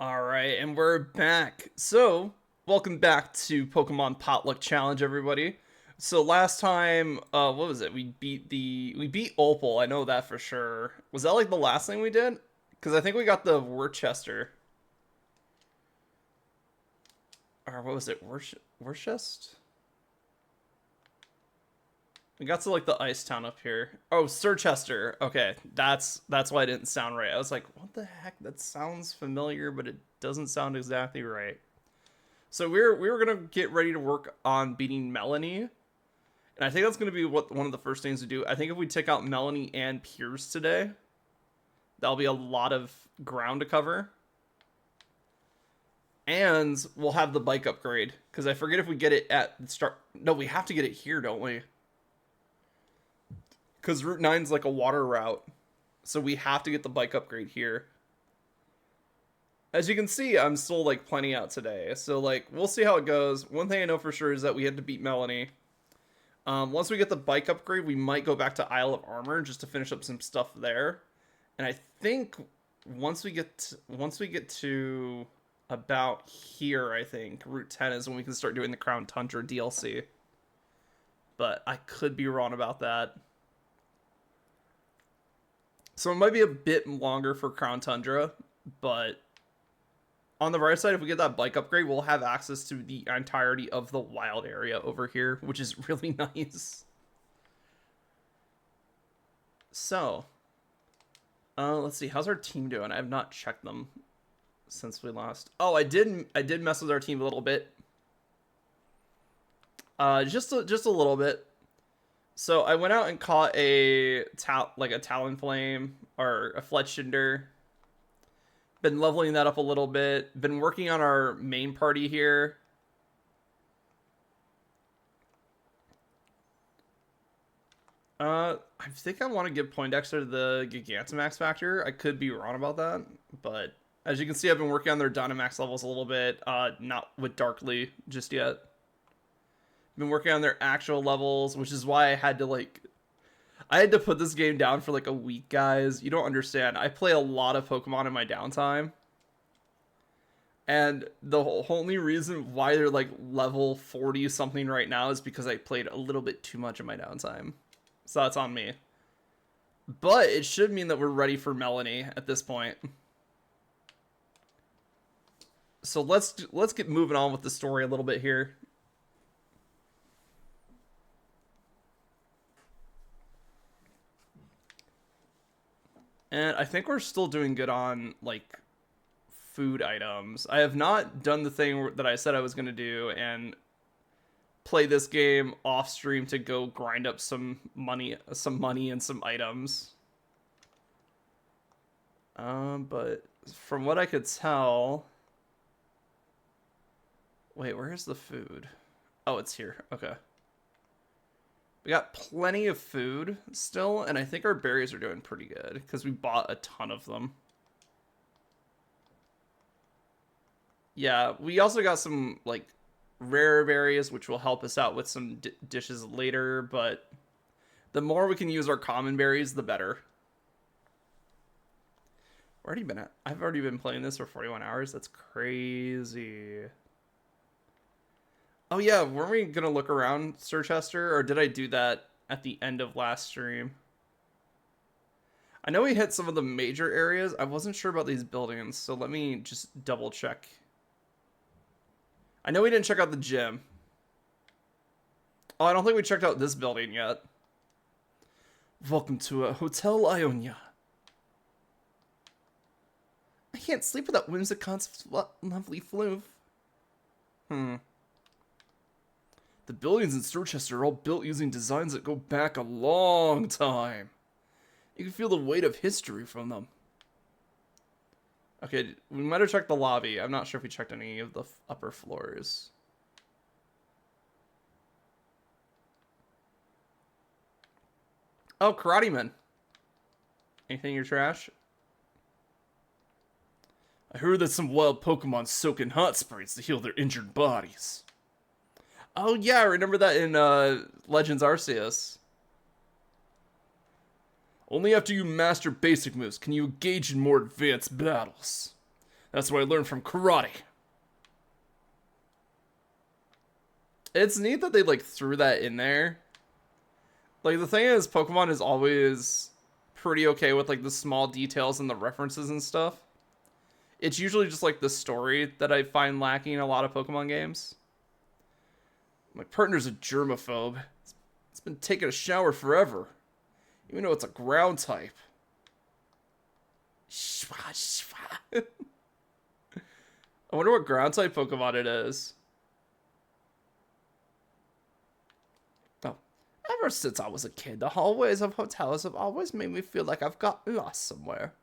Alright, and we're back. So, welcome back to Pokemon Potluck Challenge, everybody. So last time, what was it? We beat Opal, I know that for sure. Was that like the last thing we did? Because I think we got the Worcester. Or what was it? Worcester? We got to like the ice town up here. Oh, Sirchester. Okay, that's why it didn't sound right. I was like, what the heck? That sounds familiar, but it doesn't sound exactly right. So we were gonna get ready to work on beating Melanie, and I think that's gonna be one of the first things to do. I think if we take out Melanie and Piers today, that'll be a lot of ground to cover. And we'll have the bike upgrade because I forget if we get it at the start. No, we have to get it here, don't we? Because Route 9's like a water route. So we have to get the bike upgrade here. As you can see, I'm still like planning out today. So like, we'll see how it goes. One thing I know for sure is that we had to beat Melanie. Once we get the bike upgrade, we might go back to Isle of Armor just to finish up some stuff there. And I think once we get to about here, I think Route 10 is when we can start doing the Crown Tundra DLC. But I could be wrong about that. So it might be a bit longer for Crown Tundra, but on the right side, if we get that bike upgrade, we'll have access to the entirety of the wild area over here, which is really nice. So, let's see. How's our team doing? I have not checked them since we last. Oh, I did mess with our team a little bit. Just a little bit. So I went out and caught a Talonflame or a Fletchinder. Been leveling that up a little bit. Been working on our main party here. I think I want to give Poindexter the Gigantamax factor. I could be wrong about that, but as you can see, I've been working on their Dynamax levels a little bit. Not with Darkly just yet. Been working on their actual levels, which is why I had to put this game down for like a week, guys. You don't understand. I play a lot of Pokemon in my downtime. And the only reason why they're like level 40 something right now is because I played a little bit too much in my downtime. So that's on me. But it should mean that we're ready for Melanie at this point. So let's get moving on with the story a little bit here. And I think we're still doing good on, like, food items. I have not done the thing that I said I was going to do and play this game off stream to go grind up some money and some items. But from what I could tell... Wait, where's the food? Oh, it's here. Okay. We got plenty of food still, and I think our berries are doing pretty good because we bought a ton of them. Yeah, we also got some like rare berries, which will help us out with some dishes later, but the more we can use our common berries, the better. I've already been playing this for 41 hours. That's crazy. Oh yeah, weren't we gonna look around Sirchester, or did I do that at the end of last stream? I know we hit some of the major areas. I wasn't sure about these buildings, so let me just double check. I know we didn't check out the gym. Oh, I don't think we checked out this building yet. Welcome to a Hotel Ionia. I can't sleep without Whimsicon's lovely floof. The buildings in Sirchester are all built using designs that go back a long time. You can feel the weight of history from them. Okay, we might have checked the lobby. I'm not sure if we checked any of the upper floors. Oh, Karate Man. Anything in your trash? I heard that some wild Pokemon soak in hot springs to heal their injured bodies. Oh yeah, I remember that in Legends Arceus. Only after you master basic moves can you engage in more advanced battles. That's what I learned from karate. It's neat that they like threw that in there. Like the thing is, Pokemon is always pretty okay with like the small details and the references and stuff. It's usually just like the story that I find lacking in a lot of Pokemon games. My partner's a germaphobe. It's been taking a shower forever, even though it's a ground type. I wonder what ground type Pokemon it is. Oh. Ever since I was a kid, the hallways of hotels have always made me feel like I've got lost somewhere.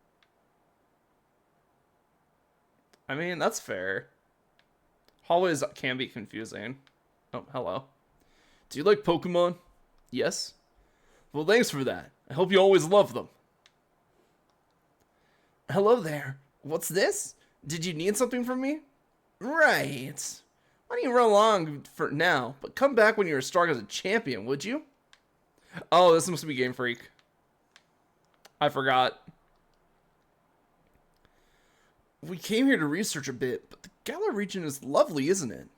I mean, that's fair. Hallways can be confusing. Oh, hello. Do you like Pokemon? Yes? Well, thanks for that. I hope you always love them. Hello there. What's this? Did you need something from me? Right. Why don't you run along for now, but come back when you're as strong as a champion, would you? Oh, this must be Game Freak. I forgot. We came here to research a bit, but the Galar region is lovely, isn't it?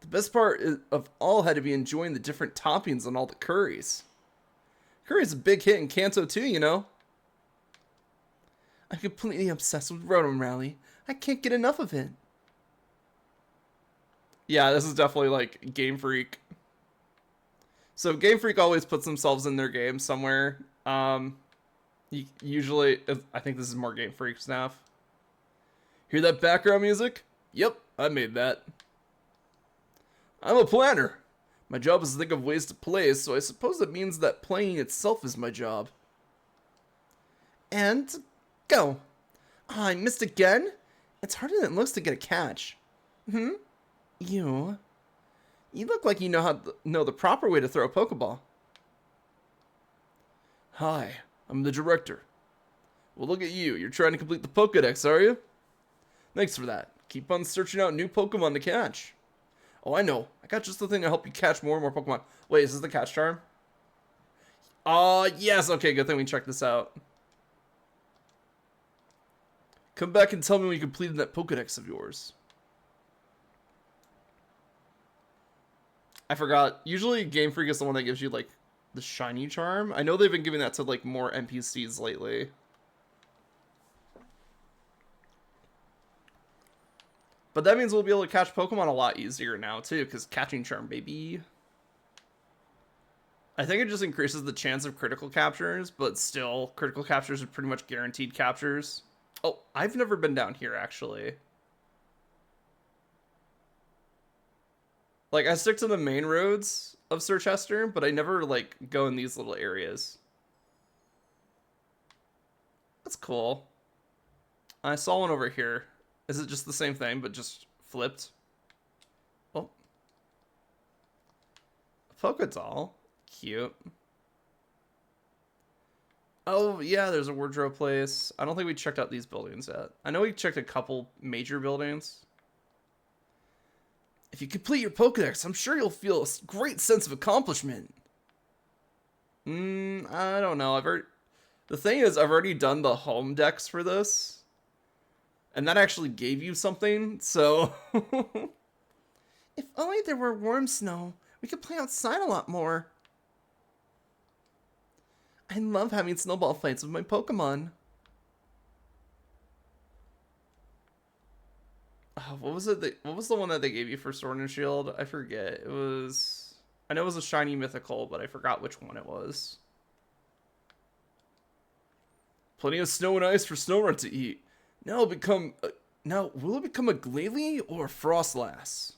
The best part of all had to be enjoying the different toppings on all the curries. Curry's a big hit in Kanto too, you know. I'm completely obsessed with Rotom Rally. I can't get enough of it. Yeah, this is definitely like Game Freak. So Game Freak always puts themselves in their game somewhere. Usually, I think this is more Game Freak stuff. Hear that background music? Yep, I made that. I'm a planner. My job is to think of ways to play, so I suppose it means that playing itself is my job. And go. Oh, I missed again? It's harder than it looks to get a catch. You look like you know the proper way to throw a Pokeball. Hi, I'm the director. Well, look at you. You're trying to complete the Pokedex, are you? Thanks for that. Keep on searching out new Pokemon to catch. Oh, I know. I got just the thing to help you catch more and more Pokemon. Wait, is this the catch charm? Yes. Okay, good thing we checked this out. Come back and tell me when you completed that Pokedex of yours. I forgot. Usually Game Freak is the one that gives you, like, the shiny charm. I know they've been giving that to, like, more NPCs lately. But that means we'll be able to catch Pokemon a lot easier now, too, because catching charm, baby. I think it just increases the chance of critical captures, but still, critical captures are pretty much guaranteed captures. Oh, I've never been down here, actually. Like, I stick to the main roads of Sirchester, but I never, like, go in these little areas. That's cool. I saw one over here. Is it just the same thing, but just flipped? Oh. A Pokédoll. Cute. Oh, yeah, there's a wardrobe place. I don't think we checked out these buildings yet. I know we checked a couple major buildings. If you complete your Pokédex, I'm sure you'll feel a great sense of accomplishment. I don't know. The thing is, I've already done the home decks for this. And that actually gave you something, so... If only there were warm snow, we could play outside a lot more. I love having snowball fights with my Pokemon. Oh, what was it? What was the one that they gave you for Sword and Shield? I forget. It was... I know it was a shiny mythical, but I forgot which one it was. Plenty of snow and ice for Snowrun to eat. Now will it become a Glalie or a Frostlass?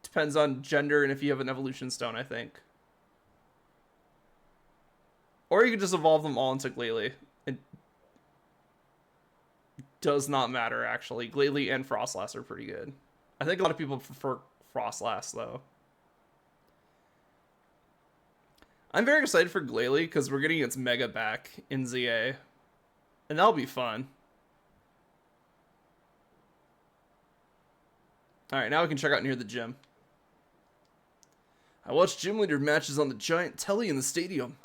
Depends on gender and if you have an evolution stone, I think. Or you could just evolve them all into Glalie. It does not matter, actually. Glalie and Frostlass are pretty good. I think a lot of people prefer Frostlass, though. I'm very excited for Glalie because we're getting its Mega back in ZA. And that'll be fun. Alright, now we can check out near the gym. I watched gym leader matches on the giant telly in the stadium.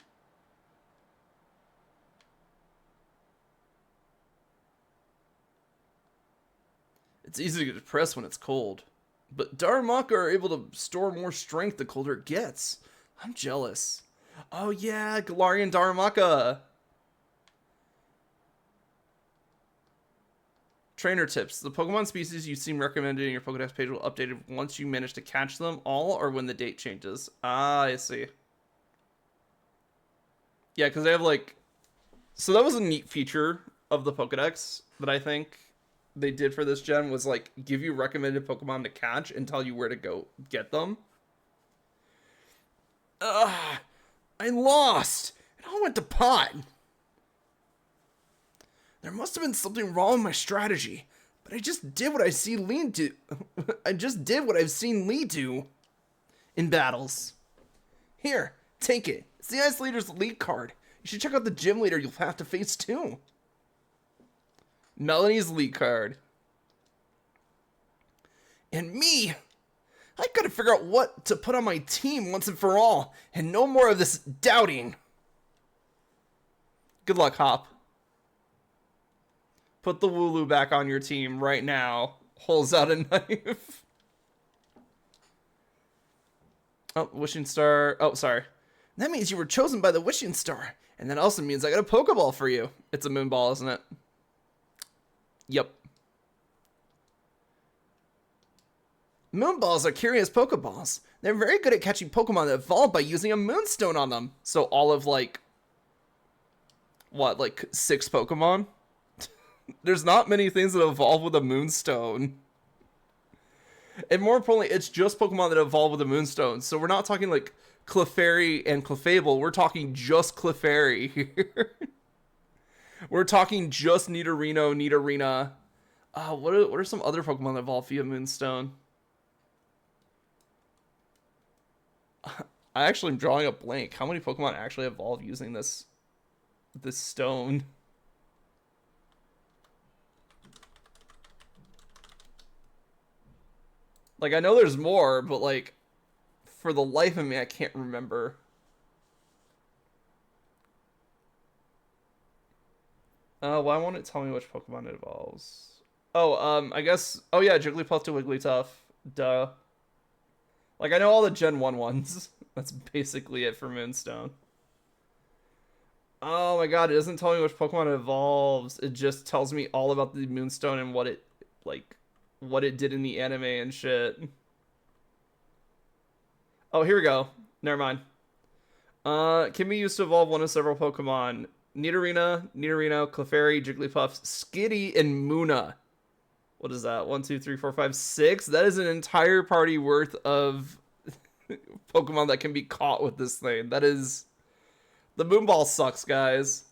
It's easy to get depressed when it's cold. But Darumaka are able to store more strength the colder it gets. I'm jealous. Oh yeah, Galarian Darumaka. Trainer tips. The Pokemon species you've seen recommended in your Pokedex page will update once you manage to catch them all or when the date changes. Ah, I see. Yeah, because they have like... So that was a neat feature of the Pokedex that I think they did for this gen was like give you recommended Pokemon to catch and tell you where to go get them. Ugh, I lost. It all went to pot. There must have been something wrong with my strategy, but I just did what I see lead to. I just did what I've seen lead to in battles. Here, take it. It's the Ice Leader's lead card. You should check out the gym leader you'll have to face too. Melanie's lead card. And me, I gotta figure out what to put on my team once and for all, and no more of this doubting. Good luck, Hop. Put the Wooloo back on your team right now. Holds out a knife. Oh, Wishing Star. Oh, sorry. That means you were chosen by the Wishing Star. And that also means I got a Pokeball for you. It's a Moonball, isn't it? Yep. Moonballs are curious Pokeballs. They're very good at catching Pokemon that evolve by using a Moonstone on them. So all of like... What, like 6 Pokemon? There's not many things that evolve with a Moonstone. And more importantly, it's just Pokemon that evolve with a Moonstone. So we're not talking like Clefairy and Clefable. We're talking just Clefairy here. We're talking just Nidorino. What are some other Pokemon that evolve via Moonstone? I actually am drawing a blank. How many Pokemon actually evolve using this stone? Like, I know there's more, but, like, for the life of me, I can't remember. Why won't it tell me which Pokemon it evolves? Oh, I guess... Oh, yeah, Jigglypuff to Wigglytuff. Duh. Like, I know all the Gen 1 ones. That's basically it for Moonstone. Oh my god, it doesn't tell me which Pokemon evolves. It just tells me all about the Moonstone and what it, like... what it did in the anime and shit. Oh, here we go. Never mind. Can be used to evolve one of several Pokemon. Nidorino, Clefairy, Jigglypuff, Skitty, and Munna. What is that? 1, 2, 3, 4, 5, 6? That is an entire party worth of Pokemon that can be caught with this thing. That is... The Moonball sucks, guys.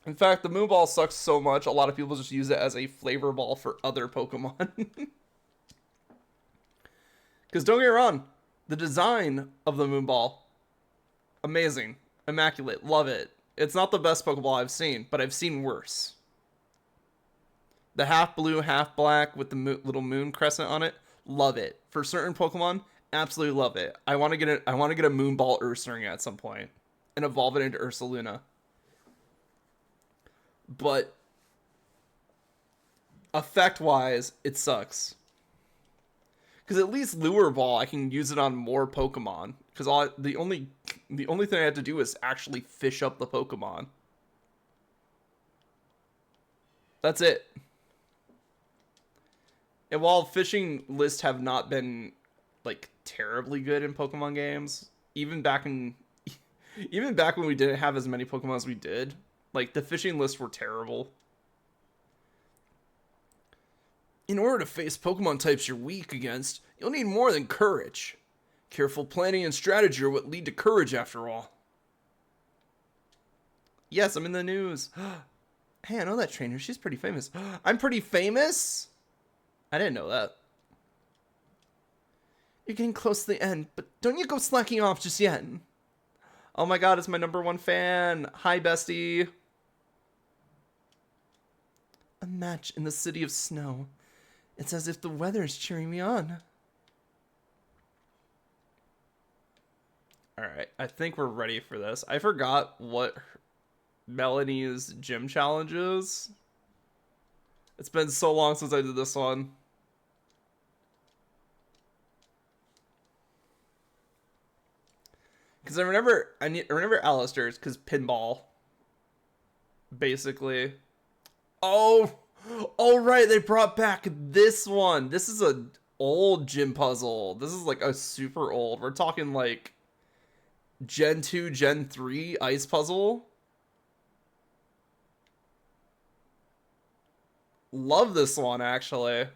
In fact, the Moonball sucks so much, a lot of people just use it as a flavor ball for other Pokemon. Because don't get me wrong, the design of the Moonball, amazing, immaculate, love it. It's not the best Pokeball I've seen, but I've seen worse. The half blue, half black with the little moon crescent on it, love it. For certain Pokemon, absolutely love it. I want to get a Moonball Ursaring at some point and evolve it into Ursaluna. But effect-wise, it sucks. Because at least Lure Ball, I can use it on more Pokemon. Because the only thing I have to do is actually fish up the Pokemon. That's it. And while fishing lists have not been like terribly good in Pokemon games, even back when we didn't have as many Pokemon as we did, like the fishing lists were terrible. In order to face Pokemon types you're weak against, you'll need more than courage. Careful planning and strategy are what lead to courage after all. Yes, I'm in the news. Hey, I know that trainer. She's pretty famous. I'm pretty famous? I didn't know that. You're getting close to the end, but don't you go slacking off just yet. Oh my god, it's my #1 fan. Hi, bestie. A match in the city of snow. It's as if the weather is cheering me on. Alright, I think we're ready for this. I forgot what Melanie's gym challenges. It's been so long since I did this one. Because I remember Alistair's, because pinball, basically. Oh, all right, they brought back this one. This is a old gym puzzle. This is like a super old. We're talking like Gen 2, Gen 3 ice puzzle. Love this one, actually.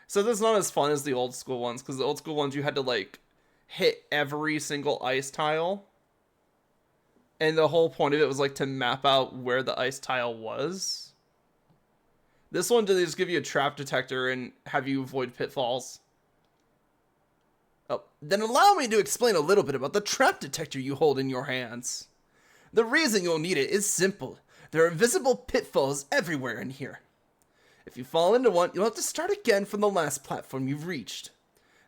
So this is not as fun as the old school ones, because the old school ones you had to like hit every single ice tile. And the whole point of it was like to map out where the ice tile was. This one, do they just give you a trap detector and have you avoid pitfalls? Oh, then allow me to explain a little bit about the trap detector you hold in your hands. The reason you'll need it is simple. There are visible pitfalls everywhere in here. If you fall into one, you'll have to start again from the last platform you've reached.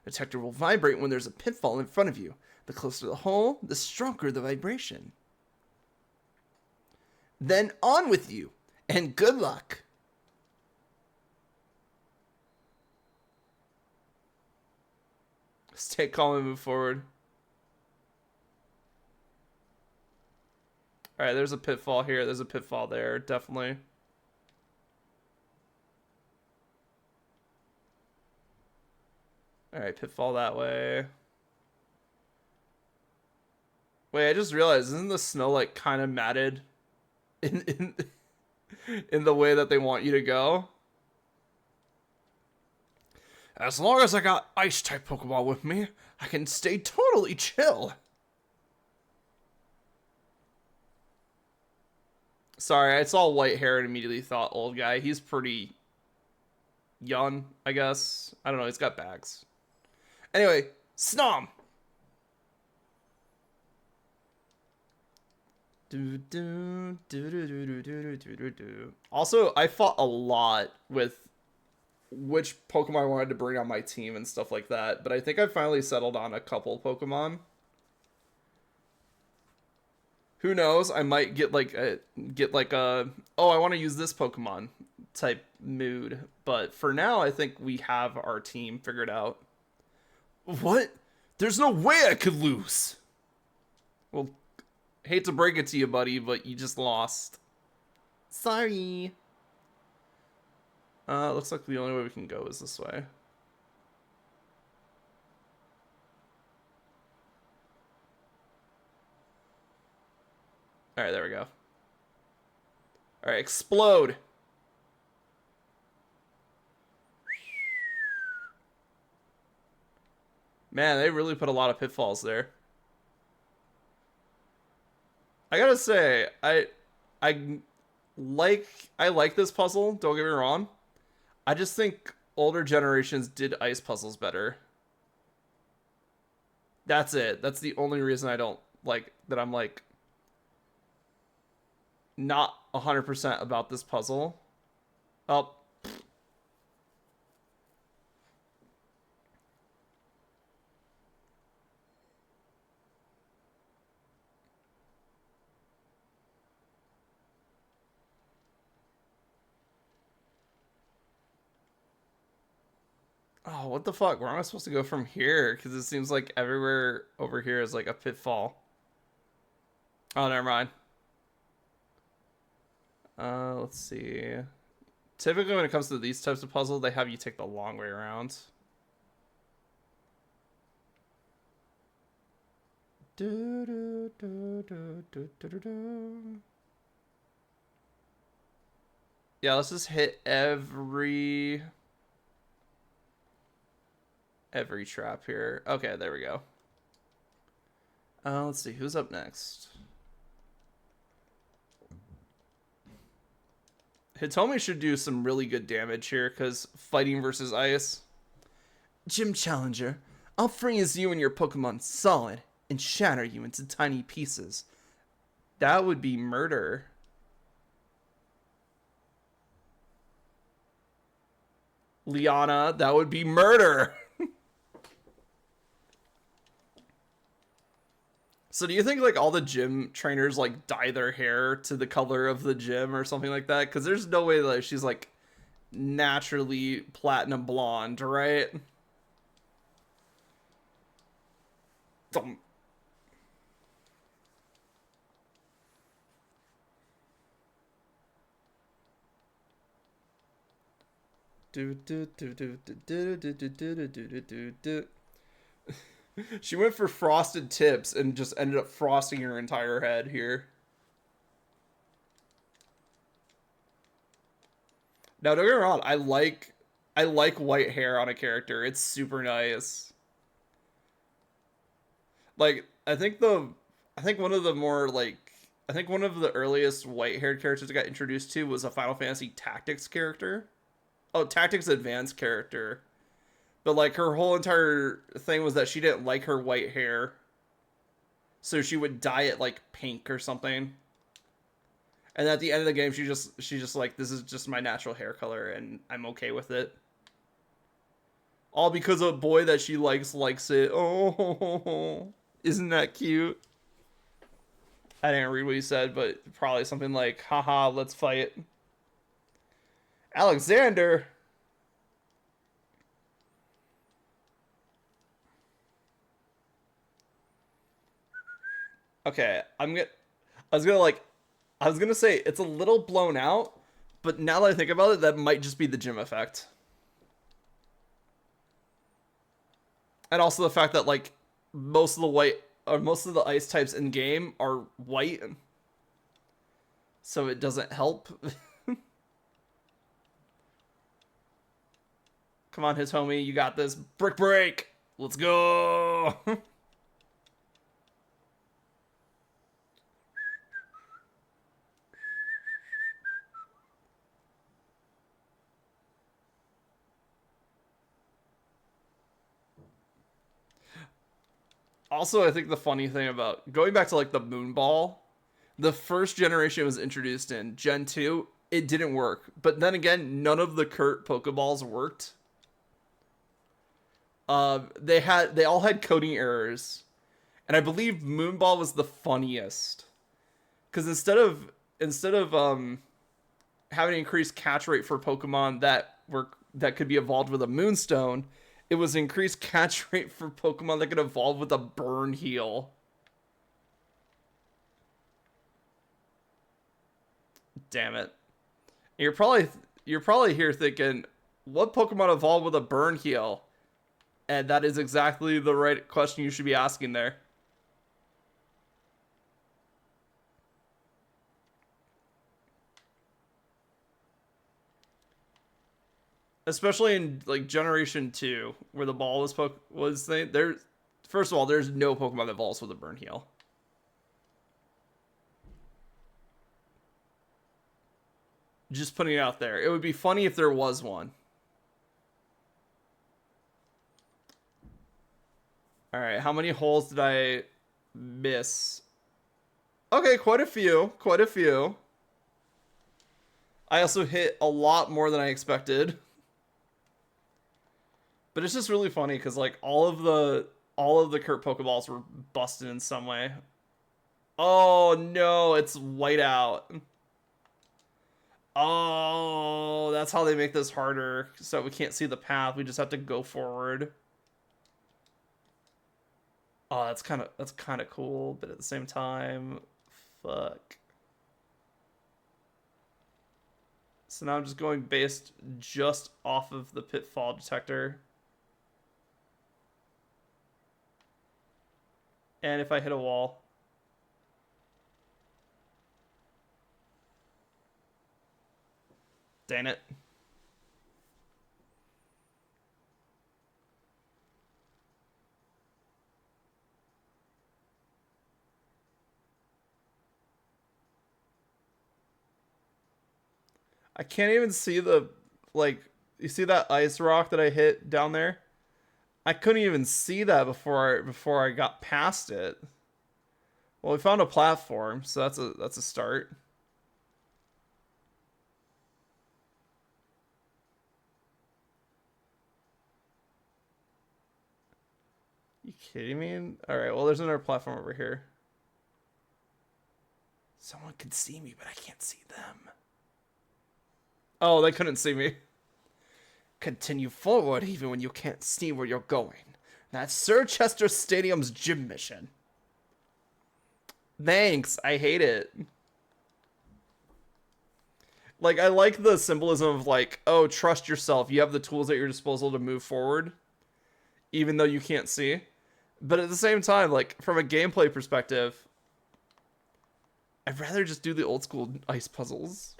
The detector will vibrate when there's a pitfall in front of you. The closer the hole, the stronger the vibration. Then on with you, and good luck. Stay calm and move forward. Alright, there's a pitfall here. There's a pitfall there, definitely. Alright, pitfall that way. Wait, I just realized, isn't the snow like kind of matted in in the way that they want you to go? As long as I got ice type Pokemon with me, I can stay totally chill. Sorry, I saw white hair and immediately thought old guy. He's pretty young, I guess. I don't know, he's got bags. Anyway, Snom! Also, I fought a lot with which Pokemon I wanted to bring on my team and stuff like that, but I think I finally settled on a couple Pokemon. Who knows? I might get like a oh, I want to use this Pokemon type mood, but for now I think we have our team figured out. What? There's no way I could lose. Well, hate to break it to you, buddy, but you just lost. Sorry. Looks like the only way we can go is this way. Alright, there we go. Alright, explode! Man, they really put a lot of pitfalls there. I gotta say, I like this puzzle, don't get me wrong. I just think older generations did ice puzzles better. That's it. That's the only reason I don't like that I'm like not 100% about this puzzle. Oh. Oh, what the fuck? Where am I supposed to go from here? Because it seems like everywhere over here is like a pitfall. Oh, never mind. Let's see. Typically when it comes to these types of puzzles, they have you take the long way around. Yeah, let's just hit every trap here. Okay, there we go. Let's see, who's up next? Hitomi should do some really good damage here, because fighting versus ice. Gym Challenger, I'll freeze you and your Pokemon solid and shatter you into tiny pieces. That would be murder. Liana, that would be murder. So do you think like all the gym trainers like dye their hair to the color of the gym or something like that? Because there's no way that she's like naturally platinum blonde, right? Dum. Do do do do do do do do do do do do. She went for frosted tips and just ended up frosting her entire head here. Now don't get me wrong, I like white hair on a character. It's super nice. Like I think one of the more like I think one of the earliest white haired characters I got introduced to was a Final Fantasy Tactics character. Oh, Tactics Advanced character. But like her whole entire thing was that she didn't like her white hair. So she would dye it like pink or something. And at the end of the game she's just like, this is just my natural hair color and I'm okay with it. All because a boy that she likes it. Oh, isn't that cute? I didn't read what he said, but probably something like, haha, let's fight. Alexander. Okay, I was gonna like I was gonna say it's a little blown out, but now that I think about it, that might just be the gym effect. And also the fact that like most of the white or most of the ice types in game are white, so it doesn't help. Come on, his homie, you got this. Brick break. Let's go. Also, I think the funny thing about going back to like the moon ball, the first generation it was introduced in Gen 2, it didn't work. But then again, none of the Kurt Pokeballs worked. They all had coding errors, and I believe Moonball was the funniest because instead of having an increased catch rate for Pokemon that could be evolved with a Moonstone, it was increased catch rate for Pokemon that could evolve with a Burn Heal. Damn it! You're probably here thinking, what Pokemon evolved with a Burn Heal? And that is exactly the right question you should be asking there. Especially in like Generation 2, where the ball was there. First of all, there's no Pokemon that evolves with a Burn Heal. Just putting it out there. It would be funny if there was one. All right, how many holes did I miss? Okay, quite a few. Quite a few. I also hit a lot more than I expected. But it's just really funny because like all of the Kurt Pokeballs were busted in some way. Oh no, it's white out. Oh, that's how they make this harder. So we can't see the path. We just have to go forward. Oh, that's kind of cool, but at the same time, fuck. So now I'm just going based just off of the pitfall detector. And if I hit a wall. Dang it. I can't even see the, like, you see that ice rock that I hit down there? I couldn't even see that before I got past it. Well, we found a platform, so that's a start. You kidding me? All right, well, there's another platform over here. Someone can see me, but I can't see them. Oh, they couldn't see me. Continue forward even when you can't see where you're going. That's Sir Chester Stadium's gym mission. Thanks, I hate it. Like, I like the symbolism of, like, oh, trust yourself. You have the tools at your disposal to move forward, even though you can't see. But at the same time, like, from a gameplay perspective, I'd rather just do the old school ice puzzles.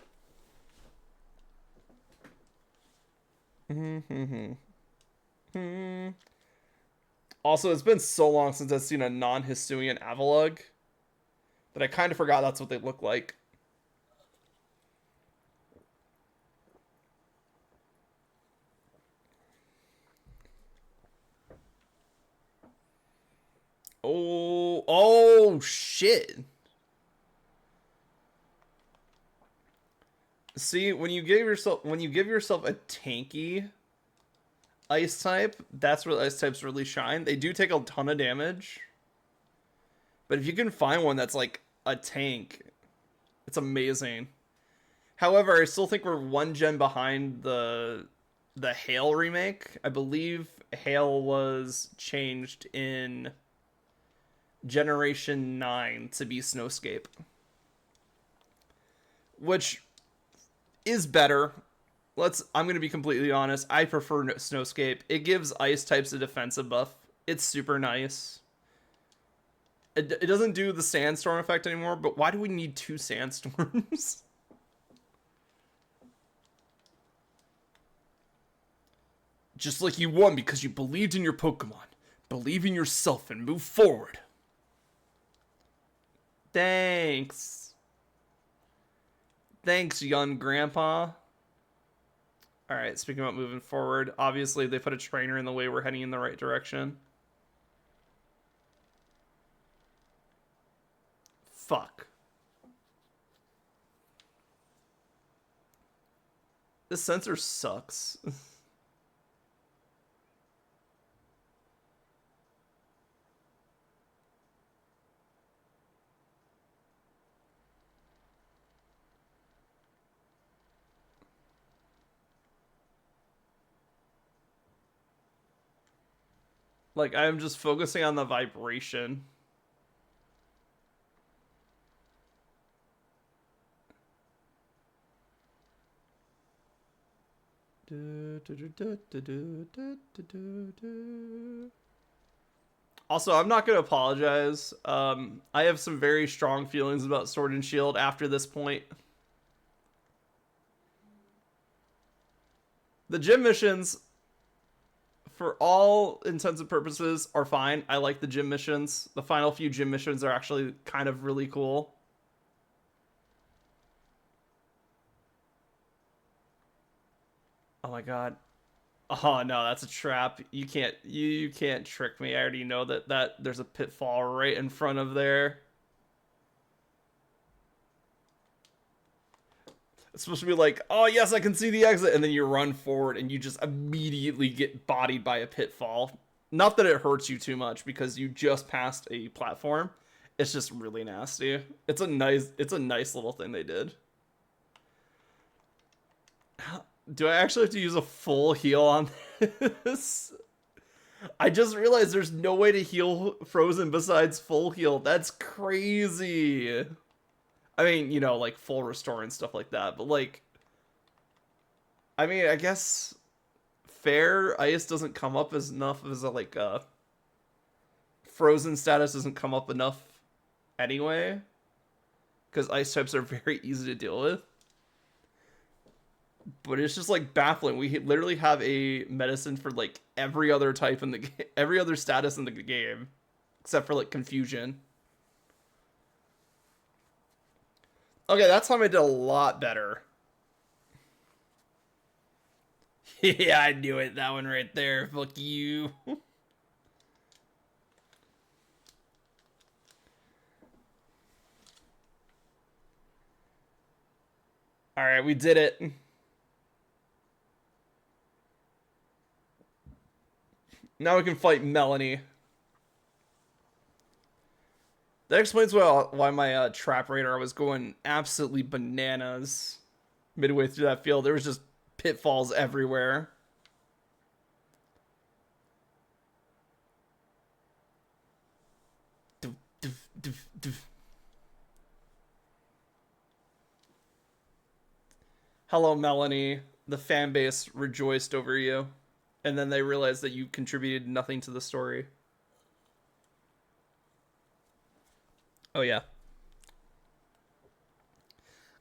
Also, it's been so long since I've seen a non-Hisuian Avalugg that I kind of forgot that's what they look like. Oh, shit. See, when you give yourself a tanky ice type, that's where ice types really shine. They do take a ton of damage. But if you can find one that's like a tank, it's amazing. However, I still think we're one gen behind the Hail remake. I believe Hail was changed in Generation 9 to be Snowscape, which is better. I'm going to be completely honest. I prefer Snowscape. It gives ice types a defensive buff. It's super nice. It doesn't do the sandstorm effect anymore, but why do we need 2 sandstorms? Just like you won because you believed in your Pokemon. Believe in yourself and move forward. Thanks. Thanks, young grandpa. Alright, speaking about moving forward, obviously they put a trainer in the way. We're heading in the right direction. Fuck. This sensor sucks. Like, I'm just focusing on the vibration. Also, I'm not going to apologize. I have some very strong feelings about Sword and Shield after this point. The gym missions, for all intents and purposes, are fine. I like the gym missions. The final few gym missions are actually kind of really cool. Oh my god. Oh no, that's a trap. You can't trick me. I already know that there's a pitfall right in front of there. It's supposed to be like, oh yes, I can see the exit, and then you run forward and you just immediately get bodied by a pitfall. Not that it hurts you too much because you just passed a platform. It's just really nasty. It's a nice little thing they did. Do I actually have to use a full heal on this? I just realized there's no way to heal Frozen besides full heal. That's crazy. I mean, you know, like full restore and stuff like that. But like, I mean, I guess fair ice doesn't come up as enough as a Frozen status doesn't come up enough anyway. Because ice types are very easy to deal with. But it's just like baffling. We literally have a medicine for like every other type in the every other status in the game, except for like confusion. Okay, that time I did a lot better. Yeah, I knew it. That one right there. Fuck you. All right, we did it. Now we can fight Melanie. That explains why my trap radar was going absolutely bananas midway through that field. There was just pitfalls everywhere. Doof, doof, doof, doof. Hello, Melanie. The fan base rejoiced over you, and then they realized that you contributed nothing to the story. Oh yeah.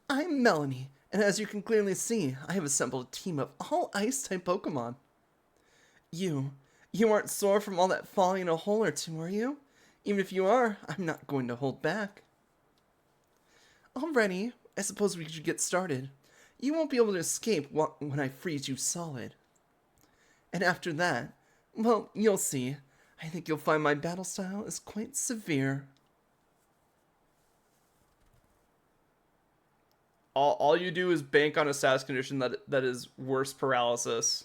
I'm Melanie, and as you can clearly see, I have assembled a team of all ice-type Pokemon. You, you aren't sore from all that falling in a hole or two, are you? Even if you are, I'm not going to hold back. Alrighty, I suppose we should get started. You won't be able to escape when I freeze you solid. And after that, well, you'll see. I think you'll find my battle style is quite severe. All you do is bank on a status condition that is worse paralysis.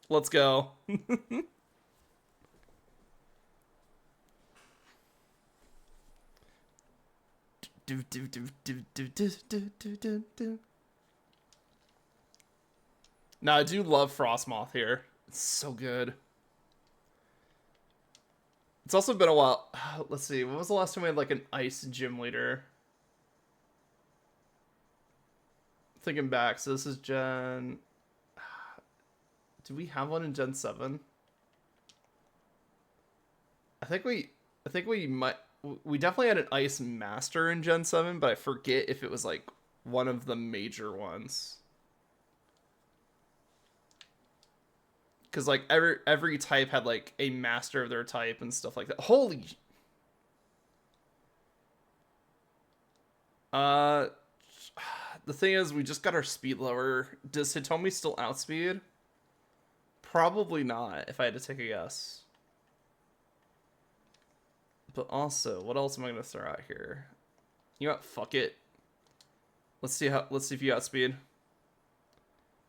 Let's go. Now, I do love Frostmoth here. It's so good. It's also been a while. Let's see. When was the last time we had like an ice gym leader? Thinking back. So this is Gen... Do we have one in Gen 7? I think we might... We definitely had an Ice Master in Gen 7, but I forget if it was like one of the major ones. Because like every type had like a master of their type and stuff like that. Holy... The thing is, we just got our speed lower. Does Hitomi still outspeed? Probably not, if I had to take a guess. But also, what else am I gonna throw out here? You know what? Fuck it. Let's see if you outspeed.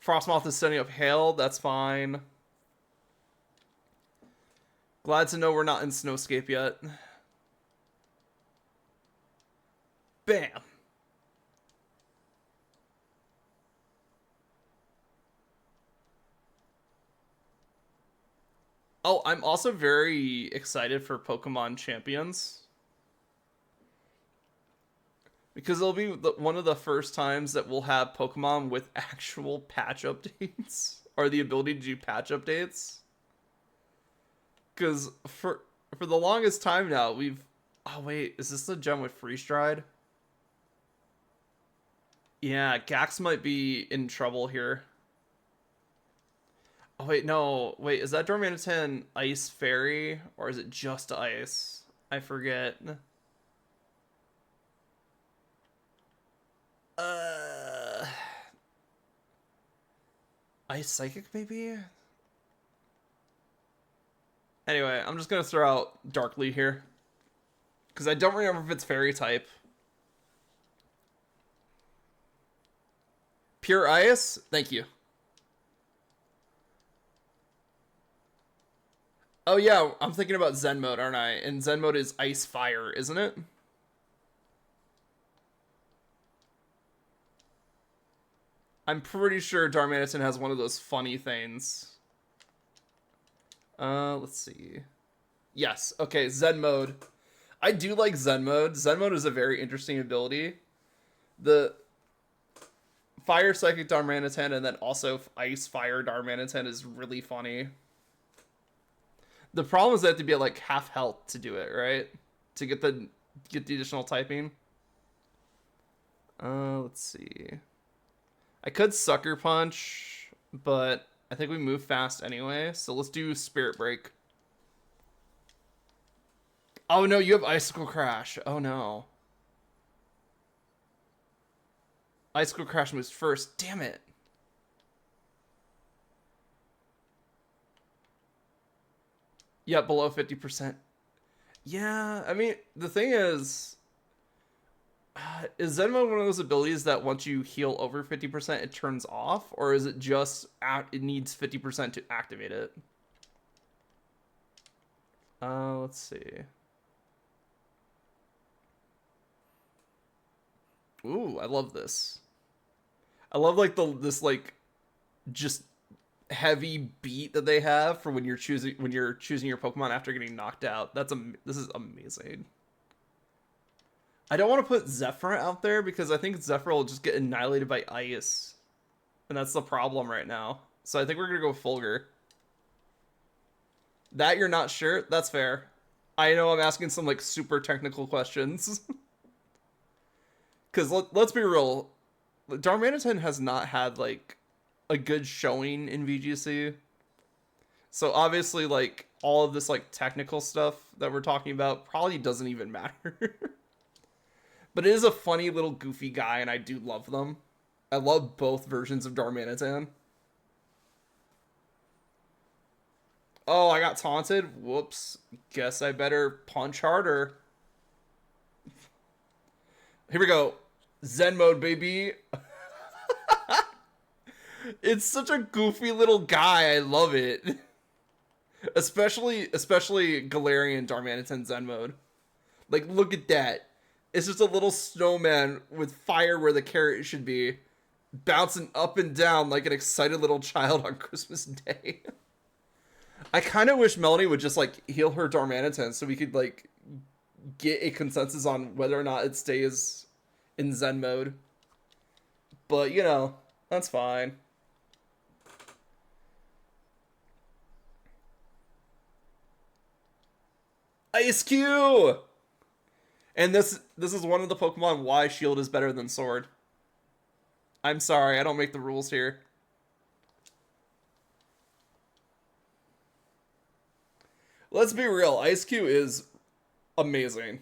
Frostmoth is setting up Hail. That's fine. Glad to know we're not in Snowscape yet. Bam. Oh, I'm also very excited for Pokemon Champions. Because it'll be one of the first times that we'll have Pokemon with actual patch updates. Or the ability to do patch updates. Because for the longest time now, we've... Oh, wait. Is this the gem with Freeze Dried? Yeah, Gax might be in trouble here. Oh, wait, no. Wait, is that Darmanitan Ice Fairy? Or is it just Ice? I forget. Ice Psychic, maybe? Anyway, I'm just gonna throw out Darkly here. Because I don't remember if it's Fairy type. Pure Ice? Thank you. Oh yeah, I'm thinking about Zen mode, aren't I? And Zen mode is Ice Fire, isn't it? I'm pretty sure Darmanitan has one of those funny things. Let's see. Yes, okay, Zen mode. I do like Zen mode. Zen mode is a very interesting ability. The Fire Psychic Darmanitan and then also Ice Fire Darmanitan is really funny. The problem is they have to be at like half health to do it, right? To get the additional typing. Let's see. I could Sucker Punch, but I think we move fast anyway. So let's do Spirit Break. Oh no, you have Icicle Crash. Oh no. Icicle Crash moves first. Damn it. Yeah, below 50%. Yeah, I mean, the thing is Zenmo one of those abilities that once you heal over 50%, it turns off? Or is it just, it needs 50% to activate it? Let's see. Ooh, I love this. I love like this like just heavy beat that they have for when you're choosing your Pokemon after getting knocked out. This is amazing. I don't want to put Zephyr out there because I think Zephyr will just get annihilated by ice. And that's the problem right now. So I think we're going to go with Fulgur. That you're not sure? That's fair. I know I'm asking some like super technical questions. Because let's be real. Darmanitan has not had like a good showing in VGC. So obviously like all of this like technical stuff that we're talking about probably doesn't even matter. But it is a funny little goofy guy, and I do love them. I love both versions of Darmanitan. Oh, I got taunted. Whoops. Guess I better punch harder. Here we go. Zen mode, baby. It's such a goofy little guy. I love it. Especially Galarian Darmanitan Zen mode. Like, look at that. It's just a little snowman with fire where the carrot should be, bouncing up and down like an excited little child on Christmas Day. I kind of wish Melanie would just like heal her Darmanitan so we could like get a consensus on whether or not it stays in Zen mode. But you know, that's fine. Ice Cube! And this is one of the Pokemon why Shield is better than Sword. I'm sorry, I don't make the rules here. Let's be real, Ice Cube is amazing.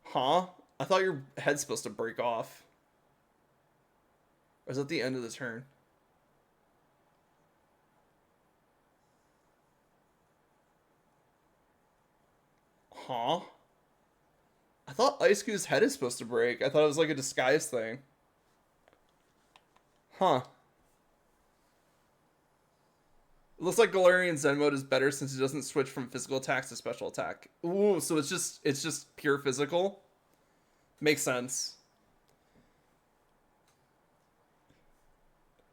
Huh? I thought your head's supposed to break off. Or is that the end of the turn? Huh? I thought Ice Cube's head is supposed to break. I thought it was like a disguise thing. Huh. It looks like Galarian Zen mode is better since it doesn't switch from physical attacks to special attack. Ooh, so it's just pure physical? Makes sense.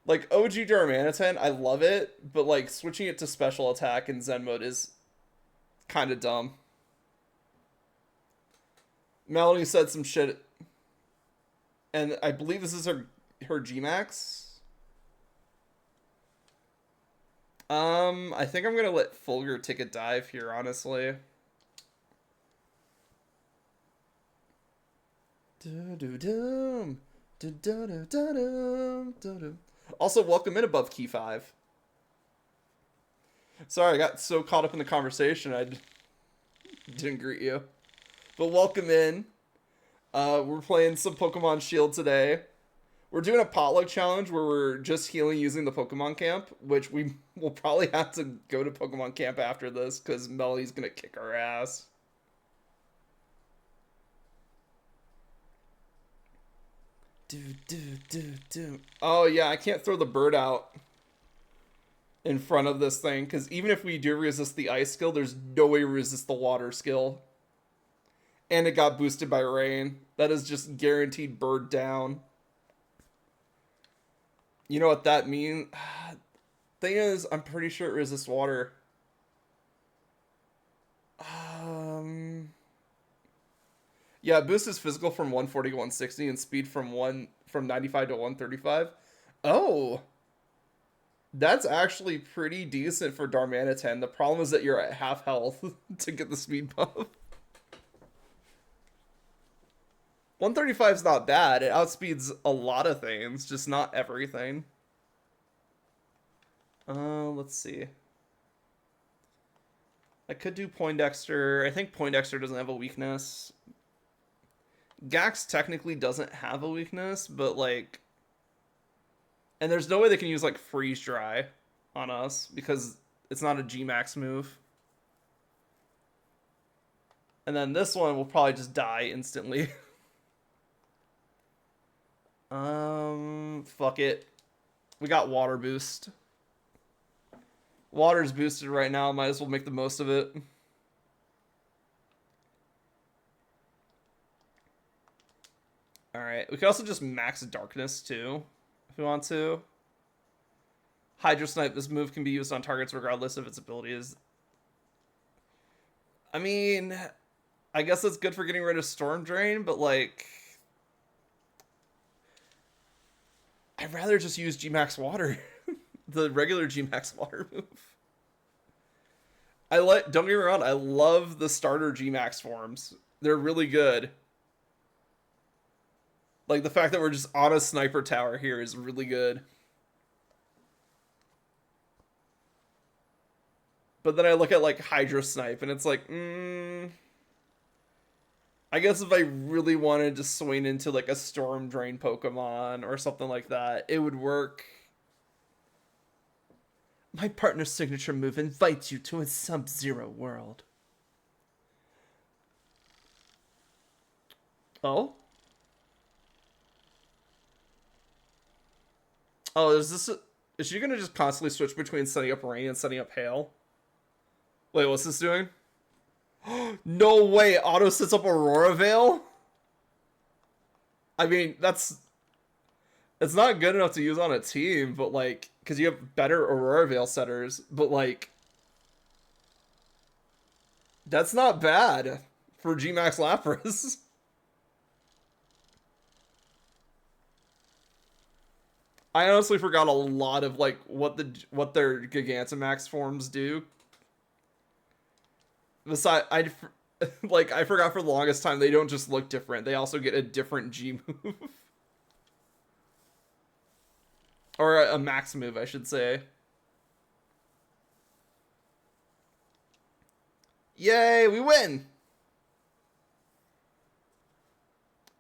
Like OG Darmanitan, I love it, but like switching it to special attack in Zen mode is kind of dumb. Melanie said some shit, and I believe this is her Gmax. I think I'm gonna let Fulgur take a dive here, honestly. Also, welcome in above Key 5. Sorry, I got so caught up in the conversation I didn't greet you. But welcome in. We're playing some Pokemon Shield today. We're doing a potluck challenge where we're just healing using the Pokemon Camp, which we will probably have to go to Pokemon Camp after this because Melly's gonna kick our ass. Oh yeah, I can't throw the bird out in front of this thing because even if we do resist the ice skill, there's no way we resist the water skill. And it got boosted by rain. That is just guaranteed bird down. You know what that means? Thing is, I'm pretty sure it resists water. Yeah, it boosts physical from 140 to 160 and speed from 95 to 135. Oh. That's actually pretty decent for Darmanitan. The problem is that you're at half health to get the speed buff. 135 is not bad. It outspeeds a lot of things, just not everything. Let's see. I could do Poindexter. I think Poindexter doesn't have a weakness. Gax technically doesn't have a weakness, but like... And there's no way they can use like Freeze Dry on us because it's not a G-Max move. And then this one will probably just die instantly. Fuck it. We got Water Boost. Water's boosted right now. Might as well make the most of it. Alright, we can also just max darkness too, if we want to. Hydro Snipe, this move can be used on targets regardless of its abilities. I mean, I guess it's good for getting rid of Storm Drain, but like... I'd rather just use G-Max Water. The regular G-Max Water move. Don't get me wrong, I love the starter G-Max forms. They're really good. Like, the fact that we're just on a sniper tower here is really good. But then I look at, like, Hydro Snipe, and it's like, I guess if I really wanted to swing into, like, a Storm Drain Pokemon or something like that, it would work. My partner's signature move invites you to a Sub-Zero world. Oh? Oh, is she gonna just constantly switch between setting up rain and setting up hail? Wait, what's this doing? No way, auto sets up Aurora Veil? I mean, it's not good enough to use on a team, but like, because you have better Aurora Veil setters, but like, that's not bad for G-Max Lapras. I honestly forgot a lot of like what their Gigantamax forms do. Besides, I forgot for the longest time they don't just look different; they also get a different G move, or a max move, I should say. Yay, we win!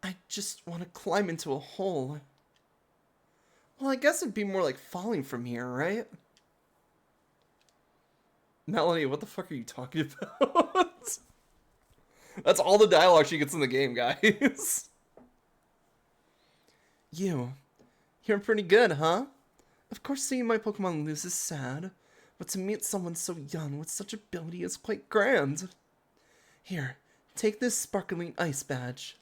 I just want to climb into a hole. Well, I guess it'd be more like falling from here, right? Melanie, what the fuck are you talking about? That's all the dialogue she gets in the game, guys. You're pretty good, huh? Of course seeing my Pokemon lose is sad, but to meet someone so young with such ability is quite grand. Here, take this sparkling ice badge.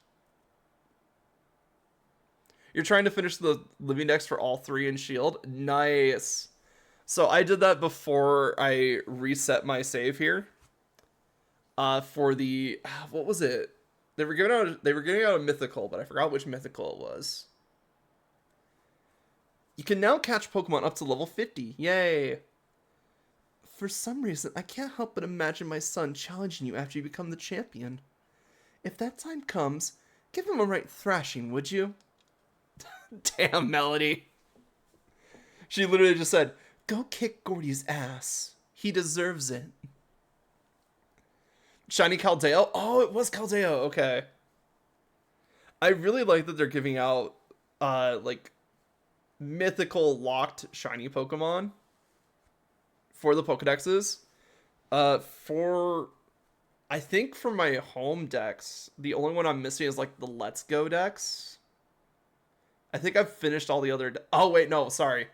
You're trying to finish the living dex for all three in Shield? Nice. So I did that before I reset my save here. For the what was it? They were giving out a mythical, but I forgot which mythical it was. You can now catch Pokemon up to level 50. Yay. For some reason, I can't help but imagine my son challenging you after you become the champion. If that time comes, give him a right thrashing, would you? Damn, Melody. She literally just said, go kick Gordy's ass. He deserves it. Shiny Caldeo? Oh, it was Caldeo. Okay. I really like that they're giving out, like, mythical locked shiny Pokemon for the Pokedexes. I think for my home dex, the only one I'm missing is, like, the Let's Go dex. I think I've finished all the other... Oh, wait, no, sorry.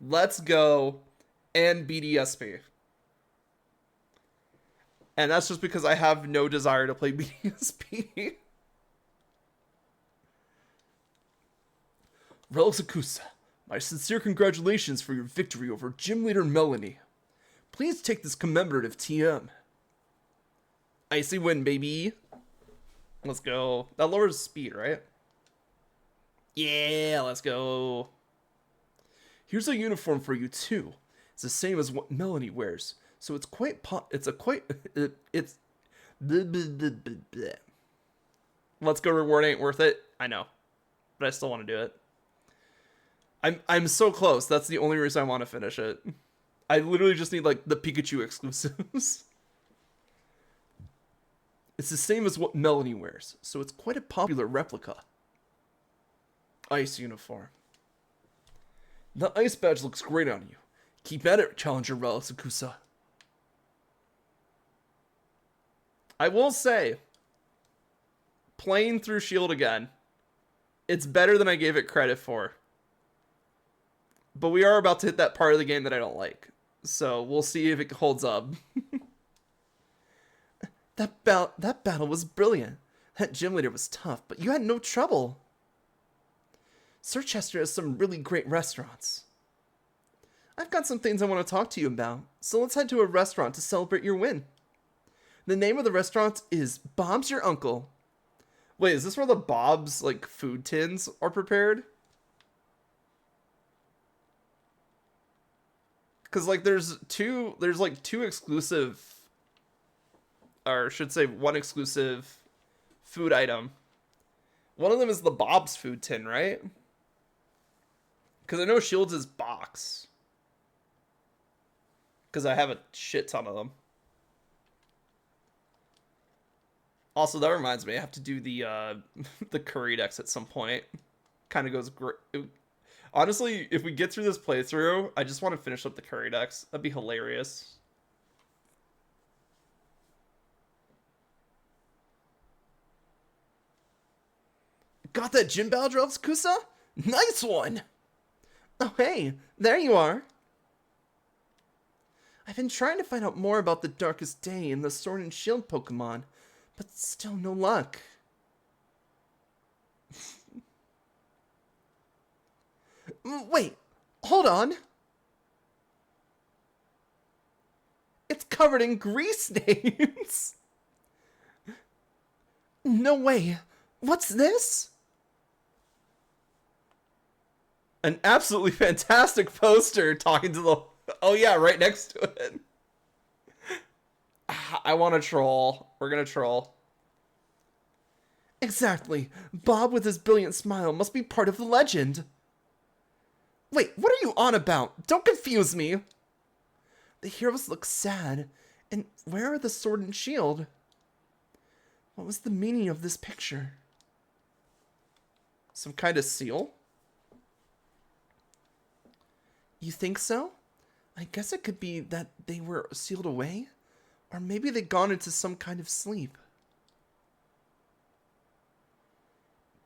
Let's Go and BDSP. And that's just because I have no desire to play BDSP. Relisakusa, my sincere congratulations for your victory over Gym Leader Melanie. Please take this commemorative TM. Icy win, baby. Let's go. That lowers speed, right? Yeah, let's go. Here's a uniform for you too. It's the same as what Melanie wears, so it's quite Let's Go reward ain't worth it. I know, but I still want to do it. I'm so close. That's the only reason I want to finish it. I literally just need like the Pikachu exclusives. It's the same as what Melanie wears, so it's quite a popular replica. Ice uniform. The ice badge looks great on you. Keep at it, Challenger Relisakusa. I will say, playing through Shield again, it's better than I gave it credit for. But we are about to hit that part of the game that I don't like. So we'll see if it holds up. That battle was brilliant. That gym leader was tough, but you had no trouble. Sirchester has some really great restaurants. I've got some things I want to talk to you about, so let's head to a restaurant to celebrate your win. The name of the restaurant is Bob's Your Uncle. Wait, is this where the Bob's, like, food tins are prepared? Because, like, there's two exclusive, or I should say one exclusive food item. One of them is the Bob's food tin, right? Because I know Shields is box. Because I have a shit ton of them. Also, that reminds me, I have to do the the curry decks at some point. Kind of goes great. Honestly, if we get through this playthrough, I just want to finish up the curry decks. That'd be hilarious. Got that gym badge, Kusa? Nice one! Oh hey, there you are. I've been trying to find out more about the Darkest Day and the Sword and Shield Pokemon, but still no luck. Wait, hold on. It's covered in grease stains. No way. What's this? An absolutely fantastic poster talking to the... Oh yeah, right next to it. I want to troll. We're gonna troll. Exactly. Bob with his brilliant smile must be part of the legend. Wait, what are you on about? Don't confuse me. The heroes look sad. And where are the sword and shield? What was the meaning of this picture? Some kind of seal? You think so? I guess it could be that they were sealed away. Or maybe they'd gone into some kind of sleep.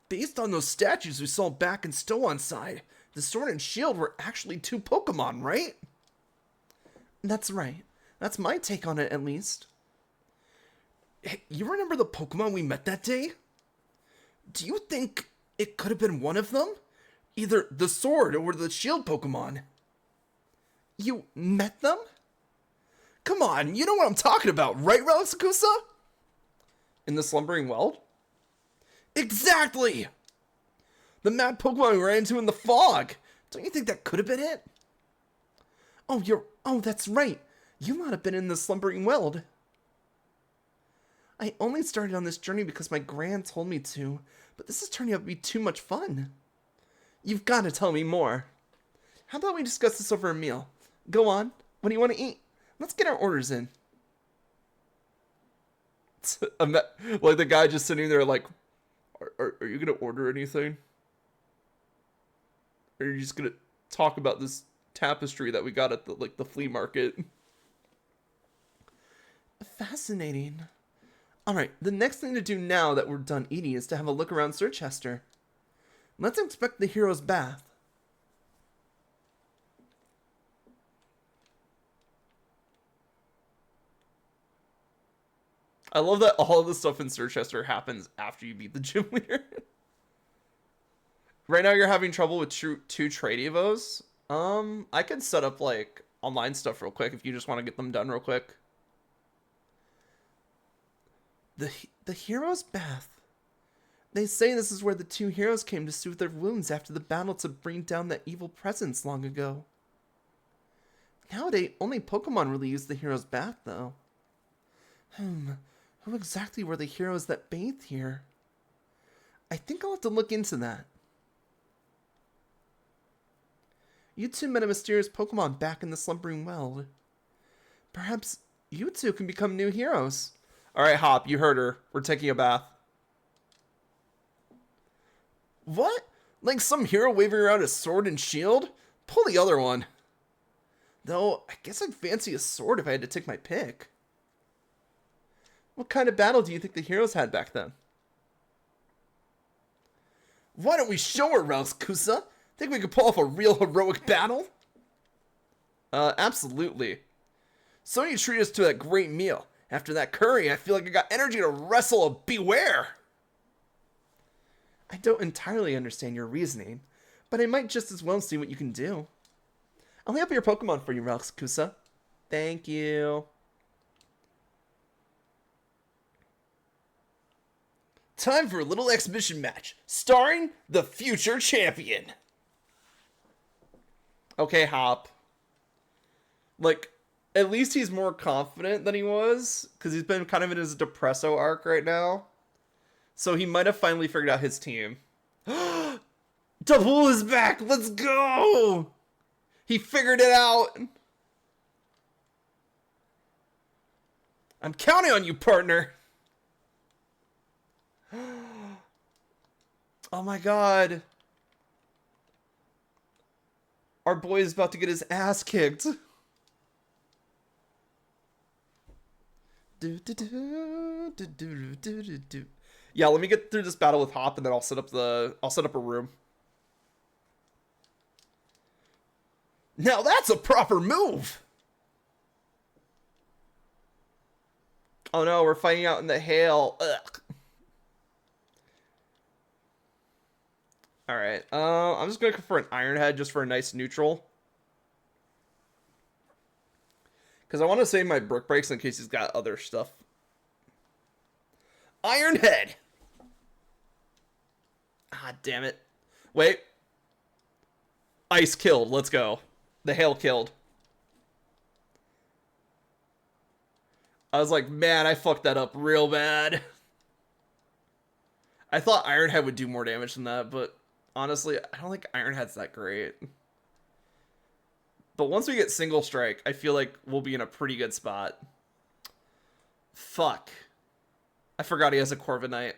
Based on those statues we saw back in Stowonside, the sword and shield were actually two Pokemon, right? That's right. That's my take on it, at least. Hey, you remember the Pokemon we met that day? Do you think it could have been one of them? Either the sword or the shield Pokemon. You met them? Come on, you know what I'm talking about, right, Relisakusa? In the Slumbering Weld? Exactly! The mad Pokemon we ran into in the fog. Don't you think that could have been it? Oh, that's right. You might have been in the Slumbering Weld. I only started on this journey because my gran told me to, but this is turning out to be too much fun. You've got to tell me more. How about we discuss this over a meal? Go on. What do you want to eat? Let's get our orders in. Like the guy just sitting there like, are you going to order anything? Or are you just going to talk about this tapestry that we got at the flea market? Fascinating. Alright, the next thing to do now that we're done eating is to have a look around Sirchester. Let's inspect the hero's bath. I love that all of the stuff in Sirchester happens after you beat the gym leader. Right now you're having trouble with two trade evos. I could set up like online stuff real quick if you just want to get them done real quick. The hero's bath. They say this is where the two heroes came to soothe their wounds after the battle to bring down that evil presence long ago. Nowadays, only Pokemon really use the hero's bath, though. Who exactly were the heroes that bathed here? I think I'll have to look into that. You two met a mysterious Pokemon back in the Slumbering Weld. Perhaps you two can become new heroes. Alright, Hop, you heard her. We're taking a bath. What? Like some hero waving around a sword and shield? Pull the other one. Though, I guess I'd fancy a sword if I had to take my pick. What kind of battle do you think the heroes had back then? Why don't we show her, Kusa? Think we could pull off a real heroic battle? Absolutely. So you treat us to that great meal. After that curry, I feel like I got energy to wrestle a beware. I don't entirely understand your reasoning, but I might just as well see what you can do. I'll help your Pokemon for you, Kusa. Thank you. Time for a little exhibition match, starring the future champion. Okay, Hop. Like, at least he's more confident than he was, because he's been kind of in his depresso arc right now. So he might have finally figured out his team. Double is back! Let's go! He figured it out! I'm counting on you, partner! Oh my god. Our boy is about to get his ass kicked. Yeah, let me get through this battle with Hop and then I'll set up a room. Now that's a proper move. Oh no, we're fighting out in the hail. Ugh. Alright, I'm just gonna go for an Iron Head just for a nice neutral. Because I want to save my Brick Breaks in case he's got other stuff. Iron Head! Ah, damn it. Wait. Ice killed, let's go. The hail killed. I was like, man, I fucked that up real bad. I thought Iron Head would do more damage than that, but honestly, I don't think Iron Head's that great. But once we get Single Strike, I feel like we'll be in a pretty good spot. Fuck. I forgot he has a Corviknight.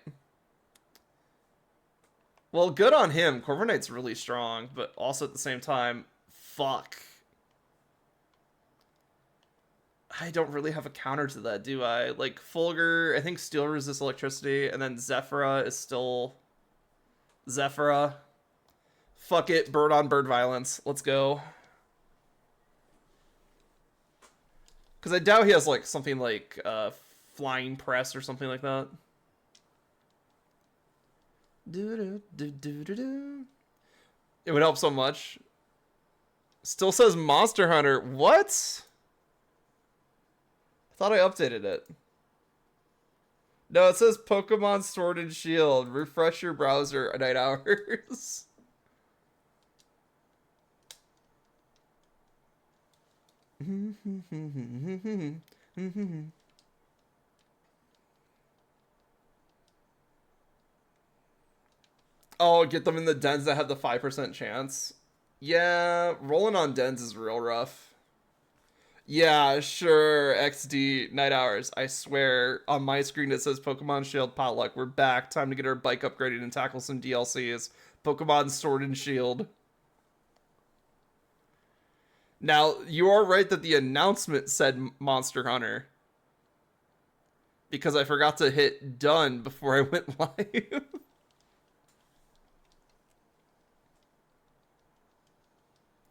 Well, good on him. Corviknight's really strong, but also at the same time, fuck. I don't really have a counter to that, do I? Like, Fulgur, I think Steel resists electricity, and then Zephyra is still Zephyra. Fuck it, bird on bird violence. Let's go. Because I doubt he has, like, something like Flying Press or something like that. It would help so much. Still says Monster Hunter. What? I thought I updated it. No, it says Pokemon Sword and Shield. Refresh your browser at night hours. Oh, get them in the dens that have the 5% chance. Yeah, rolling on dens is real rough. Yeah, sure, XD, night hours. I swear, on my screen it says Pokemon Shield Potluck. We're back. Time to get our bike upgraded and tackle some DLCs. Pokemon Sword and Shield. Now, you are right that the announcement said Monster Hunter. Because I forgot to hit done before I went live.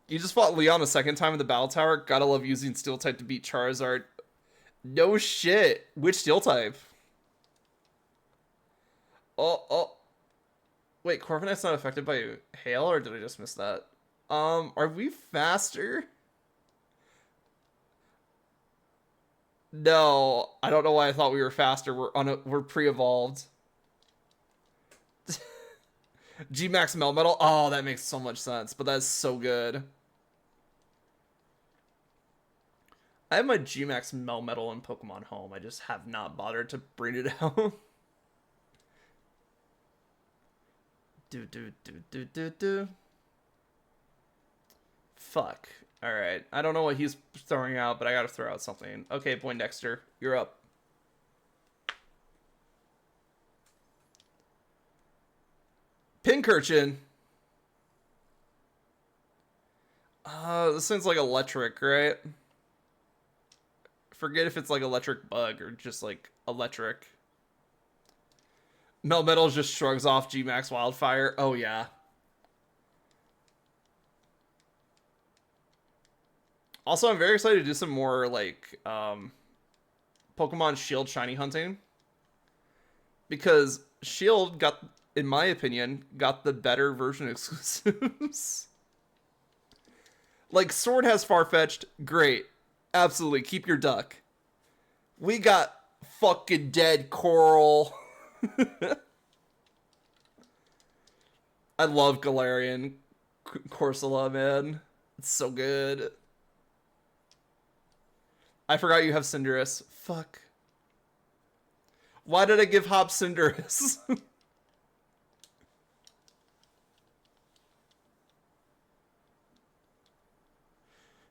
You just fought Leon a second time in the Battle Tower. Gotta love using Steel type to beat Charizard. No shit. Which Steel type? Oh. Wait, Corviknight's not affected by hail, or did I just miss that? Are we faster? No, I don't know why I thought we were faster. We're pre-evolved. G-Max Melmetal? Oh, that makes so much sense, but that's so good. I have my G-Max Melmetal in Pokemon Home. I just have not bothered to bring it out. Fuck. Alright. I don't know what he's throwing out, but I gotta throw out something. Okay, Poindexter, you're up. Pincurchin. This thing's like electric, right? Forget if it's like electric bug or just like electric. Melmetal just shrugs off G-Max Wildfire. Oh yeah. Also, I'm very excited to do some more like Pokemon Shield shiny hunting. Because Shield got in my opinion, got the better version exclusives. Like, Sword has Farfetch'd, great. Absolutely, keep your duck. We got fucking dead Coral. I love Galarian Corsola, man. It's so good. I forgot you have Cinderace. Fuck. Why did I give Hop Cinderace?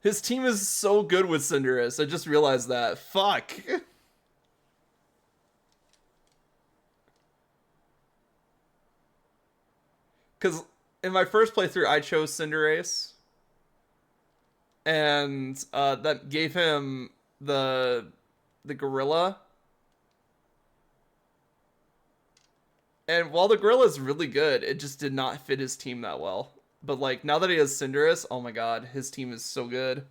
His team is so good with Cinderace. I just realized that. Fuck. Because in my first playthrough, I chose Cinderace. And that gave him the gorilla. And while the gorilla is really good, it just did not fit his team that well. But like now that he has Cinderace, oh my god, his team is so good.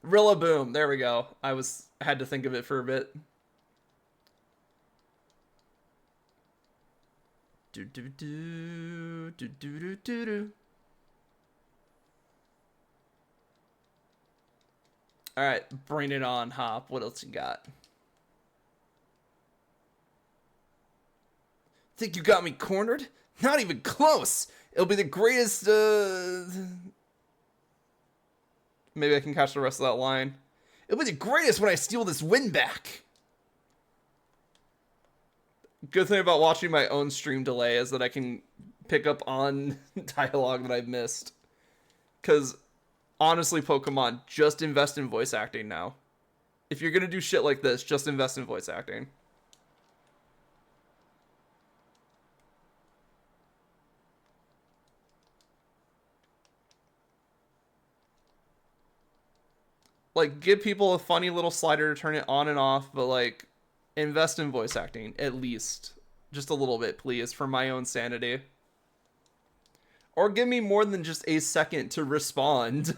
Rillaboom, there we go. I had to think of it for a bit. Do do do do do do do do. All right, bring it on, Hop. What else you got? Think you got me cornered? Not even close. It'll be the greatest. Maybe I can catch the rest of that line. It'll be the greatest when I steal this win back. Good thing about watching my own stream delay is that I can pick up on dialogue that I've missed. Because honestly, Pokemon, just invest in voice acting now. If you're gonna do shit like this, just invest in voice acting. Like, give people a funny little slider to turn it on and off, but like, invest in voice acting, at least. Just a little bit, please, for my own sanity. Or give me more than just a second to respond.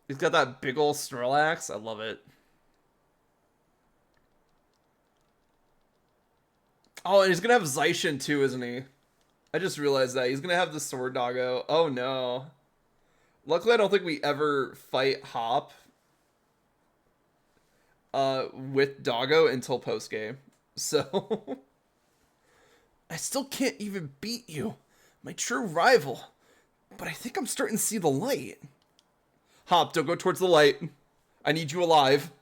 He's got that big ol' Snorlax. I love it. Oh, and he's gonna have Zacian too, isn't he? I just realized that. He's gonna have the Sword Doggo. Oh no. Luckily, I don't think we ever fight Hop with Doggo until post-game. So... I still can't even beat you. My true rival. But I think I'm starting to see the light. Hop, don't go towards the light. I need you alive.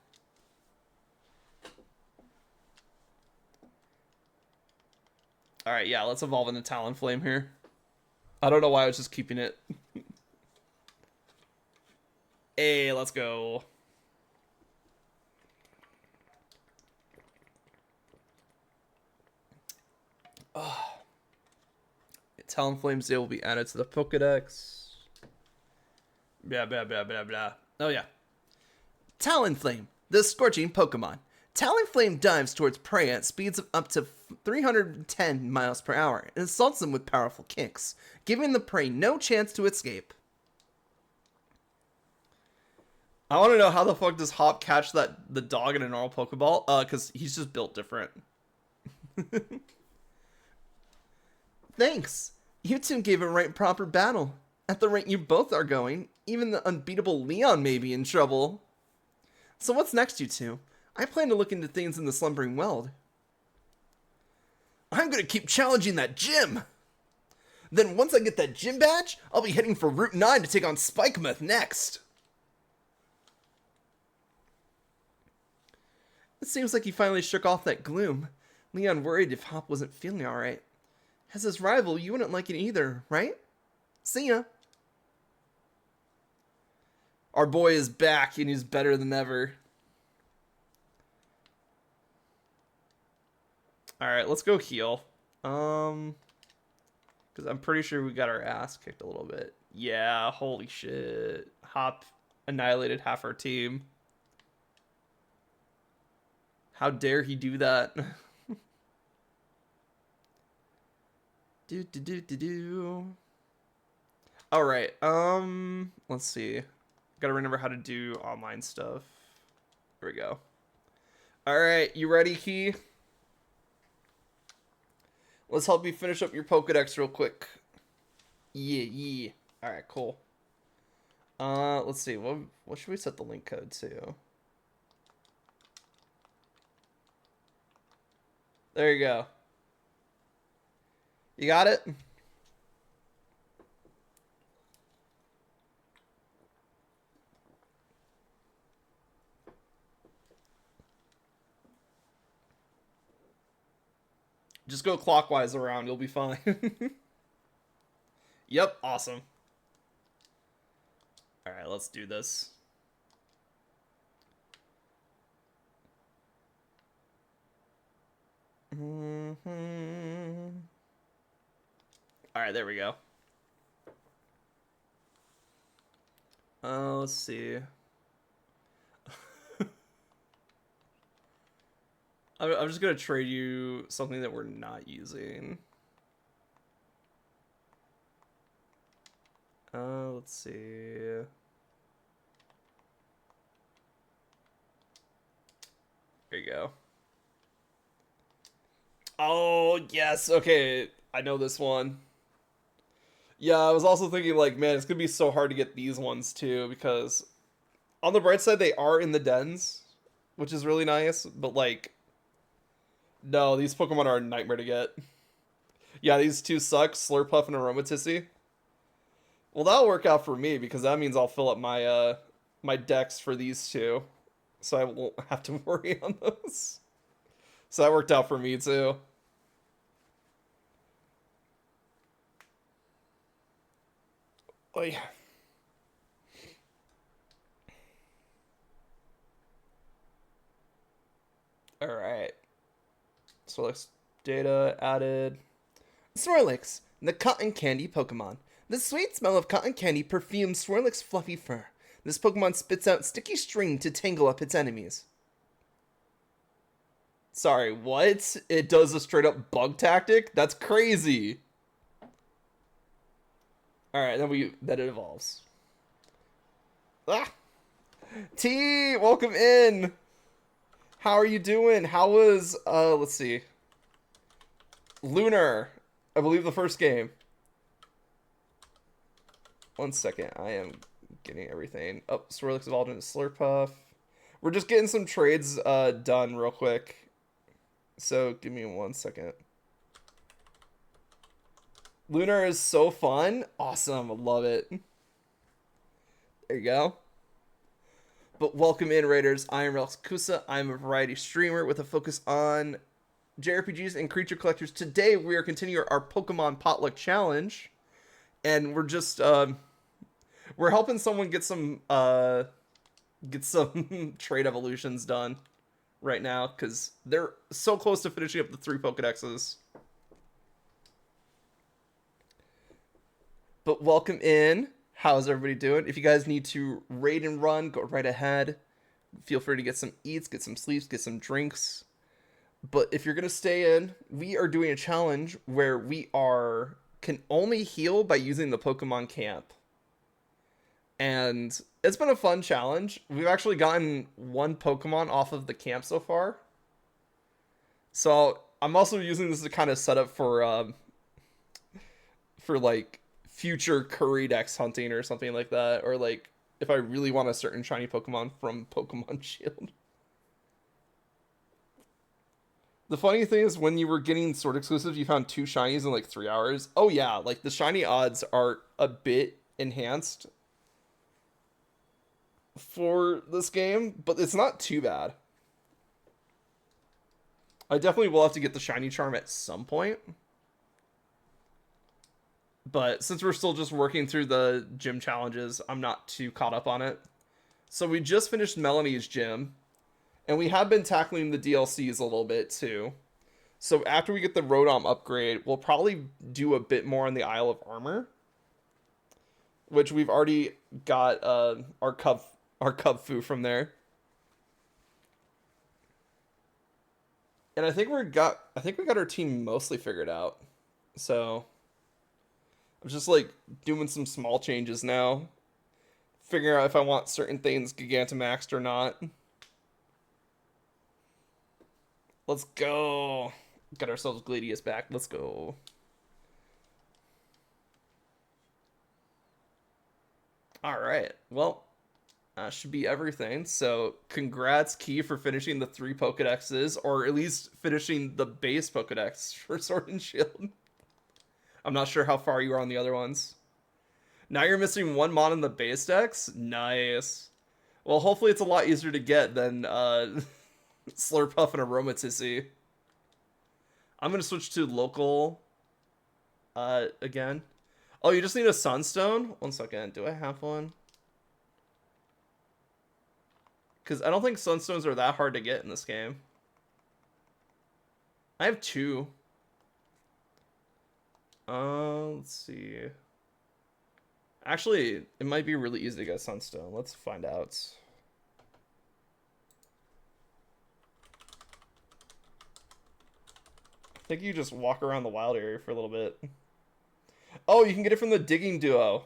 Alright, yeah, let's evolve into Talonflame here. I don't know why I was just keeping it. Hey, let's go. Oh. Talonflame's will be added to the Pokedex. Blah, blah, blah, blah, blah. Oh, yeah. Talonflame, the scorching Pokemon. Talonflame dives towards prey at speeds of up to 310 miles per hour and assaults them with powerful kicks, giving the prey no chance to escape. I want to know how the fuck does Hop catch the dog in a normal Pokeball? Because he's just built different. Thanks. You two gave a right proper battle. At the rate you both are going, even the unbeatable Leon may be in trouble. So what's next, you two? I plan to look into things in the Slumbering World. I'm gonna keep challenging that gym! Then once I get that gym badge, I'll be heading for Route 9 to take on Spikemuth next. It seems like he finally shook off that gloom. Leon worried if Hop wasn't feeling alright. As his rival, you wouldn't like it either, right? See ya. Our boy is back and he's better than ever. Alright, let's go heal. Because I'm pretty sure we got our ass kicked a little bit. Yeah, holy shit. Hop annihilated half our team. How dare he do that? Do. Alright, let's see. Gotta remember how to do online stuff. There we go. All right, you ready, Key? Let's help you finish up your Pokedex real quick. Yeah. All right, cool. Let's see. What should we set the link code to? There you go. You got it? Just go clockwise around. You'll be fine. Yep, awesome. All right, let's do this. All right, there we go. Let's see. I'm just gonna trade you something that we're not using. Let's see. There you go. Oh, yes. Okay, I know this one. Yeah, I was also thinking, like, man, it's gonna be so hard to get these ones too, because on the bright side, they are in the dens, which is really nice, but, like, no, these Pokemon are a nightmare to get. Yeah, these two suck, Slurpuff and Aromatisse. Well, that'll work out for me, because that means I'll fill up my, my decks for these two, so I won't have to worry on those. So that worked out for me, too. Oh, yeah. Alright. Snorlax data added. Snorlax, the cotton candy Pokemon. The sweet smell of cotton candy perfumes Snorlax's fluffy fur. This Pokemon spits out sticky string to tangle up its enemies. Sorry, what? It does a straight up bug tactic? That's crazy. Alright, then it evolves. Ah! T, welcome in! How are you doing? How was, let's see. Lunar, I believe the first game. 1 second, I am getting everything. Oh, Swirlix evolved into Slurpuff. We're just getting some trades done real quick. So, give me 1 second. Lunar is so fun. Awesome, I love it. There you go. But welcome in, Raiders. I am Relx Kusa. I'm a variety streamer with a focus on JRPGs and creature collectors. Today, we are continuing our Pokemon Potluck Challenge. And we're just, we're helping someone get some trade evolutions done right now. Because they're so close to finishing up the 3 Pokedexes. But welcome in. How's everybody doing? If you guys need to raid and run, go right ahead. Feel free to get some eats, get some sleeps, get some drinks. But if you're going to stay in, we are doing a challenge where we can only heal by using the Pokemon camp. And it's been a fun challenge. We've actually gotten 1 Pokemon off of the camp so far. So I'm also using this to kind of set up for like future curry dex hunting or something like that, or like if I really want a certain shiny Pokemon from Pokemon Shield. The funny thing is, when you were getting Sword exclusives, you found 2 shinies in like 3 hours. Oh yeah, like the shiny odds are a bit enhanced for this game, but it's not too bad. I definitely will have to get the shiny charm at some point. But since we're still just working through the gym challenges, I'm not too caught up on it. So we just finished Melanie's gym. And we have been tackling the DLCs a little bit too. So after we get the Rotom upgrade, we'll probably do a bit more on the Isle of Armor. Which we've already got our Cubfu from there. And I think we got our team mostly figured out. So I'm just like doing some small changes now. figuring out if I want certain things Gigantamaxed or not. Let's go. Got ourselves Gladius back. Let's go. All right. Well, should be everything. So, congrats, Key, for finishing the 3 Pokedexes, or at least finishing the base Pokedex for Sword and Shield. I'm not sure how far you are on the other ones. Now you're missing 1 mod in the base dex? Nice. Well, hopefully it's a lot easier to get than Slurpuff and Aromatisse. I'm going to switch to local again. Oh, you just need a Sunstone? 1 second. Do I have one? Because I don't think Sunstones are that hard to get in this game. I have 2. Let's see. Actually, it might be really easy to get Sunstone. Let's find out. I think you just walk around the wild area for a little bit. Oh, you can get it from the digging duo.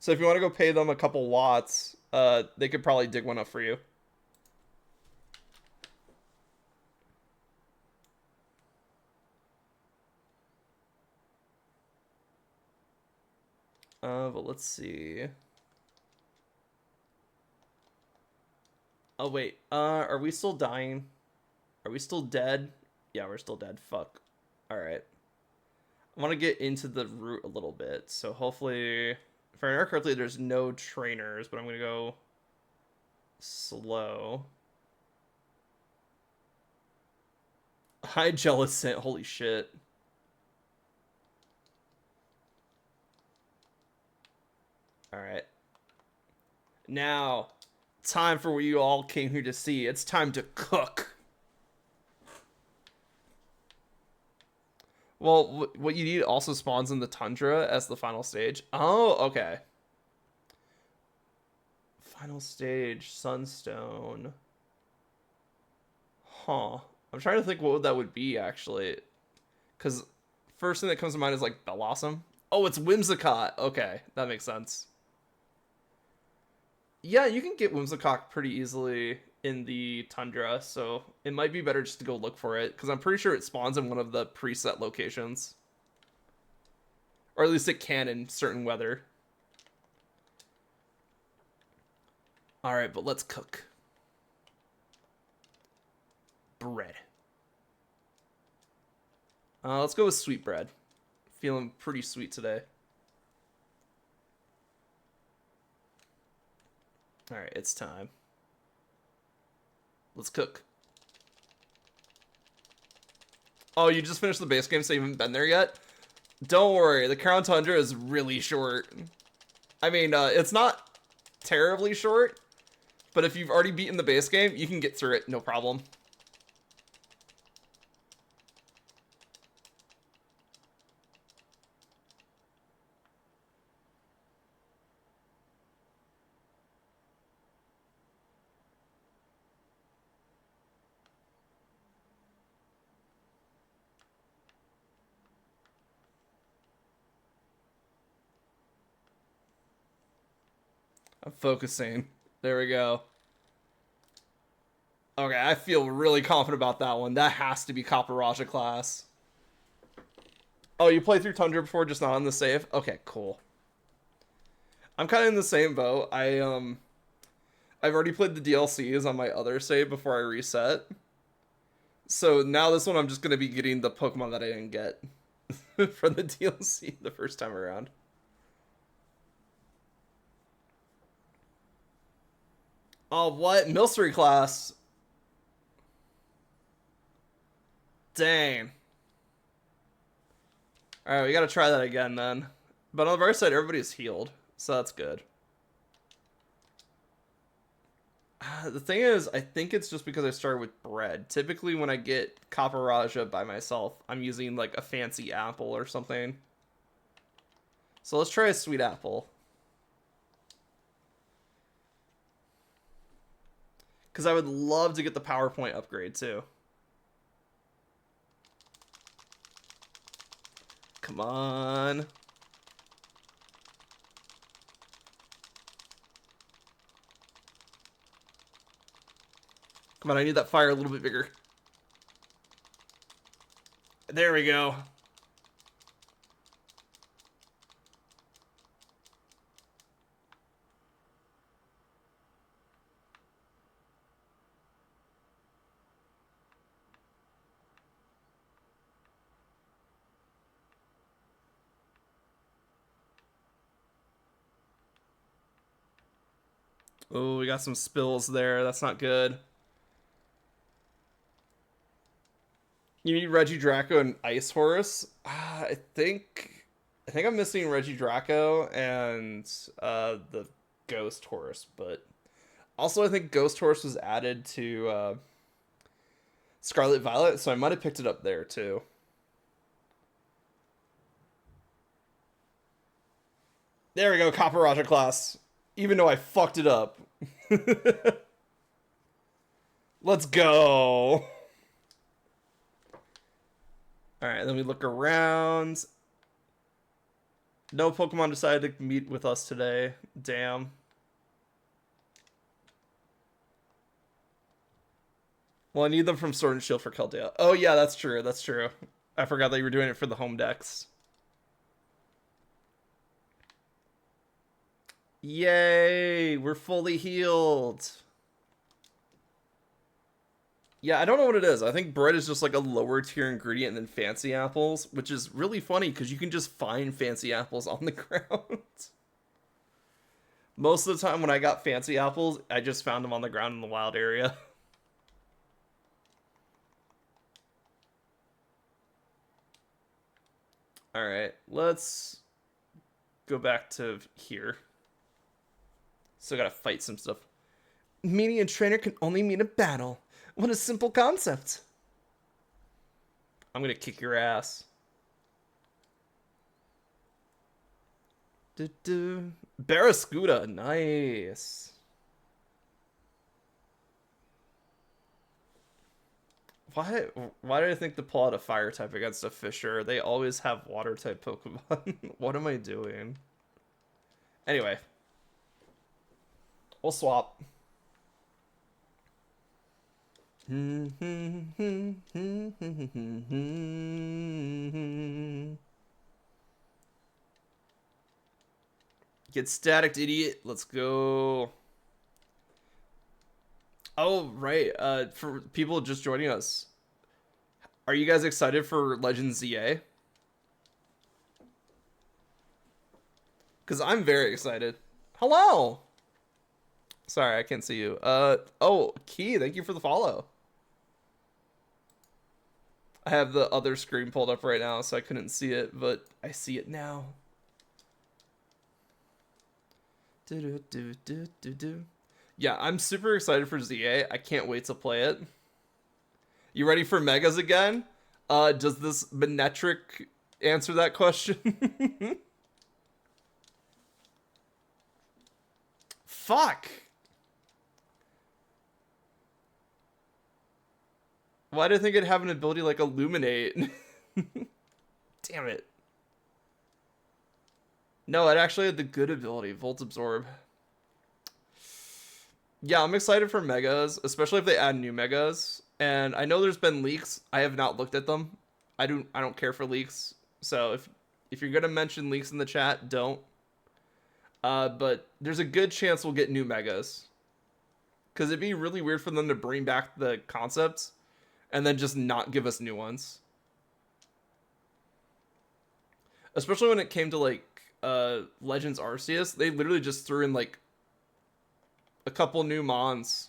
So if you want to go pay them a couple watts, they could probably dig one up for you. But let's see. Oh, wait. Are we still dying? Are we still dead? Yeah, we're still dead. Fuck. Alright. I want to get into the route a little bit. So hopefully, if I remember correctly, there's no trainers, but I'm going to go slow. Hi, Jellicent. Holy shit. Alright. Now, time for what you all came here to see. It's time to cook. Well, what you need also spawns in the tundra as the final stage. Oh, okay. Final stage, Sunstone. Huh. I'm trying to think what that would be, actually. Because first thing that comes to mind is, like, Bellossom. Oh, it's Whimsicott. Okay, that makes sense. Yeah, you can get Whimsicott pretty easily in the tundra, so it might be better just to go look for it, because I'm pretty sure it spawns in one of the preset locations. Or at least it can in certain weather. Alright, but let's cook. Bread. Let's go with sweet bread. Feeling pretty sweet today. Alright, it's time. Let's cook. Oh, you just finished the base game, so you haven't been there yet? Don't worry, the Crown Tundra is really short. I mean, it's not terribly short, but if you've already beaten the base game, you can get through it, no problem. I'm focusing. There we go. Okay, I feel really confident about that one. That has to be Kaparaja class. Oh, you played through Tundra before, just not on the save? Okay, cool. I'm kind of in the same boat. I've already played the DLCs on my other save before I reset. So now this one I'm just going to be getting the Pokemon that I didn't get from the DLC the first time around. Oh, what? Milcery class. Dang. Alright, we gotta try that again then. But on the right side, everybody's healed. So that's good. The thing is, I think it's just because I started with bread. Typically, when I get Kaparaja by myself, I'm using like a fancy apple or something. So let's try a sweet apple. Because I would love to get the PowerPoint upgrade too. Come on. Come on, I need that fire a little bit bigger. There we go. Oh, we got some spills there. That's not good. You need Reggie Draco and Ice Horse. I think I'm missing Reggie Draco and the Ghost Horse, but also I think Ghost Horse was added to Scarlet Violet, so I might have picked it up there too. There we go, Copper Raja class. Even though I fucked it up. Let's go. Alright, then we look around. No Pokemon decided to meet with us today. Damn. Well, I need them from Sword and Shield for Keldeo. Oh, yeah, that's true. That's true. I forgot that you were doing it for the home decks. Yay! We're fully healed. Yeah, I don't know what it is. I think bread is just like a lower tier ingredient than fancy apples, which is really funny because you can just find fancy apples on the ground. Most of the time when I got fancy apples, I just found them on the ground in the wild area. Alright, let's go back to here. Still gotta fight some stuff. Meaning a trainer can only mean a battle. What a simple concept. I'm gonna kick your ass. Barraskewda, nice. Why did I think to pull out a fire type against a Fisher? They always have water type Pokemon. What am I doing? Anyway. We'll swap. Get static, idiot. Let's go. Oh, right. For people just joining us, are you guys excited for Legends ZA? Because I'm very excited. Hello. Sorry, I can't see you. Oh, Key, thank you for the follow. I have the other screen pulled up right now, so I couldn't see it, but I see it now. Yeah, I'm super excited for ZA. I can't wait to play it. You ready for Megas again? Does this Manectric answer that question? Fuck! Why do I think it'd have an ability like Illuminate? Damn it. No, it actually had the good ability, Volt Absorb. Yeah, I'm excited for Megas, especially if they add new Megas. And I know there's been leaks. I have not looked at them. I don't care for leaks. So if you're gonna mention leaks in the chat, don't. But there's a good chance we'll get new Megas. Because it'd be really weird for them to bring back the concepts and then just not give us new ones. Especially when it came to like Legends Arceus, they literally just threw in like a couple new Mons,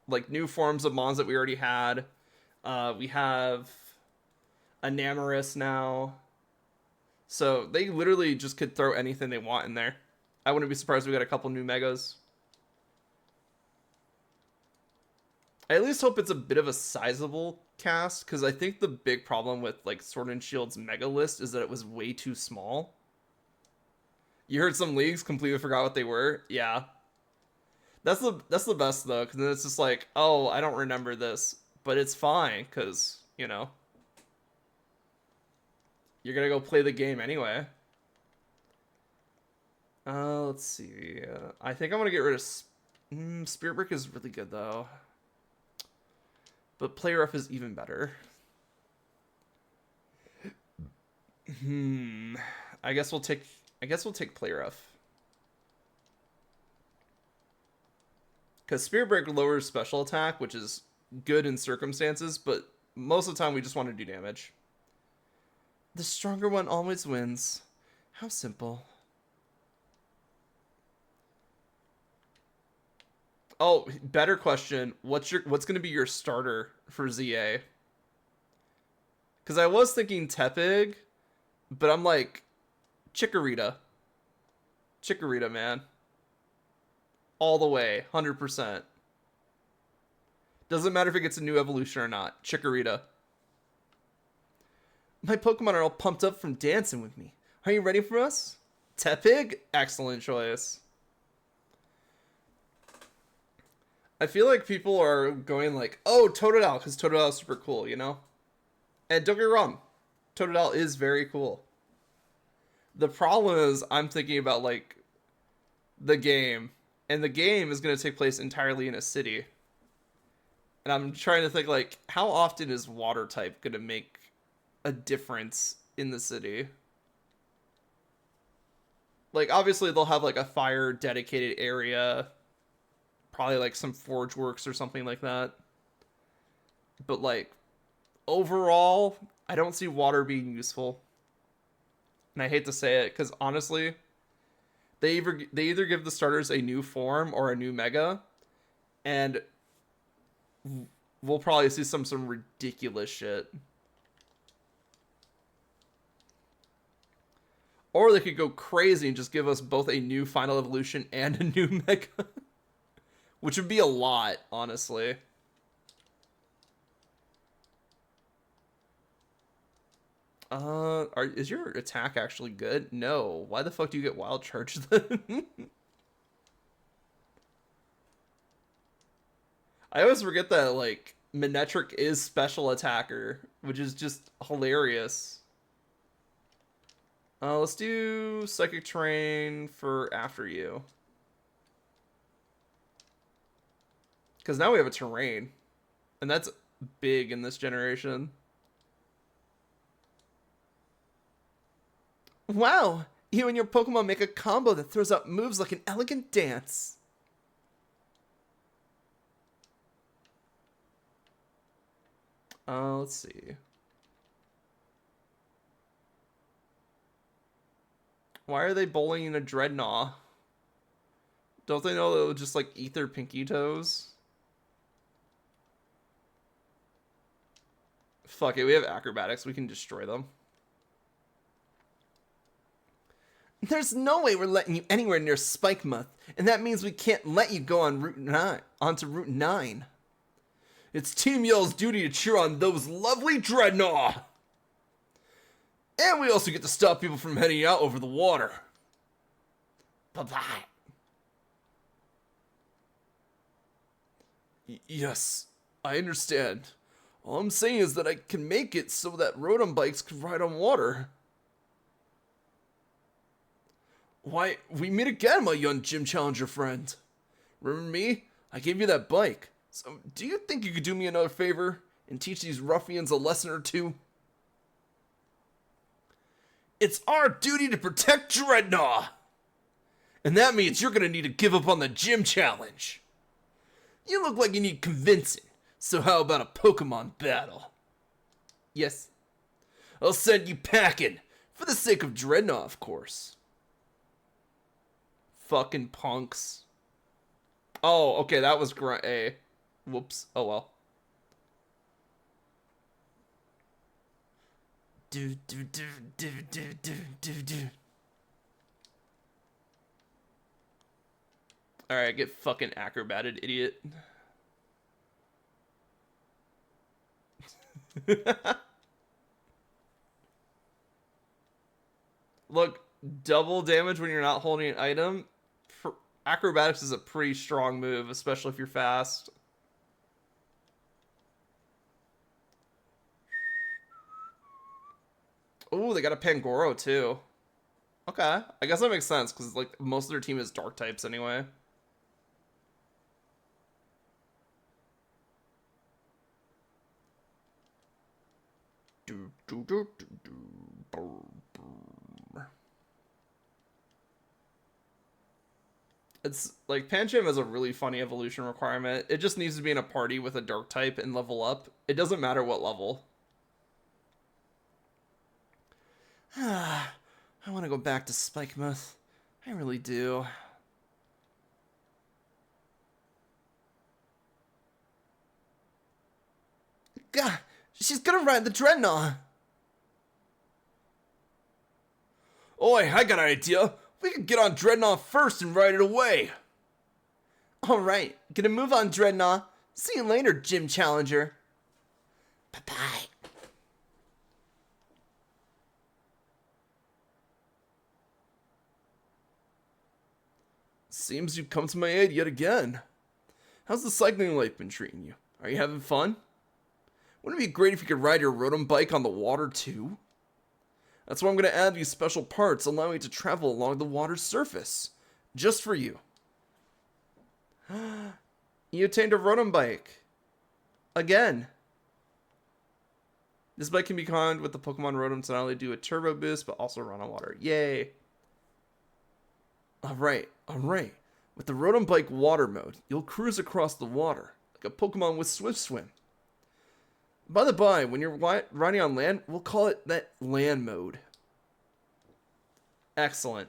like new forms of Mons that we already had. We have Enamorus now, so they literally just could throw anything they want in there. I wouldn't be surprised if we got a couple new Megas. I at least hope it's a bit of a sizable cast, because I think the big problem with like Sword and Shield's Mega list is that it was way too small. You heard some leagues, completely forgot what they were. Yeah. That's the best though, because then it's just like, oh, I don't remember this, but it's fine, because, you know, you're gonna go play the game anyway. Let's see. I think I'm gonna get rid of Spirit Brick is really good though. But play rough is even better. I guess we'll take play rough. Because Spirit Breaker lowers special attack, which is good in circumstances, but most of the time we just want to do damage. The stronger one always wins. How simple. Oh, better question. What's going to be your starter for ZA? Because I was thinking Tepig, but I'm like, Chikorita. Chikorita, man. All the way, 100%. Doesn't matter if it gets a new evolution or not. Chikorita. My Pokemon are all pumped up from dancing with me. Are you ready for us? Tepig? Excellent choice. I feel like people are going like, oh, Totodile, because Totodile is super cool, you know? And don't get me wrong, Totodile is very cool. The problem is I'm thinking about, like, the game. And the game is going to take place entirely in a city. And I'm trying to think, like, how often is water type going to make a difference in the city? Like, obviously they'll have, like, a fire dedicated area. Probably, like, some forge works or something like that. But, like, overall, I don't see water being useful. And I hate to say it, because honestly, they either give the starters a new form or a new mega, and we'll probably see some ridiculous shit. Or they could go crazy and just give us both a new final evolution and a new mega. Which would be a lot, honestly. Is your attack actually good? No. Why the fuck do you get wild charge then? I always forget that, like, Manectric is special attacker, which is just hilarious. Let's do Psychic Terrain for after you. Because now we have a terrain. And that's big in this generation. Wow! You and your Pokemon make a combo that throws out moves like an elegant dance. Let's see. Why are they bullying a Dreadnought? Don't they know they'll just, like, eat their pinky toes? Fuck it, we have acrobatics. We can destroy them. There's no way we're letting you anywhere near Spikemuth, and that means we can't let you go on onto Route 9. It's Team Yellow's duty to cheer on those lovely Dreadnought! And we also get to stop people from heading out over the water. Bye-bye. Yes, I understand. All I'm saying is that I can make it so that Rotom bikes can ride on water. Why, we meet again, my young gym challenger friend. Remember me? I gave you that bike. So, do you think you could do me another favor and teach these ruffians a lesson or two? It's our duty to protect Dreadnought! And that means you're gonna need to give up on the gym challenge. You look like you need convincing, so how about a Pokemon battle? Yes. I'll send you packing, for the sake of Dreadnought, of course. Fucking punks. Oh, okay, that was great. Whoops. Oh well. Do. Alright, get fucking acrobated, idiot. Look, double damage when you're not holding an item. Acrobatics is a pretty strong move, especially if you're fast. Oh, they got a Pangoro too. Okay, I guess that makes sense because, like, most of their team is dark types anyway. It's like Pancham has a really funny evolution requirement. It just needs to be in a party with a dark type and level up. It doesn't matter what level. I want to go back to Spikemuth. I really do. God, she's gonna ride the Dreadnought. Oi, I got an idea. We could get on Dreadnought first and ride it away. Alright, gonna move on, Dreadnought. See you later, Gym Challenger. Bye-bye. Seems you've come to my aid yet again. How's the cycling life been treating you? Are you having fun? Wouldn't it be great if you could ride your Rotom bike on the water too? That's why I'm going to add these special parts allowing you to travel along the water's surface. Just for you. You obtained a Rotom bike. Again. This bike can be combined with the Pokemon Rotom to not only do a turbo boost, but also run on water. Yay. Alright. With the Rotom bike water mode, you'll cruise across the water, like a Pokemon with Swift Swim. By the by, when you're riding on land, we'll call it that land mode. Excellent.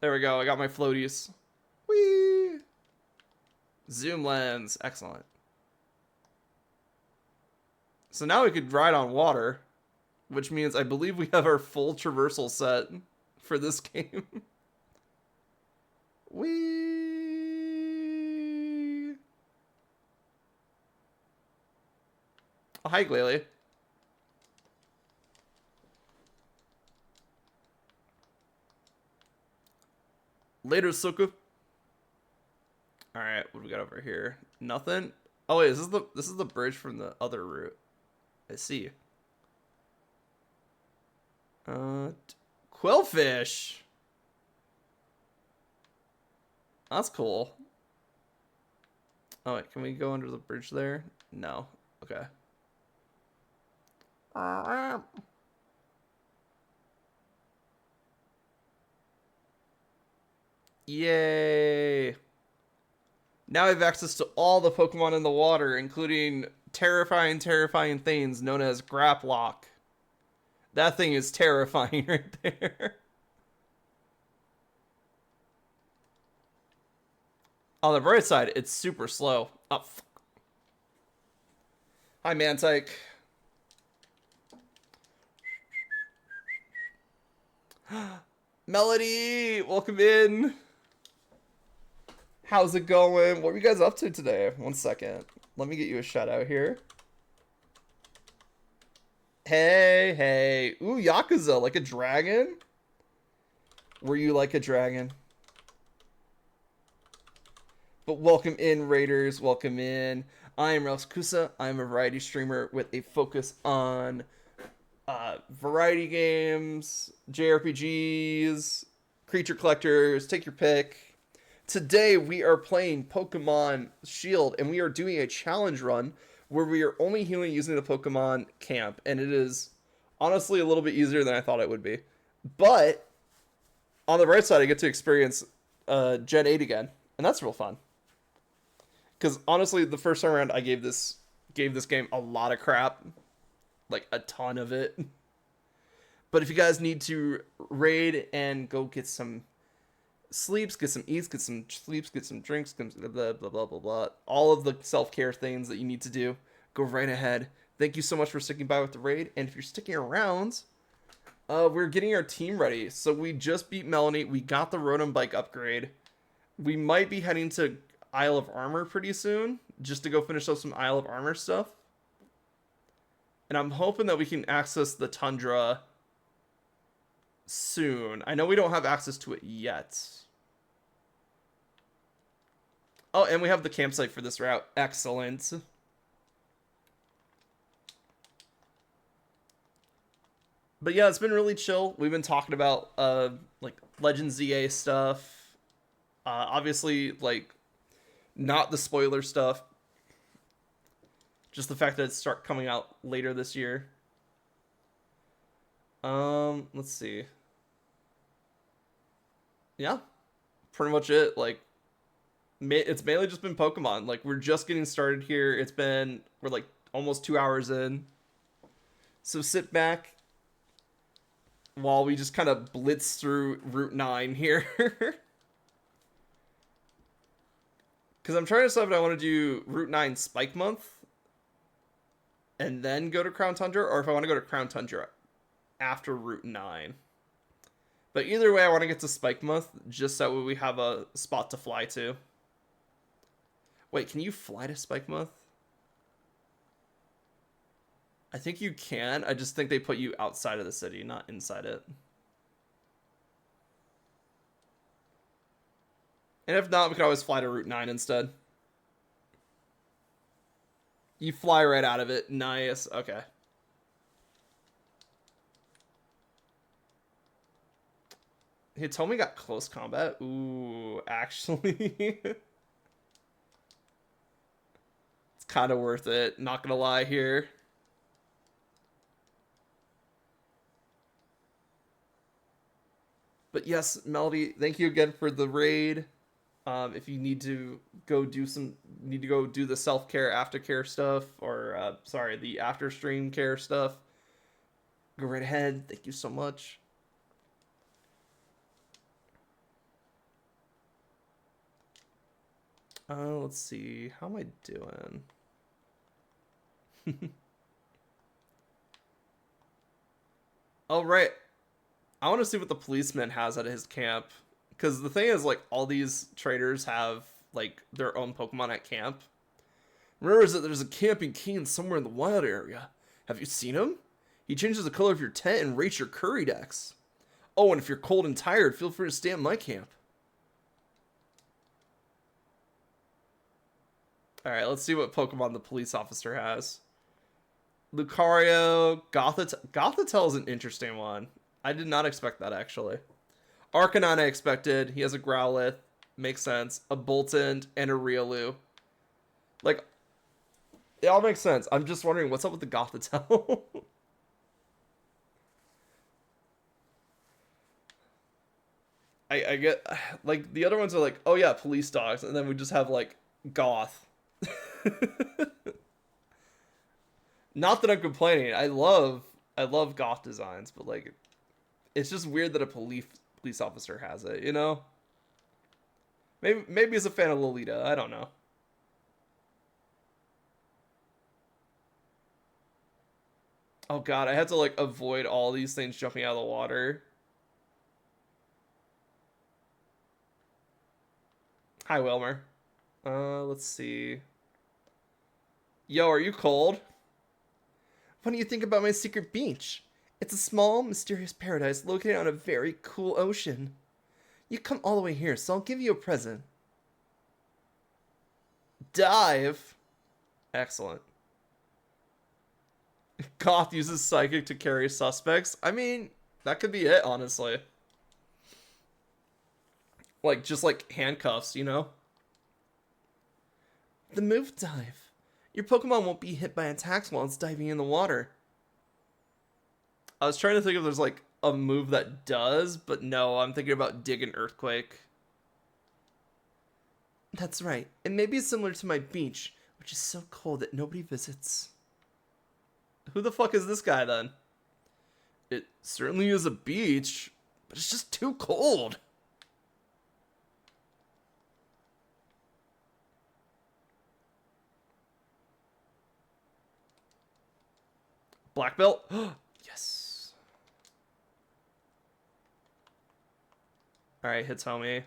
There we go, I got my floaties. Whee! Zoom lens, excellent. So now we could ride on water, which means I believe we have our full traversal set for this game. Whee! Oh, hi, Glalie. Later, Suku. Alright, what do we got over here? Nothing? Oh wait, this is the bridge from the other route. I see. Quillfish. That's cool. Oh wait, can we go under the bridge there? No. Okay. Yay! Now I have access to all the Pokemon in the water, including terrifying things known as Graplock. That thing is terrifying right there. On the bright side, it's super slow. Oh, fuck. Hi, Mantike. Melody, welcome in. How's it going? What are you guys up to today? 1 second. Let me get you a shout out here. Hey. Ooh, Yakuza, like a dragon? Were you like a dragon? But welcome in, Raiders. Welcome in. I am Ralph Kusa. I'm a variety streamer with a focus on variety games, JRPGs, creature collectors, take your pick. Today we are playing Pokemon Shield, and we are doing a challenge run where we are only healing using the Pokemon camp, and it is honestly a little bit easier than I thought it would be. But on the right side, I get to experience Gen 8 again, and that's real fun. Because honestly, the first time around, I gave this game a lot of crap. Like, a ton of it. But if you guys need to raid and go get some sleeps, get some eats, get some sleeps, get some drinks, blah, blah, blah, blah, blah. All of the self-care things that you need to do, go right ahead. Thank you so much for sticking by with the raid. And if you're sticking around, we're getting our team ready. So we just beat Melanie. We got the Rotom bike upgrade. We might be heading to Isle of Armor pretty soon, just to go finish up some Isle of Armor stuff. And I'm hoping that we can access the Tundra soon. I know we don't have access to it yet. Oh, and we have the campsite for this route. Excellent. But yeah, it's been really chill. We've been talking about like Legend ZA stuff. Obviously, like, not the spoiler stuff. Just the fact that it start coming out later this year. Let's see. Yeah, pretty much it. Like, it's mainly just been Pokemon. Like, we're just getting started here. We're like almost 2 hours in. So sit back while we just kind of blitz through Route 9 here. Because I'm trying to decide if I want to do Route 9 Spike Month and then go to Crown Tundra, or if I want to go to Crown Tundra after Route 9. But either way, I want to get to Spike Month just so we have a spot to fly to. Wait, can you fly to Spike Month? I think you can. I just think they put you outside of the city, not inside it. And if not, we could always fly to Route 9 instead. You fly right out of it. Nice. Okay. Hitomi got close combat. Ooh, actually. It's kind of worth it. Not gonna lie here. But yes, Melody, thank you again for the raid. If you need to go do the self-care, aftercare stuff, or sorry, the after stream care stuff, go right ahead. Thank you so much. Let's see. How am I doing? All right. I want to see what the policeman has at his camp. Because the thing is, like, all these traders have, like, their own Pokemon at camp. Remember that there's a camping king somewhere in the wild area. Have you seen him? He changes the color of your tent and rates your curry dex. Oh, and if you're cold and tired, feel free to stay at my camp. Alright, let's see what Pokemon the police officer has. Lucario, Gothitelle is an interesting one. I did not expect that, actually. Arcanine I expected. He has a Growlithe. Makes sense. A Boltund and a Riolu. Like, it all makes sense. I'm just wondering, what's up with the Gothitelle? I get, like, the other ones are like, oh yeah, police dogs. And then we just have, like, Goth. Not that I'm complaining. I love goth designs, but like it's just weird that a police officer has it, you know? Maybe he's a fan of Lolita. I don't know. Oh god, I had to like avoid all these things jumping out of the water. Hi, Wilmer. Let's see. Yo, are you cold? What do you think about my secret beach? It's a small, mysterious paradise located on a very cool ocean. You come all the way here, so I'll give you a present. Dive! Excellent. Goth uses psychic to carry suspects. I mean, that could be it, honestly. Like, just like handcuffs, you know? The move dive. Your Pokemon won't be hit by attacks while it's diving in the water. I was trying to think if there's like a move that does, but no, I'm thinking about Dig and Earthquake. That's right. It may be similar to my beach, which is so cold that nobody visits. Who the fuck is this guy then? It certainly is a beach, but it's just too cold. Black belt? Yes. Alright, Hitomi.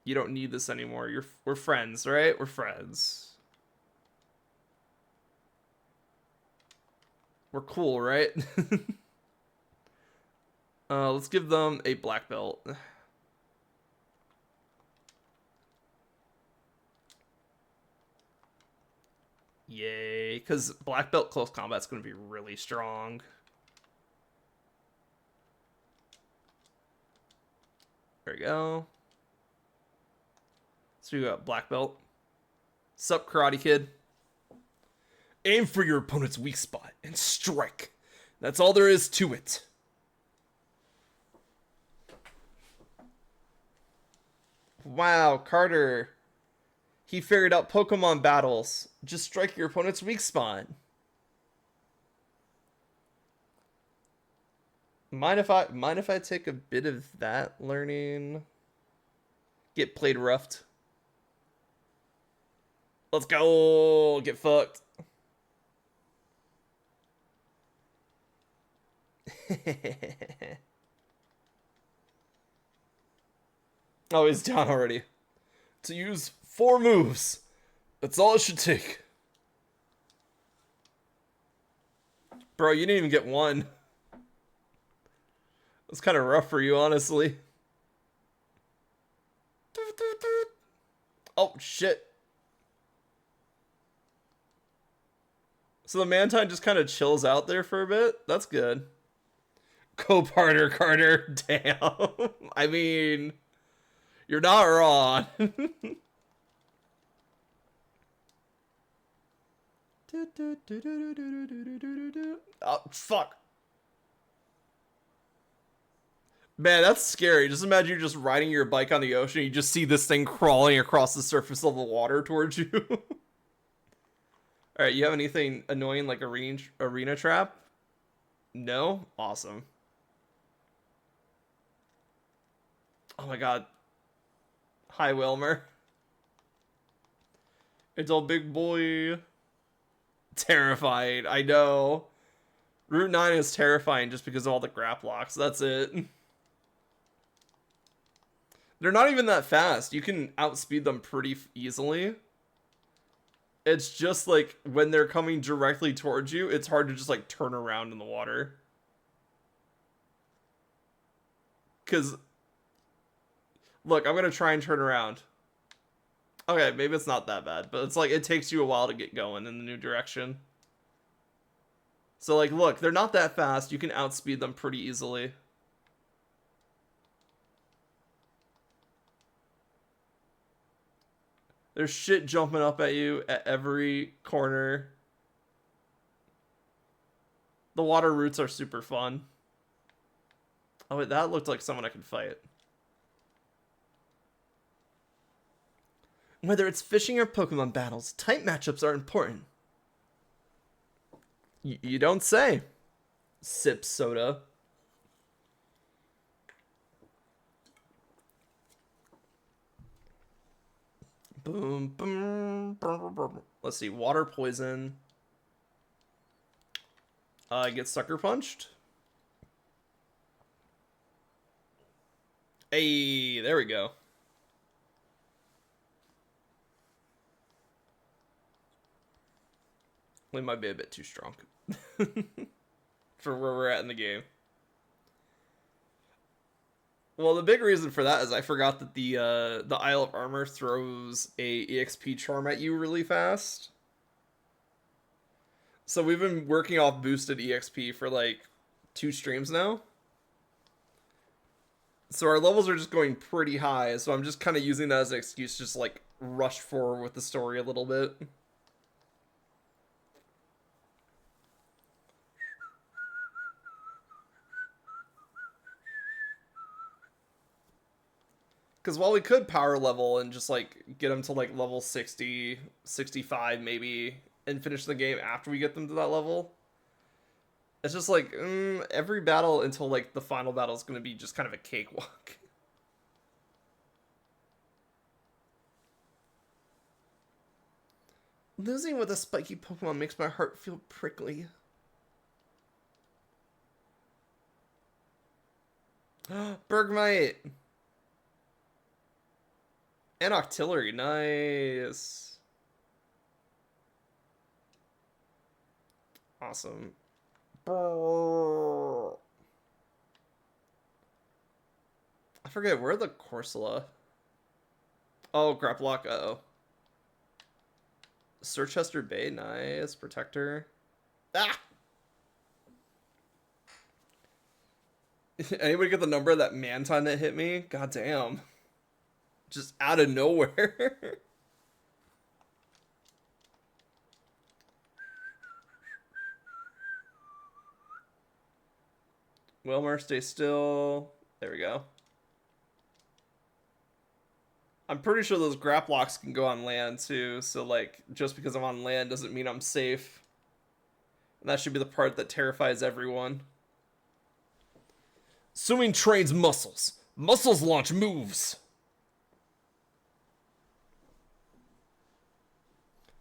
You don't need this anymore. We're friends, right? We're friends. We're cool, right? Let's give them a black belt. Yay, because black belt close combat's going to be really strong. There we go. So we got black belt. Sup, Karate Kid? Aim for your opponent's weak spot and strike. That's all there is to it. Wow, Carter. He figured out Pokemon battles. Just strike your opponent's weak spot. Mind if I take a bit of that learning? Get played roughed. Let's go. Get fucked. Oh, he's down already. To use 4 moves. That's all it should take. Bro, you didn't even get 1. That's kind of rough for you, honestly. Oh, shit. So the Mantine just kind of chills out there for a bit. That's good. Co-partner Carter. Damn. I mean, you're not wrong. Oh, fuck. Man, that's scary. Just imagine you're just riding your bike on the ocean. You just see this thing crawling across the surface of the water towards you. Alright, you have anything annoying like arena trap? No? Awesome. Oh my god. Hi, Wilmer. It's all big boy. Terrifying, I know. Route 9 is terrifying just because of all the grap locks. That's it. They're not even that fast. You can outspeed them pretty easily. It's just like when they're coming directly towards you, it's hard to just like turn around in the water. Because, look, I'm going to try and turn around. Okay, maybe it's not that bad, but it's like it takes you a while to get going in the new direction. So like, look, they're not that fast. You can outspeed them pretty easily. There's shit jumping up at you at every corner. The water routes are super fun. Oh, wait, that looked like someone I could fight. Whether it's fishing or Pokemon battles, tight matchups are important. You don't say. Sip soda. Boom, boom, boom, boom. Let's see. Water poison. Get sucker punched. Hey, there we go. We might be a bit too strong for where we're at in the game. Well, the big reason for that is I forgot that the Isle of Armor throws a EXP charm at you really fast. So we've been working off boosted EXP for like 2 streams now. So our levels are just going pretty high. So I'm just kind of using that as an excuse to just like rush forward with the story a little bit. Because while we could power level and just like get them to like level 60, 65 maybe, and finish the game after we get them to that level, it's just like every battle until like the final battle is going to be just kind of a cakewalk. Losing with a spiky Pokemon makes my heart feel prickly. Bergmite! And Octillery, nice. Awesome. I forget, where are the Corsola? Oh, Graplock, uh-oh. Sirchester Bay, nice. Protector. Ah! Anybody get the number of that Mantine that hit me? God damn. Just out of nowhere. Wilmer, stay still. There we go. I'm pretty sure those graplocks can go on land too, so like just because I'm on land doesn't mean I'm safe. And that should be the part that terrifies everyone. Swimming trains muscles. Muscles launch moves.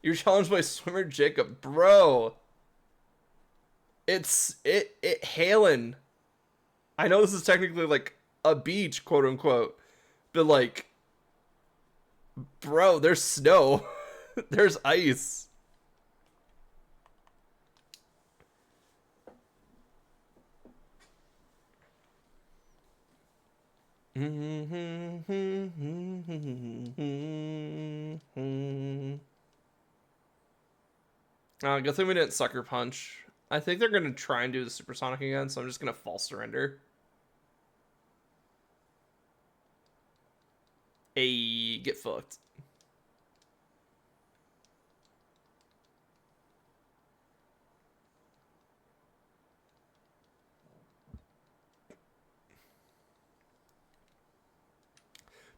You're challenged by swimmer Jacob. Bro. It hailing. I know this is technically like a beach, quote unquote. But like, bro, there's snow. There's ice. Good thing we didn't sucker punch. I think they're gonna try and do the supersonic again, so I'm just gonna false surrender. Hey, get fucked.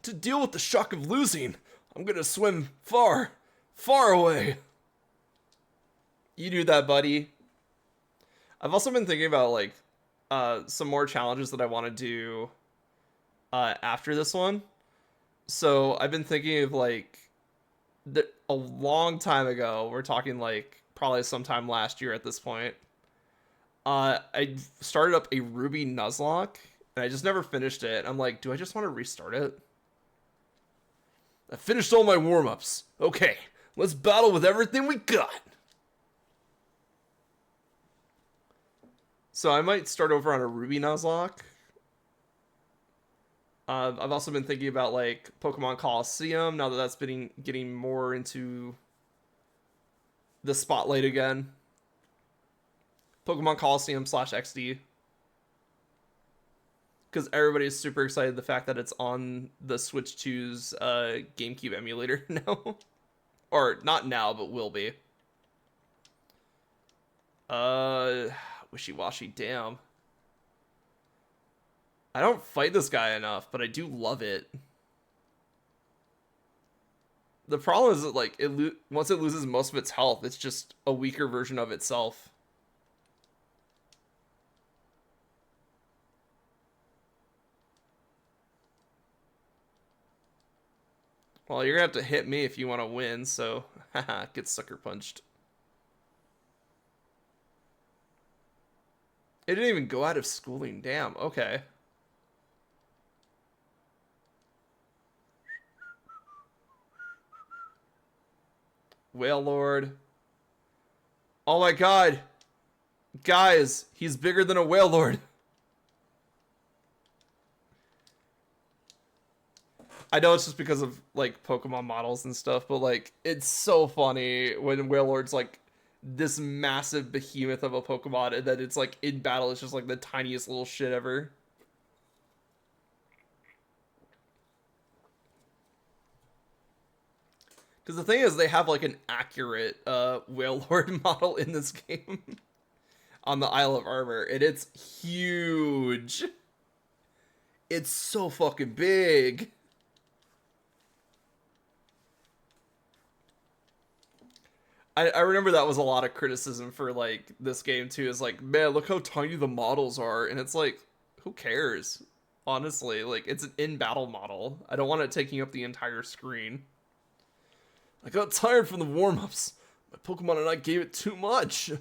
To deal with the shock of losing, I'm gonna swim far, far away. You do that, buddy. I've also been thinking about like some more challenges that I want to do after this one. So I've been thinking of like a long time ago. We're talking like probably sometime last year at this point. I started up a Ruby Nuzlocke and I just never finished it. I'm like, do I just want to restart it? I finished all my warm-ups. Okay, let's battle with everything we got. So I might start over on a Ruby Nuzlocke. I've also been thinking about like Pokemon Coliseum now that that's been getting more into the spotlight again. Pokemon Coliseum / XD. Because everybody's super excited the fact that it's on the Switch 2's GameCube emulator now. Or not now, but will be. Wishy-washy, damn. I don't fight this guy enough, but I do love it. The problem is that like once it loses most of its health, it's just a weaker version of itself. Well, you're gonna have to hit me if you want to win, so haha, get sucker punched. It didn't even go out of schooling, damn, okay. Whale Lord. Oh my god. Guys, he's bigger than a Whale Lord. I know it's just because of like Pokemon models and stuff, but like it's so funny when Wailord's like this massive behemoth of a Pokemon and then it's like in battle it's just like the tiniest little shit ever. Because the thing is they have like an accurate Wailord model in this game on the Isle of Armor and it's huge. It's so fucking big. I remember that was a lot of criticism for like this game too. Is like, man, look how tiny the models are, and it's like, who cares? Honestly, like it's an in-battle model. I don't want it taking up the entire screen. I got tired from the warm-ups. My Pokemon and I gave it too much.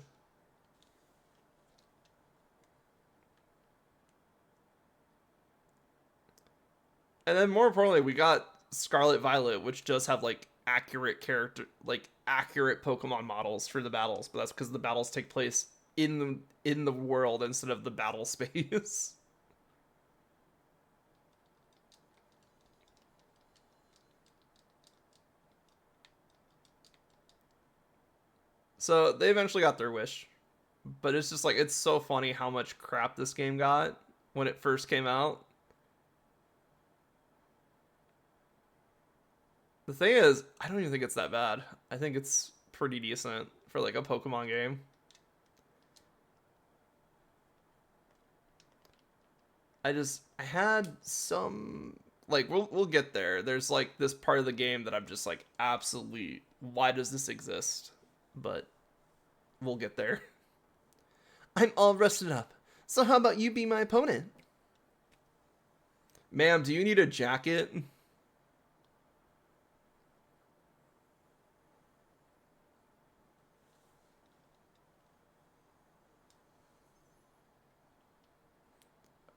And then more importantly, we got Scarlet Violet, which does have like accurate Pokemon models for the battles, but that's because the battles take place in the world instead of the battle space. So they eventually got their wish, but it's just like it's so funny how much crap this game got when it first came out. The thing is, I don't even think it's that bad. I think it's pretty decent for like a Pokemon game. I had some like we'll get there. There's like this part of the game that I'm just like absolutely why does this exist? But we'll get there. I'm all rested up. So how about you be my opponent? Ma'am, do you need a jacket?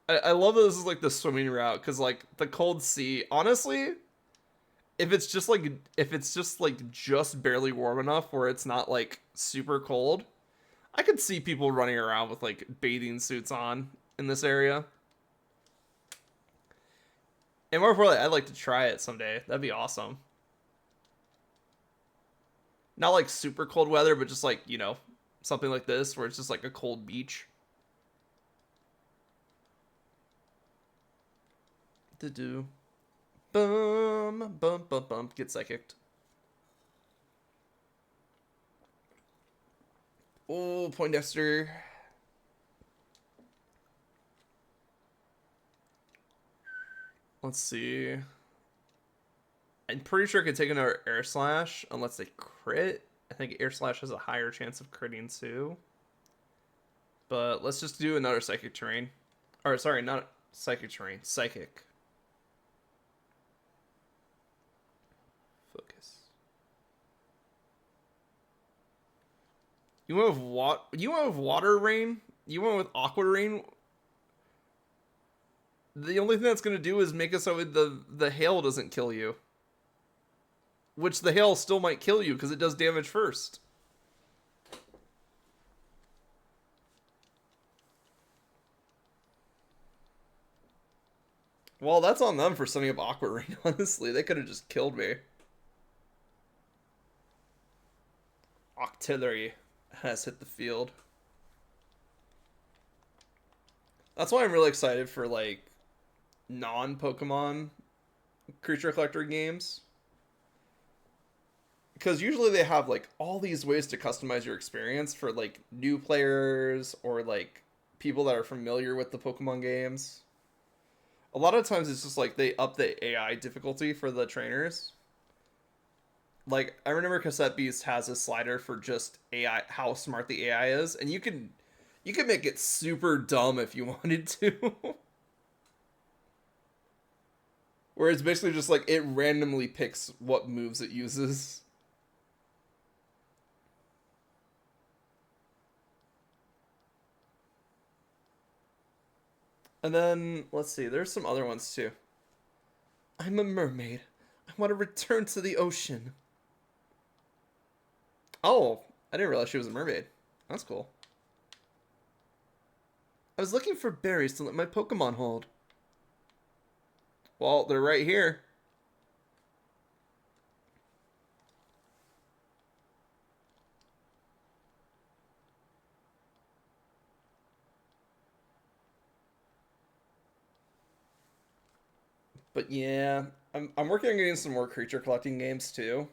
I love that this is like the swimming route because like the cold sea. Honestly, if it's just like just barely warm enough where it's not like super cold, I could see people running around with like bathing suits on in this area. And more importantly, I'd like to try it someday. That'd be awesome. Not like super cold weather, but just like something like this where it's just like a cold beach. To do. Bum bum bum bum. Get psychicked. Oh, Poindexter. Let's see. I'm pretty sure I could take another air slash unless they crit. I think air slash has a higher chance of critting too. But let's just do another psychic terrain. Or sorry, not psychic terrain. Psychic. Focus. You went with what? You went with water rain? You went with aqua rain? The only thing that's gonna do is make it so the hail doesn't kill you. Which the hail still might kill you because it does damage first. Well, that's on them for setting up Aqua Rain, honestly. They could have just killed me. Octillery has hit the field. That's why I'm really excited for, like, non-Pokemon creature collector games. Because usually they have, like, all these ways to customize your experience for, like, new players or, like, people that are familiar with the Pokemon games. A lot of times it's just, like, they up the AI difficulty for the trainers. Like, I remember Cassette Beast has a slider for just AI, how smart the AI is, and you can make it super dumb if you wanted to. Where it's basically just like it randomly picks what moves it uses. And then, let's see, there's some other ones too. I'm a mermaid. I want to return to the ocean. Oh, I didn't realize she was a mermaid. That's cool. I was looking for berries to let my Pokemon hold. Well, they're right here. But yeah, I'm working on getting some more creature collecting games too.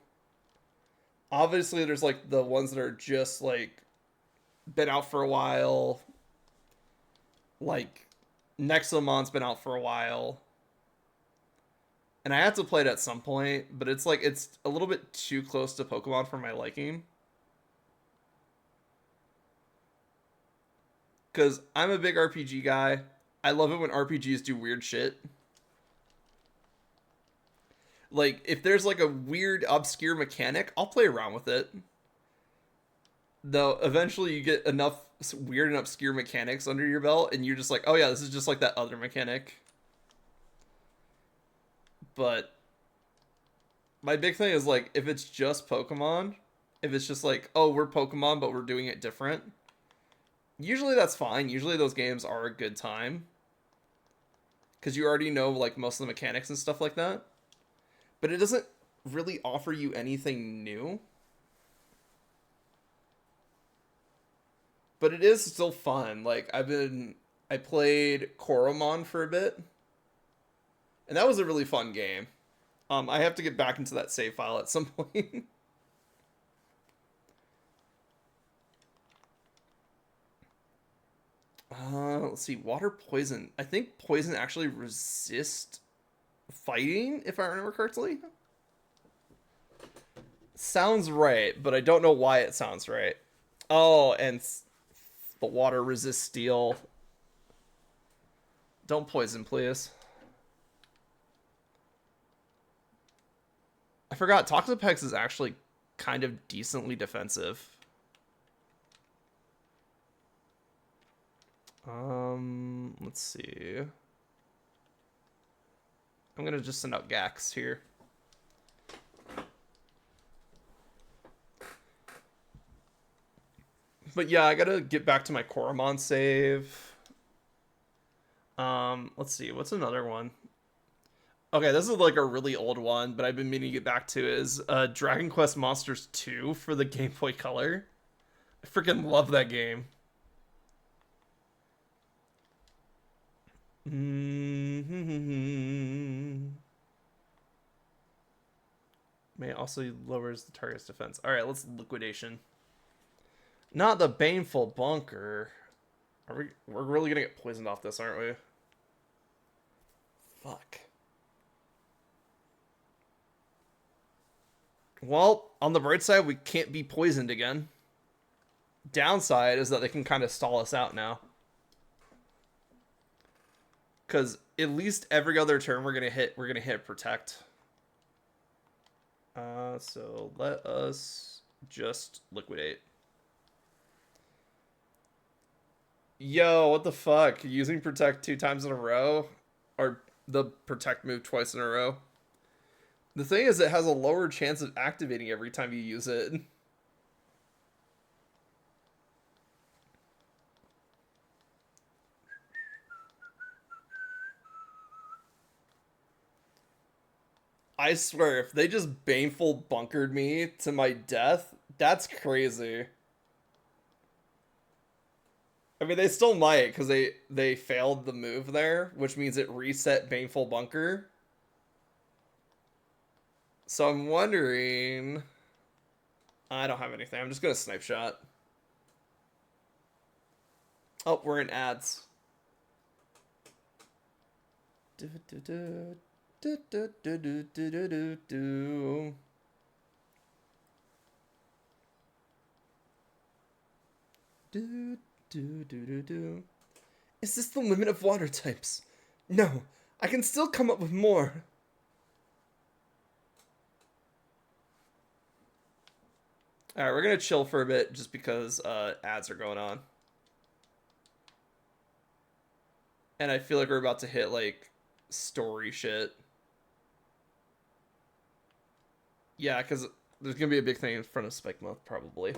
Obviously, there's like the ones that are just like been out for a while. Like Nexomon's been out for a while. And I have to play it at some point, but it's like it's a little bit too close to Pokemon for my liking. Cause I'm a big RPG guy. I love it when RPGs do weird shit. Like if there's like a weird obscure mechanic, I'll play around with it. Though eventually you get enough weird and obscure mechanics under your belt and you're just like, "Oh yeah, this is just like that other mechanic." But my big thing is like if it's just Pokemon, if it's just like, "Oh, we're Pokemon but we're doing it different." Usually that's fine. Usually those games are a good time cuz you already know like most of the mechanics and stuff like that. But it doesn't really offer you anything new. But it is still fun. Like I played Koromon for a bit, and that was a really fun game. I have to get back into that save file at some point. Let's see. Water poison. I think poison actually resists fighting, if I remember correctly. Sounds right, but I don't know why it sounds right. Oh, and the water resists steel. Don't poison, please. I forgot. Toxapex is actually kind of decently defensive. Let's see. I'm gonna just send out Gax here. But yeah, I gotta get back to my Koromon save. Let's see. What's another one? Okay, this is like a really old one, but I've been meaning to get back to is Dragon Quest Monsters 2 for the Game Boy Color. I freaking love that game. May also lowers the target's defense. All right, let's liquidation. Not the baneful bunker. We're really gonna get poisoned off this, aren't we? Fuck. Well, on the bright side, we can't be poisoned again. Downside is that they can kind of stall us out now. Because at least every other turn we're gonna hit protect. So let us just liquidate. Yo, what the fuck? Using protect 2 times in a row? Or the protect move twice in a row? The thing is, it has a lower chance of activating every time you use it. I swear, if they just baneful bunkered me to my death, that's crazy. I mean, they still might, because they failed the move there, which means it reset baneful bunker. So I'm wondering... I don't have anything. I'm just going to snipe shot. Oh, we're in ads. Do, do, do, do, do, do, do, do, do, do. Do, do, do, do, do. Is this the limit of water types? No, I can still come up with more. Alright, we're gonna chill for a bit just because ads are going on. And I feel like we're about to hit, like, story shit. Yeah, because there's gonna be a big thing in front of Spike Month, probably.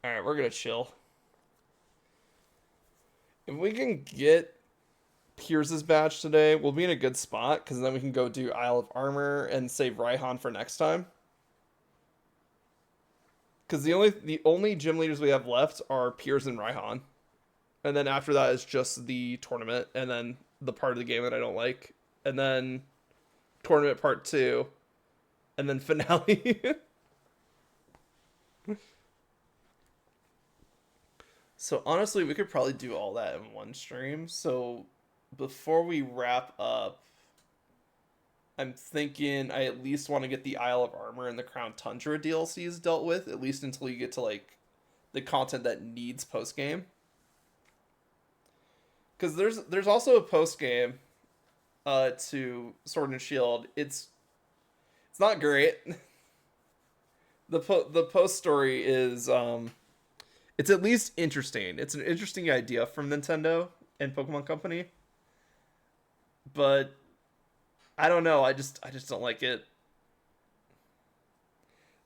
Alright, we're gonna chill. If we can get Pierce's badge today, we'll be in a good spot, because then we can go do Isle of Armor and save Raihan for next time. Because the only gym leaders we have left are Piers and Raihan. And then after that is just the tournament, and then the part of the game that I don't like. And then tournament part 2. And then finale. So honestly, we could probably do all that in one stream. So before we wrap up, I'm thinking I at least want to get the Isle of Armor and the Crown Tundra DLCs dealt with, at least until you get to, like, the content that needs post-game. Because there's also a post-game to Sword and Shield. It's not great. The post story is it's at least interesting. It's an interesting idea from Nintendo and Pokemon Company. But I don't know. I just don't like it.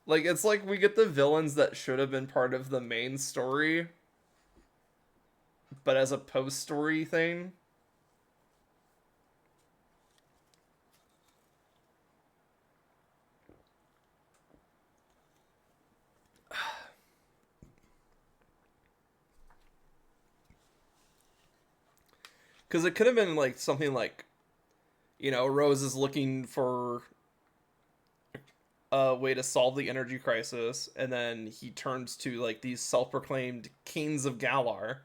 Like, it's like we get the villains that should have been part of the main story, but as a post story thing. Because it could have been like something like, you know, Rose is looking for a way to solve the energy crisis, and then he turns to, like, these self-proclaimed kings of Galar,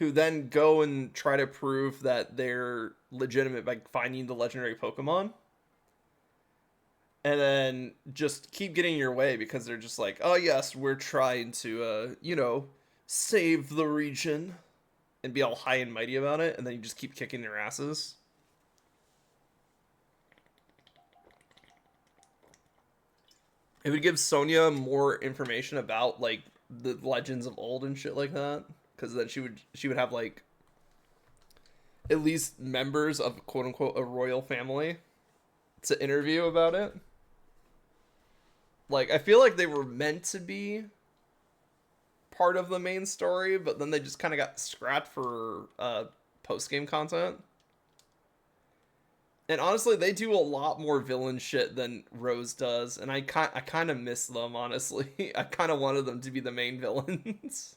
who then go and try to prove that they're legitimate by finding the legendary Pokemon. And then just keep getting your way because they're just like, oh yes, we're trying to, save the region and be all high and mighty about it. And then you just keep kicking their asses. It would give Sonia more information about like the legends of old and shit like that, because then she would have like at least members of quote unquote a royal family to interview about it. Like I feel like they were meant to be part of the main story, but then they just kind of got scrapped for post game content. And honestly, they do a lot more villain shit than Rose does, and I kind of miss them, honestly. I kind of wanted them to be the main villains.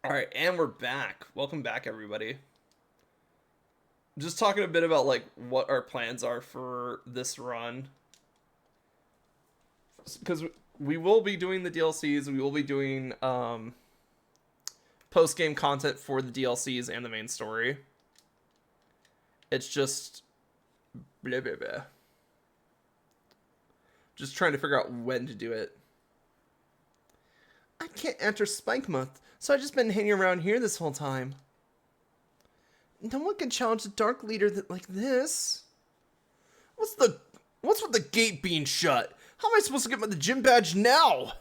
Alright, and we're back. Welcome back, everybody. Just talking a bit about, like, what our plans are for this run. Because we will be doing the DLCs, we will be doing post-game content for the DLCs and the main story. It's just blah, blah, blah. Just trying to figure out when to do it. I can't enter Spike Month, so I've just been hanging around here this whole time. No one can challenge a dark leader like this. What's with the gate being shut? How am I supposed to get the gym badge now?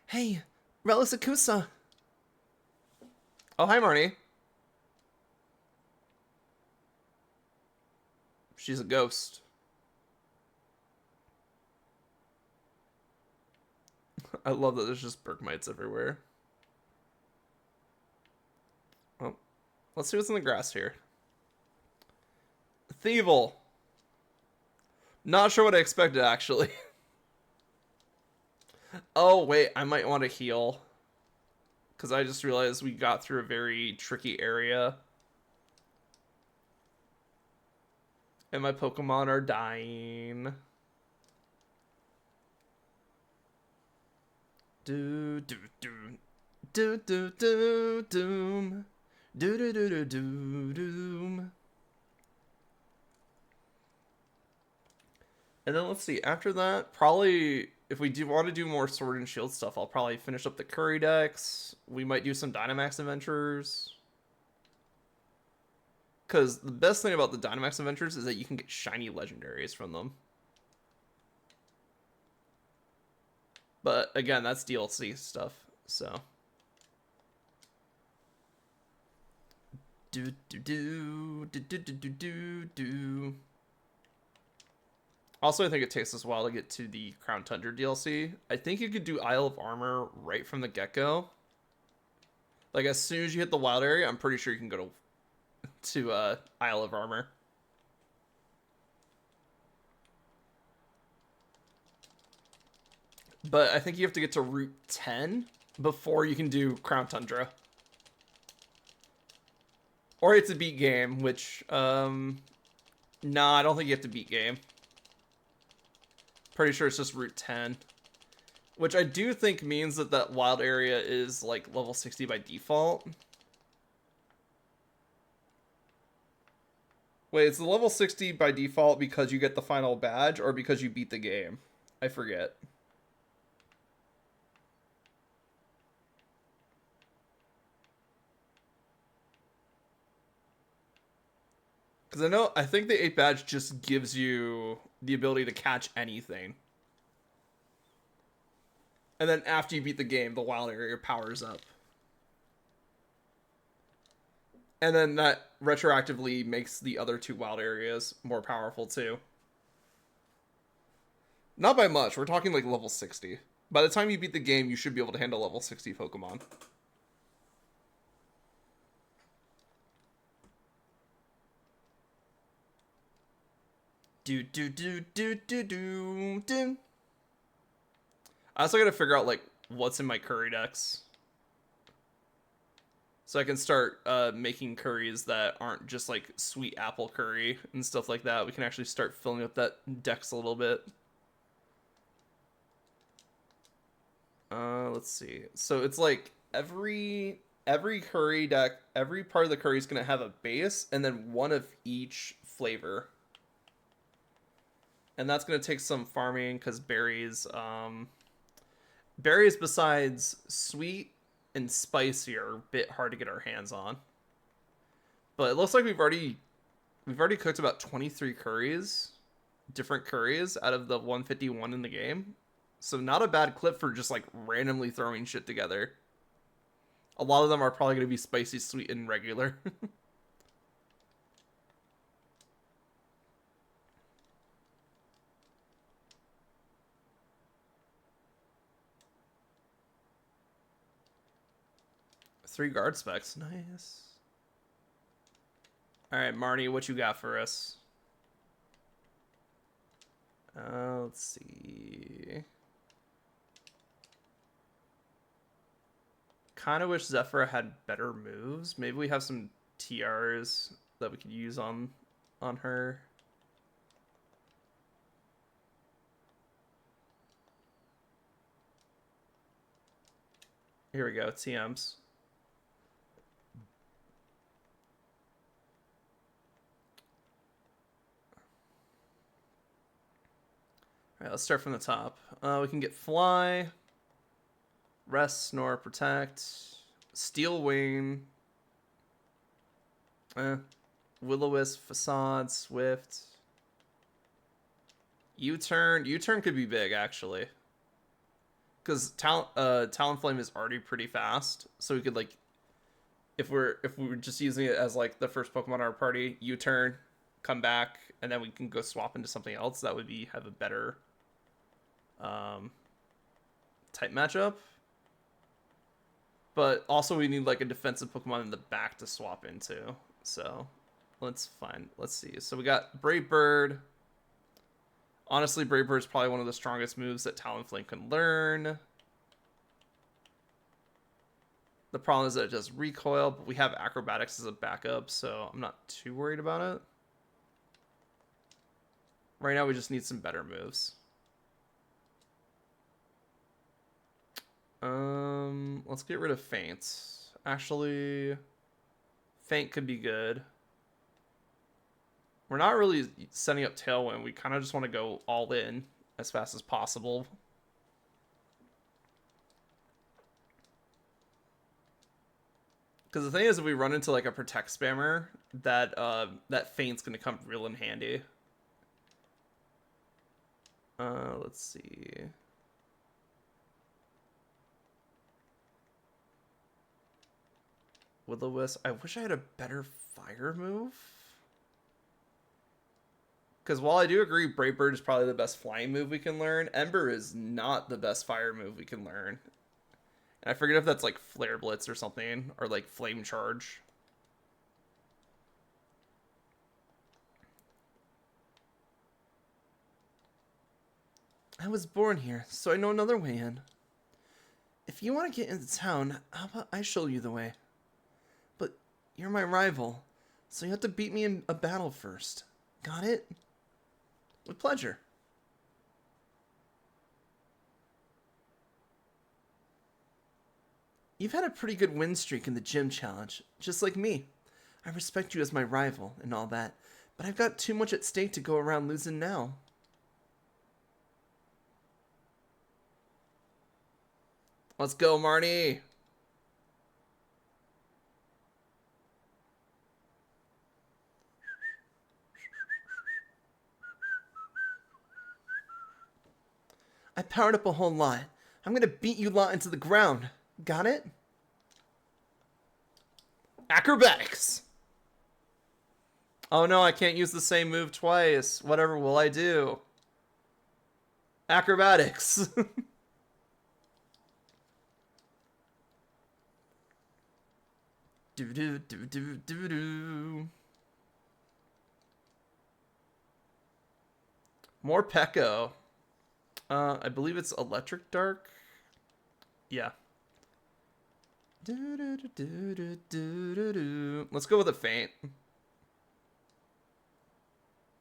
Hey, Relic Akusa. Oh, hi, Marnie. She's a ghost. I love that there's just Bergmites everywhere. Well, let's see what's in the grass here. Thievel. Not sure what I expected, actually. Oh, wait, I might want to heal. Because I just realized we got through a very tricky area. And my Pokemon are dying. Do do do do do do doom do do do do do doom. And then let's see. After that, probably if we do want to do more Sword and Shield stuff, I'll probably finish up the Curry decks. We might do some Dynamax Adventures. Because the best thing about the Dynamax Adventures is that you can get shiny legendaries from them. But again, that's DLC stuff, so. Do do do do do do do do do. Also, I think it takes us a while to get to the Crown Tundra DLC. I think you could do Isle of Armor right from the get-go. Like, as soon as you hit the wild area, I'm pretty sure you can go to Isle of Armor. But I think you have to get to Route 10 before you can do Crown Tundra. Or it's a beat game, which, nah, I don't think you have to beat game. Pretty sure it's just Route 10. Which I do think means that that wild area is, like, level 60 by default. Wait, it's the level 60 by default because you get the final badge or because you beat the game? I forget. Because I think the 8 badge just gives you the ability to catch anything. And then after you beat the game, the wild area powers up. And then that retroactively makes the other 2 wild areas more powerful too. Not by much, we're talking like level 60. By the time you beat the game, you should be able to handle level 60 Pokemon. Do do do do do do do. I also gotta figure out like what's in my curry decks, so I can start making curries that aren't just like sweet apple curry and stuff like that. We can actually start filling up that decks a little bit. Let's see. So it's like every curry deck, every part of the curry is gonna have a base and then one of each flavor. And that's gonna take some farming because berries besides sweet and spicy are a bit hard to get our hands on. But it looks like we've already cooked about 23 curries, different curries out of the 151 in the game. So not a bad clip for just like randomly throwing shit together. A lot of them are probably going to be spicy, sweet, and regular. 3 guard specs. Nice. All right, Marnie, what you got for us? Let's see. Kind of wish Zephyr had better moves. Maybe we have some TRs that we could use on her. Here we go, TMs. All right, let's start from the top. We can get Fly, Rest, Snore, Protect, Steel Wing, Will-O-Wisp, Facade, Swift. U-Turn. U-Turn could be big, actually. Because Talonflame is already pretty fast, so we could, like, if we were just using it as, like, the first Pokemon in our party, U-Turn, come back, and then we can go swap into something else that would have a better type matchup. But also we need like a defensive Pokemon in the back to swap into. So let's see. So we got Brave Bird. Honestly, Brave Bird is probably one of the strongest moves that Talonflame can learn. The problem is that it does recoil, but we have Acrobatics as a backup, so I'm not too worried about it. Right now we just need some better moves. Let's get rid of Feints. Actually, Feint could be good. We're not really setting up Tailwind. We kind of just want to go all in as fast as possible. Because the thing is, if we run into like a Protect spammer, that Feint's going to come real in handy. Let's see. Will-O-Wisp. I wish I had a better fire move. Because while I do agree Brave Bird is probably the best flying move we can learn, Ember is not the best fire move we can learn. And I forget if that's like Flare Blitz or something, or like Flame Charge. I was born here, so I know another way in. If you want to get into town, how about I show you the way? But you're my rival, so you have to beat me in a battle first. Got it? With pleasure. You've had a pretty good win streak in the gym challenge, just like me. I respect you as my rival and all that, but I've got too much at stake to go around losing now. Let's go, Marnie! I powered up a whole lot. I'm gonna beat you lot into the ground. Got it? Acrobatics! Oh no, I can't use the same move twice. Whatever will I do? Acrobatics! Do. More Pekko. I believe it's Electric Dark. Yeah. Let's go with a Feint.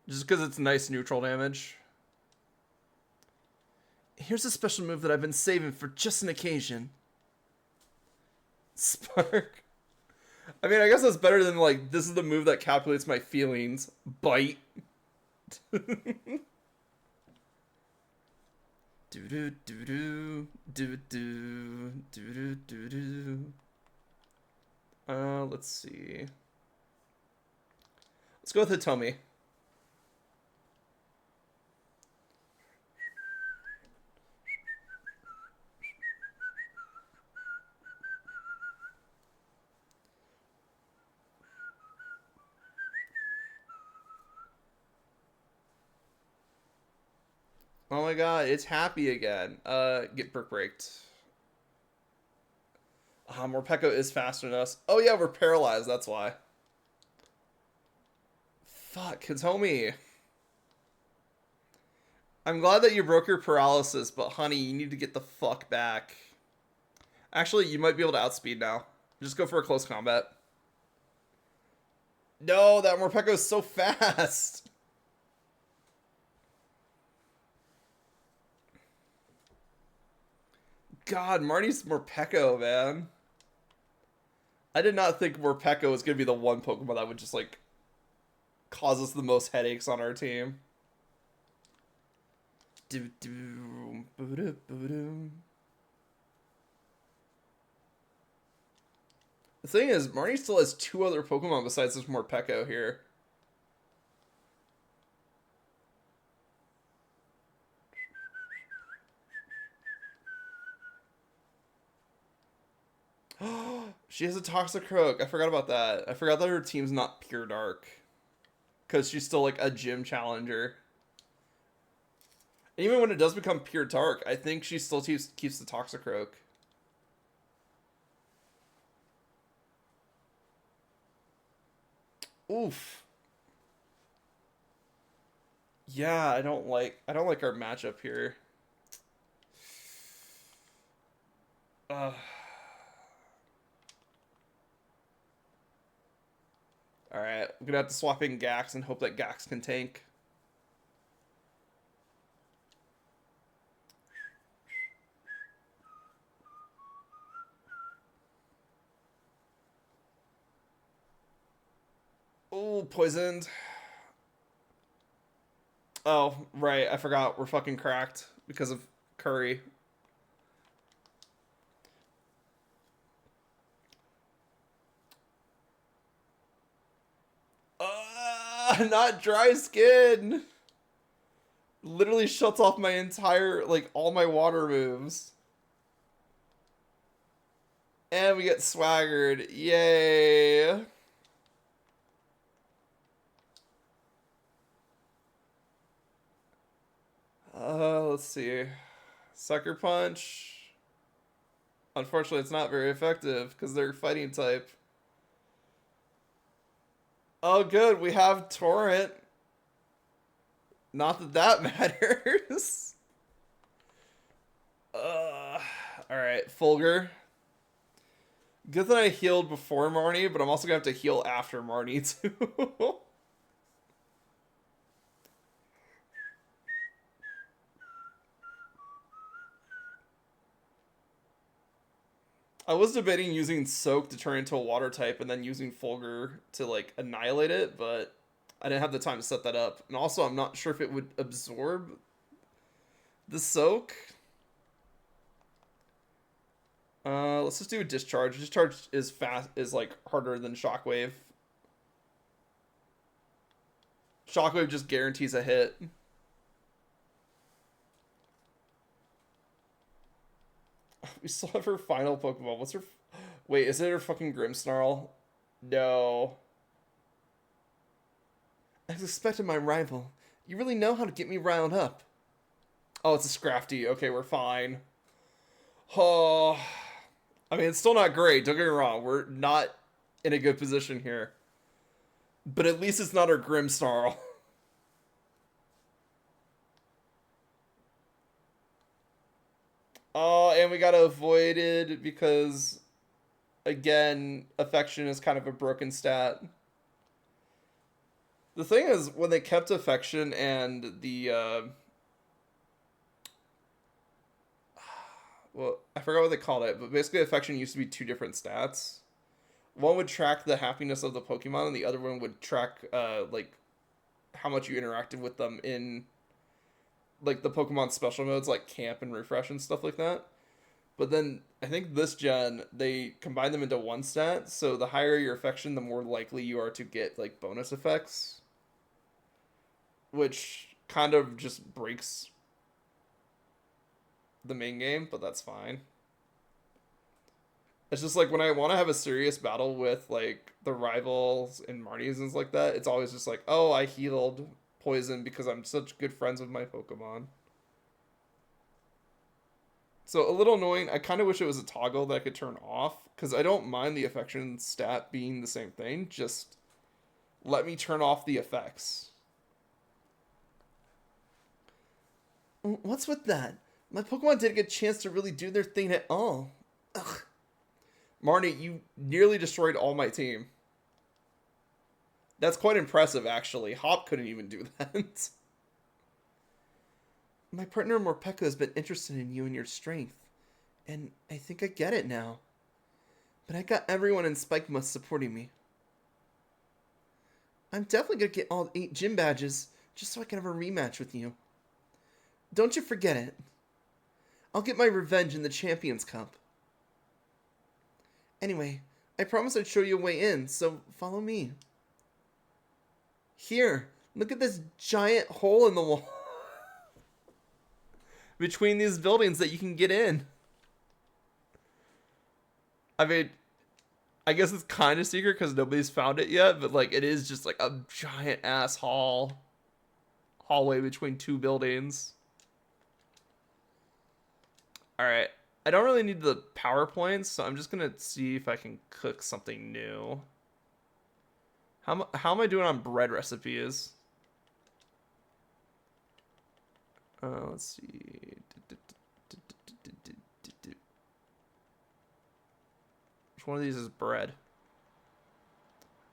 Just because it's nice neutral damage. Here's a special move that I've been saving for just an occasion. Spark. I mean, I guess that's better than, like, this is the move that calculates my feelings. Bite. Do-do, do-do, do-do, do-do, do-do. Let's see. Let's go with Hitomi. Oh my god, it's happy again. Get brick braked. Morpeko is faster than us. Oh yeah, we're paralyzed, that's why. Fuck, Hitomi. I'm glad that you broke your paralysis, but honey, you need to get the fuck back. Actually, you might be able to outspeed now. Just go for a close combat. No, that Morpeko is so fast. God, Marnie's Morpeko, man. I did not think Morpeko was going to be the one Pokemon that would just, like, cause us the most headaches on our team. The thing is, Marnie still has 2 other Pokemon besides this Morpeko here. She has a Toxicroak. I forgot about that. I forgot that her team's not pure dark. Because she's still, like, a gym challenger. And even when it does become pure dark, I think she still keeps the Toxicroak. Oof. Yeah, I don't like our matchup here. Alright, I'm gonna have to swap in Gax and hope that Gax can tank. Oh, poisoned. Oh, right, I forgot. We're fucking cracked because of Curry. Not dry skin. Literally shuts off my entire, like, all my water moves. And we get swaggered. Yay. Let's see. Sucker Punch. Unfortunately, it's not very effective because they're fighting type. Oh, good. We have Torrent. Not that that matters. Alright, Fulgur. Good that I healed before Marnie, but I'm also going to have to heal after Marnie, too. I was debating using Soak to turn into a water type and then using Fulgur to, like, annihilate it, but I didn't have the time to set that up. And also, I'm not sure if it would absorb the Soak. Let's just do a Discharge. Discharge is like, harder than Shockwave. Shockwave just guarantees a hit. We still have her final Pokemon. What's her... Wait, is it her fucking Grimmsnarl? No. I suspected my rival. You really know how to get me riled up. Oh, it's a Scrafty. Okay, we're fine. Oh... I mean, it's still not great. Don't get me wrong. We're not in a good position here. But at least it's not our Grimmsnarl. Oh, and we got avoided because, again, Affection is kind of a broken stat. The thing is, when they kept Affection and the well, I forgot what they called it, but basically affection used to be two different stats. One would track the happiness of the Pokemon, and the other one would track like how much you interacted with them in like the Pokemon special modes like camp and refresh and stuff like that. But then I think this gen they combine them into one stat, so the higher your affection, the more likely you are to get like bonus effects, which kind of just breaks the main game, but that's fine. It's just like when I want to have a serious battle with like the rivals and Marnies and like that, it's always just like, oh, I healed poison because I'm such good friends with my Pokemon. So a little annoying. I kind of wish it was a toggle that I could turn off because I don't mind the affection stat being the same thing. Just let me turn off the effects. What's with that? My Pokemon didn't get a chance to really do their thing at all. Ugh. Marnie, you nearly destroyed all my team. That's quite impressive, actually. Hop couldn't even do that. My partner Morpeko has been interested in you and your strength, and I think I get it now. But I got everyone in Spikemuth supporting me. I'm definitely gonna get all 8 gym badges just so I can have a rematch with you. Don't you forget it. I'll get my revenge in the Champions Cup. Anyway, I promised I'd show you a way in, so follow me. Here, look at this giant hole in the wall between these buildings that you can get in. I mean, I guess it's kind of secret because nobody's found it yet, but like it is just like a giant ass hallway between two buildings. All right, I don't really need the PowerPoints, so I'm just gonna see if I can cook something new. How am I doing on bread recipes? Let's see. Which one of these is bread?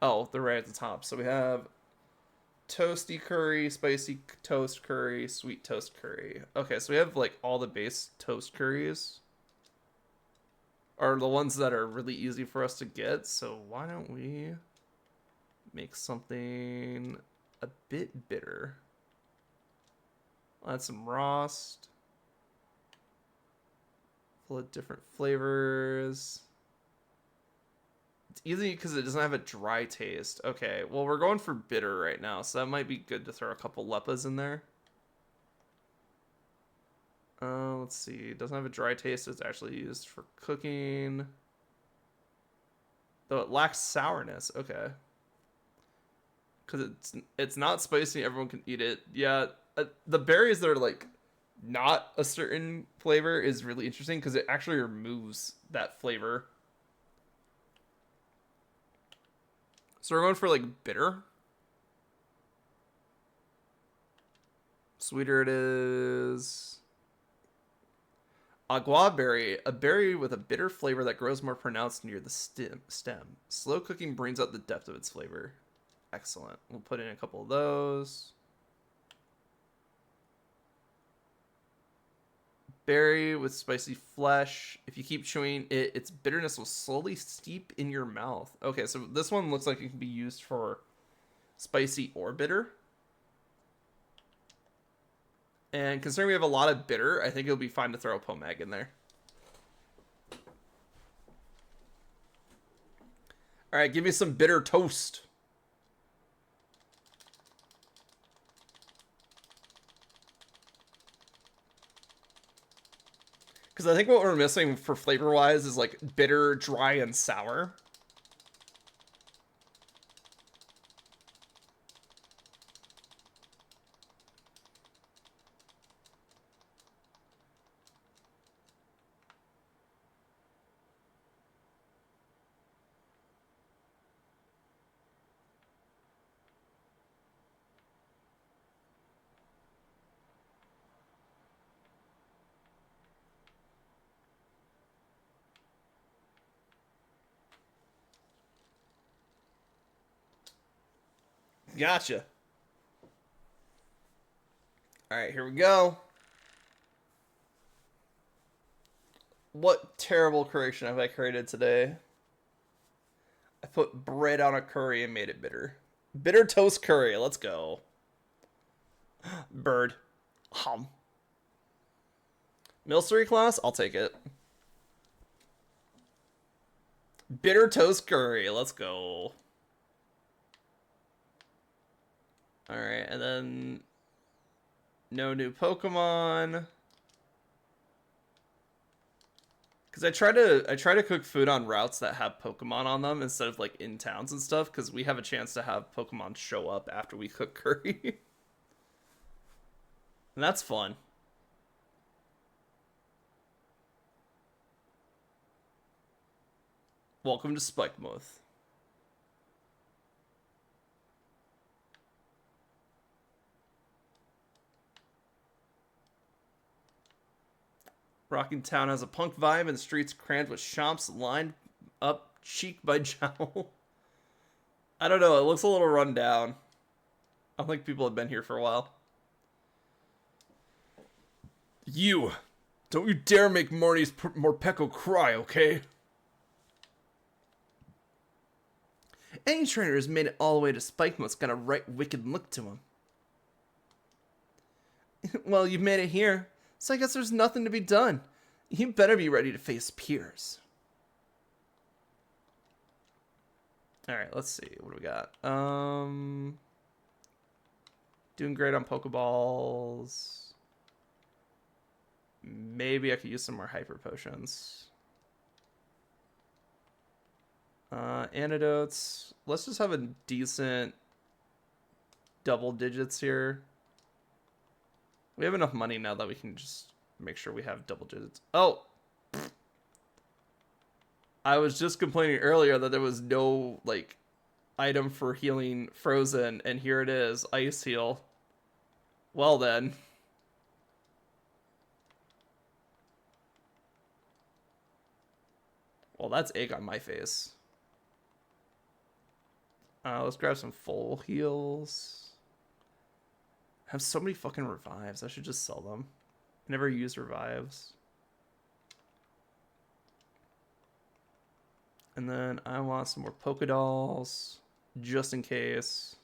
Oh, they're right at the top. So we have toasty curry, spicy toast curry, sweet toast curry. Okay, so we have like all the base toast curries are the ones that are really easy for us to get. So why don't we make something a bit bitter? I'll add some roast. Full of different flavors. It's easy because it doesn't have a dry taste. Okay, well, we're going for bitter right now, so that might be good to throw a couple lepas in there. Let's see. It doesn't have a dry taste. It's actually used for cooking. Though it lacks sourness. Okay. Because it's not spicy. Everyone can eat it. Yeah, the berries that are like not a certain flavor is really interesting because it actually removes that flavor. So we're going for like bitter. Sweeter it is. Agua berry, a berry with a bitter flavor that grows more pronounced near the stem. Slow cooking brings out the depth of its flavor. Excellent. We'll put in a couple of those. Berry with spicy flesh. If you keep chewing it, its bitterness will slowly steep in your mouth. Okay, so this one looks like it can be used for spicy or bitter. And considering we have a lot of bitter, I think it'll be fine to throw a Pomag in there. All right, give me some bitter toast. Because I think what we're missing for flavor-wise is like bitter, dry, and sour. Gotcha. All right, here we go. What terrible correction have I created today? I put bread on a curry and made it bitter. Bitter toast curry. Let's go. Bird. Hum. Milcery class? I'll take it. Bitter toast curry. Let's go. Alright, and then no new Pokemon. Because I try to cook food on routes that have Pokemon on them instead of like in towns and stuff, because we have a chance to have Pokemon show up after we cook curry. And that's fun. Welcome to Spikemuth. Rocking Town has a punk vibe and the streets crammed with shops lined up cheek by jowl. I don't know, it looks a little run down. I don't think people have been here for a while. You! Don't you dare make Marnie's Morpeko cry, okay? Any trainer who's made it all the way to Spikemuth's got a right wicked look to him. Well, you've made it here, so I guess there's nothing to be done. You better be ready to face peers. Alright, let's see. What do we got? Doing great on Pokeballs. Maybe I could use some more Hyper Potions. Antidotes. Let's just have a decent double digits here. We have enough money now that we can just make sure we have double digits. Oh! I was just complaining earlier that there was no, like, item for healing Frozen, and here it is. Ice Heal. Well then. Well, that's egg on my face. Let's grab some full heals. I have so many fucking revives. I should just sell them. I never use revives. And then I want some more Pokedolls, just in case.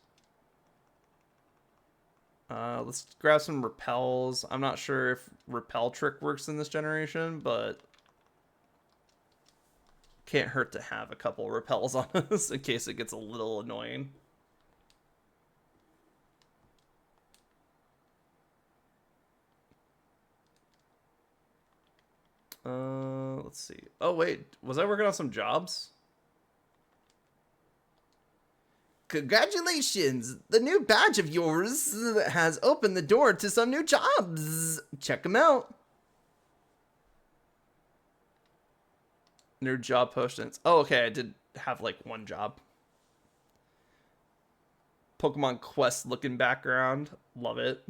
Let's grab some repels. I'm not sure if repel trick works in this generation, but can't hurt to have a couple repels on us in case it gets a little annoying. Let's see. Oh, wait. Was I working on some jobs? Congratulations! The new badge of yours has opened the door to some new jobs. Check them out. New job potions. Oh, okay. I did have like one job. Pokemon Quest looking background. Love it.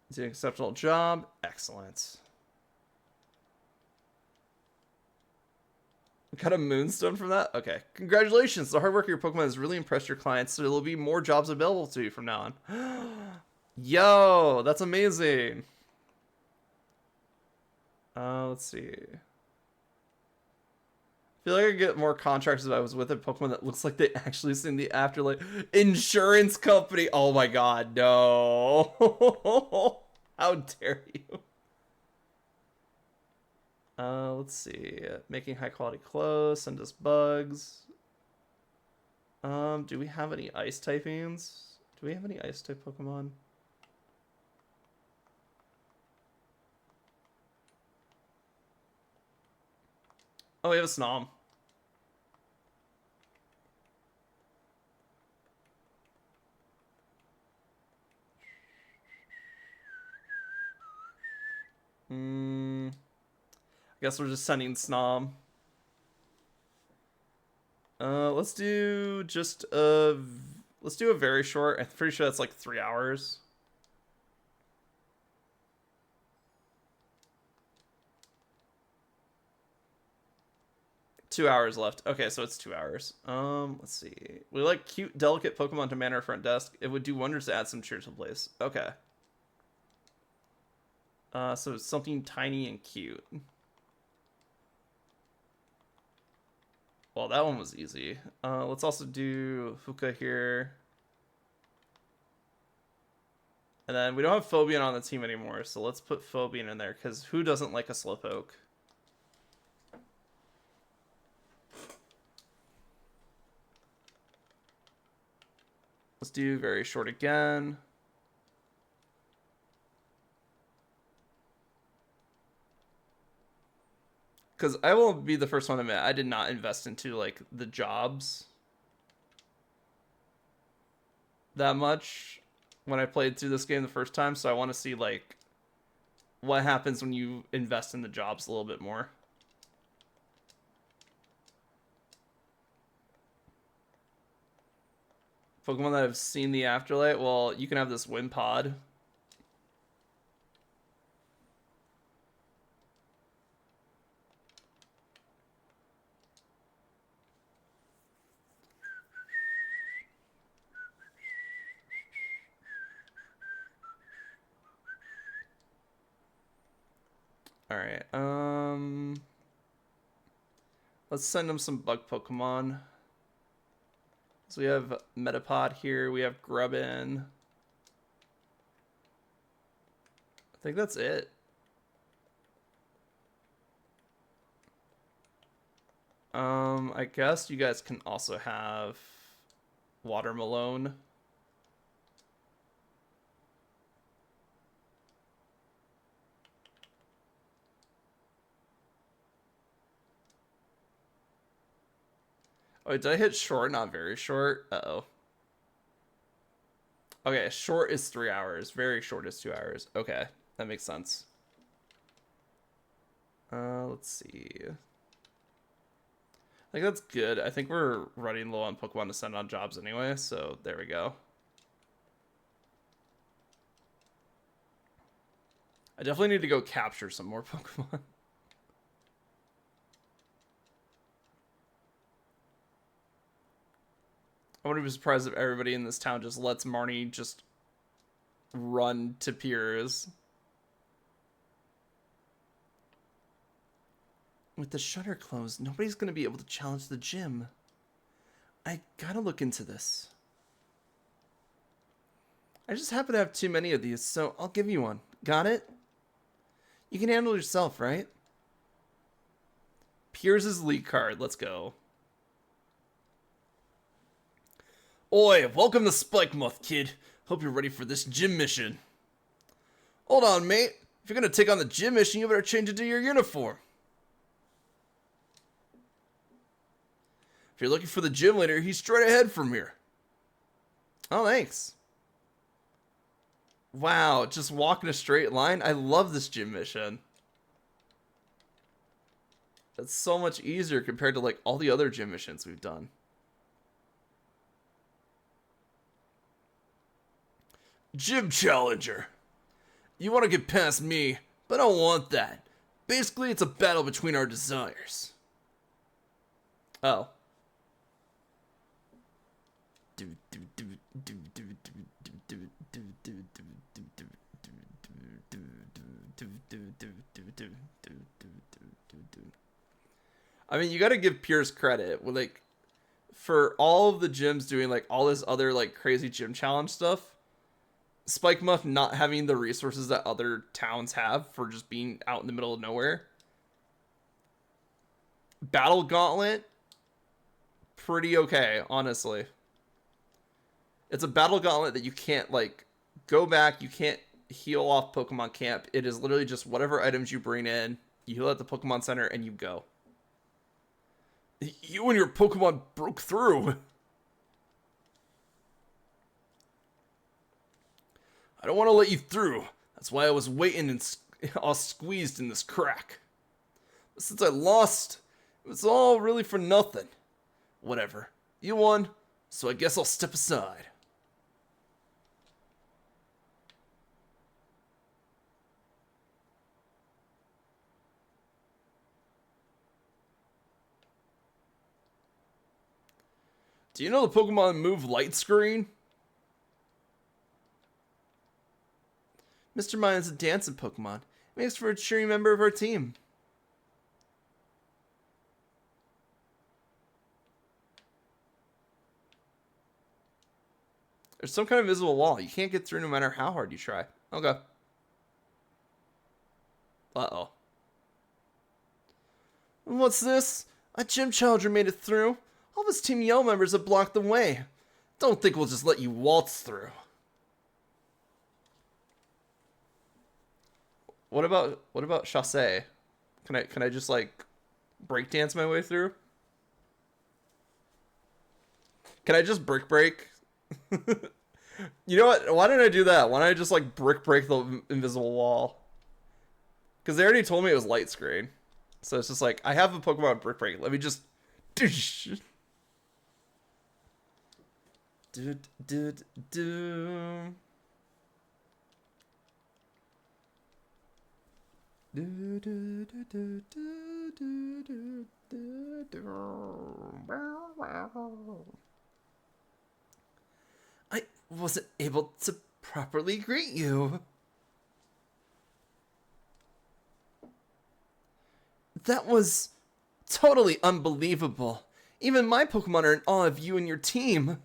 It's an exceptional job. Excellent. Got a moonstone from that? Okay. Congratulations. The hard work of your Pokemon has really impressed your clients, so there will be more jobs available to you from now on. Yo, that's amazing. Let's see. I feel like I get more contracts if I was with a Pokemon that looks like they actually sing the afterlife. Insurance company. Oh my god, no. How dare you? Let's see. Making high quality clothes, send us bugs. Do we have any ice typings? Do we have any ice type Pokemon? Oh, we have a Snom. I guess we're just sending Snom. Let's do just let's do a very short. I'm pretty sure that's like 3 hours. 2 hours left. Okay, so it's 2 hours. Let's see. We like cute, delicate Pokemon to man our front desk. It would do wonders to add some cheer to the place. Okay. So it's something tiny and cute. Well, that one was easy. Let's also do Fuka here. And then we don't have Phobian on the team anymore, so let's put Phobian in there, because who doesn't like a Slowpoke? Let's do very short again. Because I will be the first one to admit, I did not invest into, like, the jobs that much when I played through this game the first time, so I want to see, like, what happens when you invest in the jobs a little bit more. Pokemon that have seen the afterlight, well, you can have this Wimpod. Alright, let's send him some bug Pokemon. So we have Metapod here, we have Grubbin. I think that's it. I guess you guys can also have Watermelon. Oh, wait, did I hit short? Not very short. Uh-oh. Okay, short is 3 hours. Very short is 2 hours. Okay, that makes sense. Let's see. I think that's good. I think we're running low on Pokemon to send on jobs anyway, so there we go. I definitely need to go capture some more Pokemon. I wouldn't be surprised if everybody in this town just lets Marnie just run to Piers. With the shutter closed, nobody's going to be able to challenge the gym. I gotta look into this. I just happen to have too many of these, so I'll give you one. Got it? You can handle yourself, right? Piers' league card. Let's go. Oi, welcome to Spike Muth, kid. Hope you're ready for this gym mission. Hold on, mate. If you're gonna take on the gym mission, you better change into your uniform. If you're looking for the gym leader, he's straight ahead from here. Oh, thanks. Wow, just walk in a straight line? I love this gym mission. That's so much easier compared to, like, all the other gym missions we've done. Gym Challenger. You want to get past me, but I don't want that. Basically, it's a battle between our desires. Oh. I mean, you gotta give Piers credit. Like, for all of the gyms doing, like, all this other, like, crazy gym challenge stuff, Spike Muff not having the resources that other towns have for just being out in the middle of nowhere. Battle Gauntlet, pretty okay, honestly. It's a Battle Gauntlet that you can't, like, go back, you can't heal off Pokemon Camp. It is literally just whatever items you bring in, you heal at the Pokemon Center, and you go. You and your Pokemon broke through. I don't want to let you through. That's why I was waiting and all squeezed in this crack. But since I lost, it was all really for nothing. Whatever. You won, so I guess I'll step aside. Do you know the Pokemon move Light Screen? Mr. Mime is a dancing Pokemon. It makes for a cheery member of our team. There's some kind of invisible wall. You can't get through no matter how hard you try. Okay. Uh-oh. What's this? A gym challenger made it through. All of his Team Yell members have blocked the way. Don't think we'll just let you waltz through. What about Chasse? Can I just like breakdance my way through? Can I just brick break? You know what? Why didn't I do that? Why don't I just like brick break the invisible wall? Because they already told me it was light screen. So it's just like, I have a Pokemon brick break. Let me just... I wasn't able to properly greet you. That was totally unbelievable. Even my Pokemon are in awe of you and your team.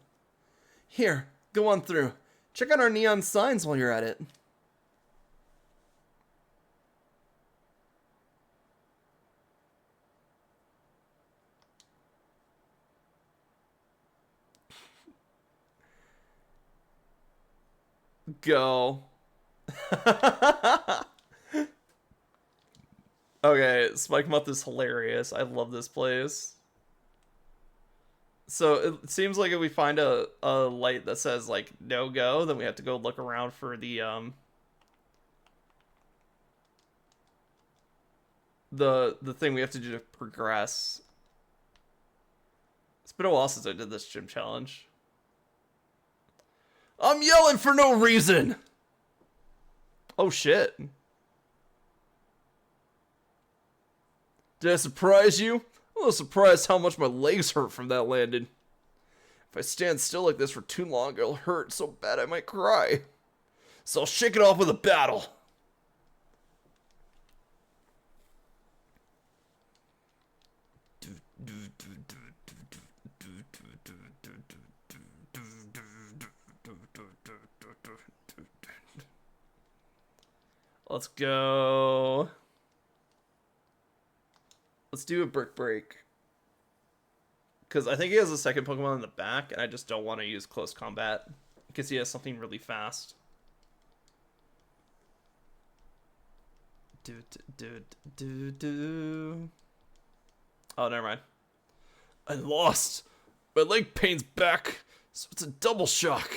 Here, go on through. Check out our neon signs while you're at it. Go. Okay, Spike Month is hilarious. I love this place. So it seems like if we find a light that says like no go, then we have to go look around for the thing we have to do to progress. It's been a while since I did this gym challenge. I'm yelling for no reason. Oh shit. Did I surprise you? I'm a little surprised how much my legs hurt from that landing. If I stand still like this for too long, it'll hurt so bad I might cry. So I'll shake it off with a battle. Let's go. Let's do a brick break. Because I think he has a second Pokemon in the back, and I just don't want to use close combat. Because he has something really fast. Oh, never mind. I lost. My leg pain's back, so it's a double shock.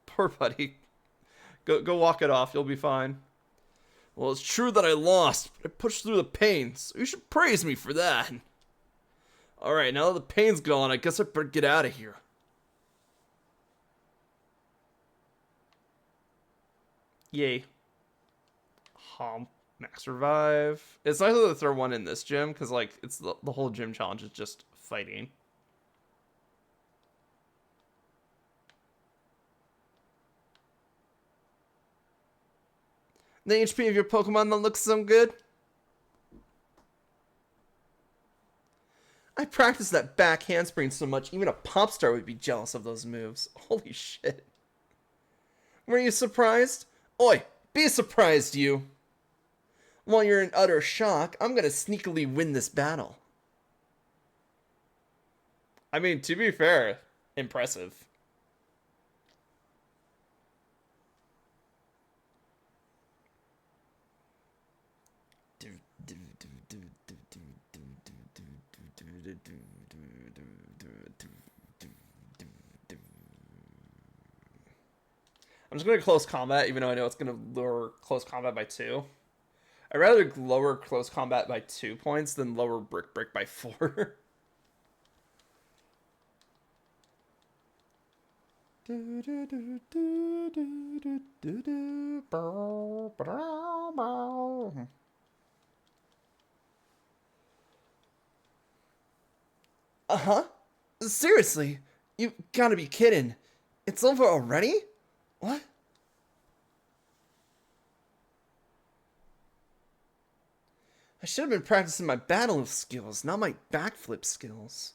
Poor buddy. Go walk it off. You'll be fine. Well, it's true that I lost, but I pushed through the pain, so you should praise me for that. Alright, now that the pain's gone, I guess I better get out of here. Yay. Max revive. It's nice to throw one in this gym, because like it's the whole gym challenge is just fighting. The HP of your Pokemon that looks so good. I practiced that back handspring so much, even a pop star would be jealous of those moves. Holy shit. Were you surprised? Oi, be surprised, you. While you're in utter shock, I'm gonna sneakily win this battle. I mean, to be fair, impressive. I'm just going to close combat, even though I know it's going to lower close combat by 2. I'd rather lower close combat by 2 points than lower brick break by 4. Huh? Seriously? You gotta be kidding. It's over already? What? I should have been practicing my battle skills, not my backflip skills.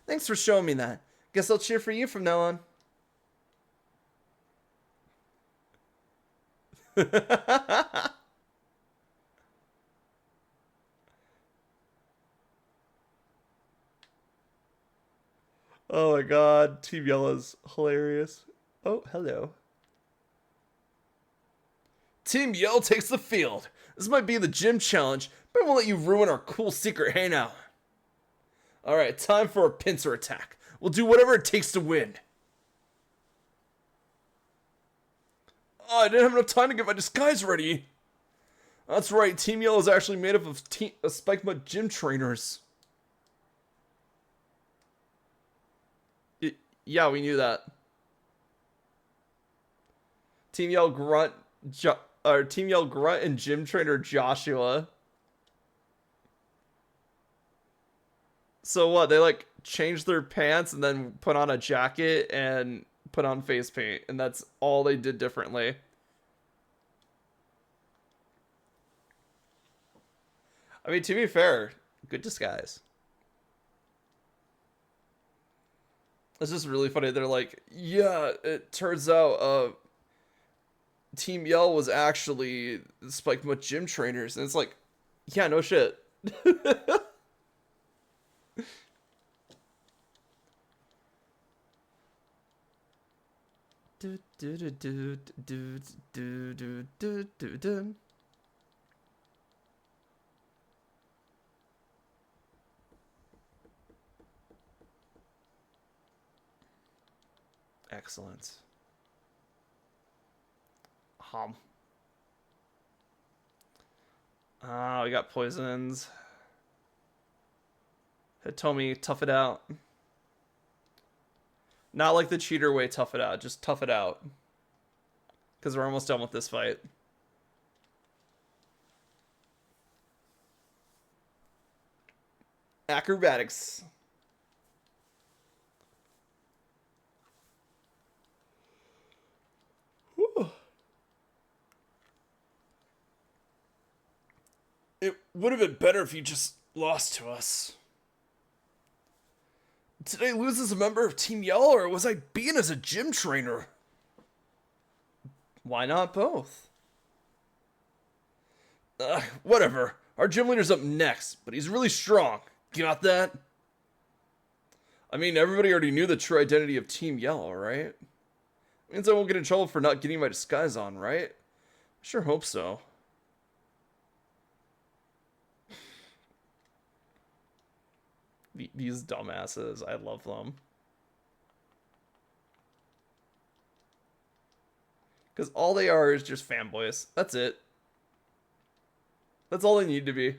Thanks for showing me that. Guess I'll cheer for you from now on. Oh my god, Team Yellow's hilarious. Oh, hello. Team Yell takes the field. This might be the gym challenge, but I won't let you ruin our cool secret hangout. Alright, time for a pincer attack. We'll do whatever it takes to win. Oh, I didn't have enough time to get my disguise ready. That's right, Team Yellow is actually made up of Spike Mud gym trainers. Yeah, we knew that. Team Yell Grunt, Team Yell Grunt and gym trainer Joshua. So what? They like changed their pants and then put on a jacket and put on face paint, and that's all they did differently. I mean, to be fair, good disguise. It's just really funny. They're like, yeah, it turns out Team Yell was actually Spike Mud gym trainers, and it's like, yeah, no shit. Excellent. Ah, we got poisons. Hitomi, tough it out. Not like the cheater way, tough it out. Just tough it out. Because we're almost done with this fight. Acrobatics. Whew. It would have been better if you just lost to us. Did I lose as a member of Team Yell, or was I being as a gym trainer? Why not both? Whatever. Our gym leader's up next, but he's really strong. Got that? I mean, everybody already knew the true identity of Team Yellow, right? Means I won't get in trouble for not getting my disguise on, right? I sure hope so. These dumbasses, I love them. Because all they are is just fanboys. That's it. That's all they need to be.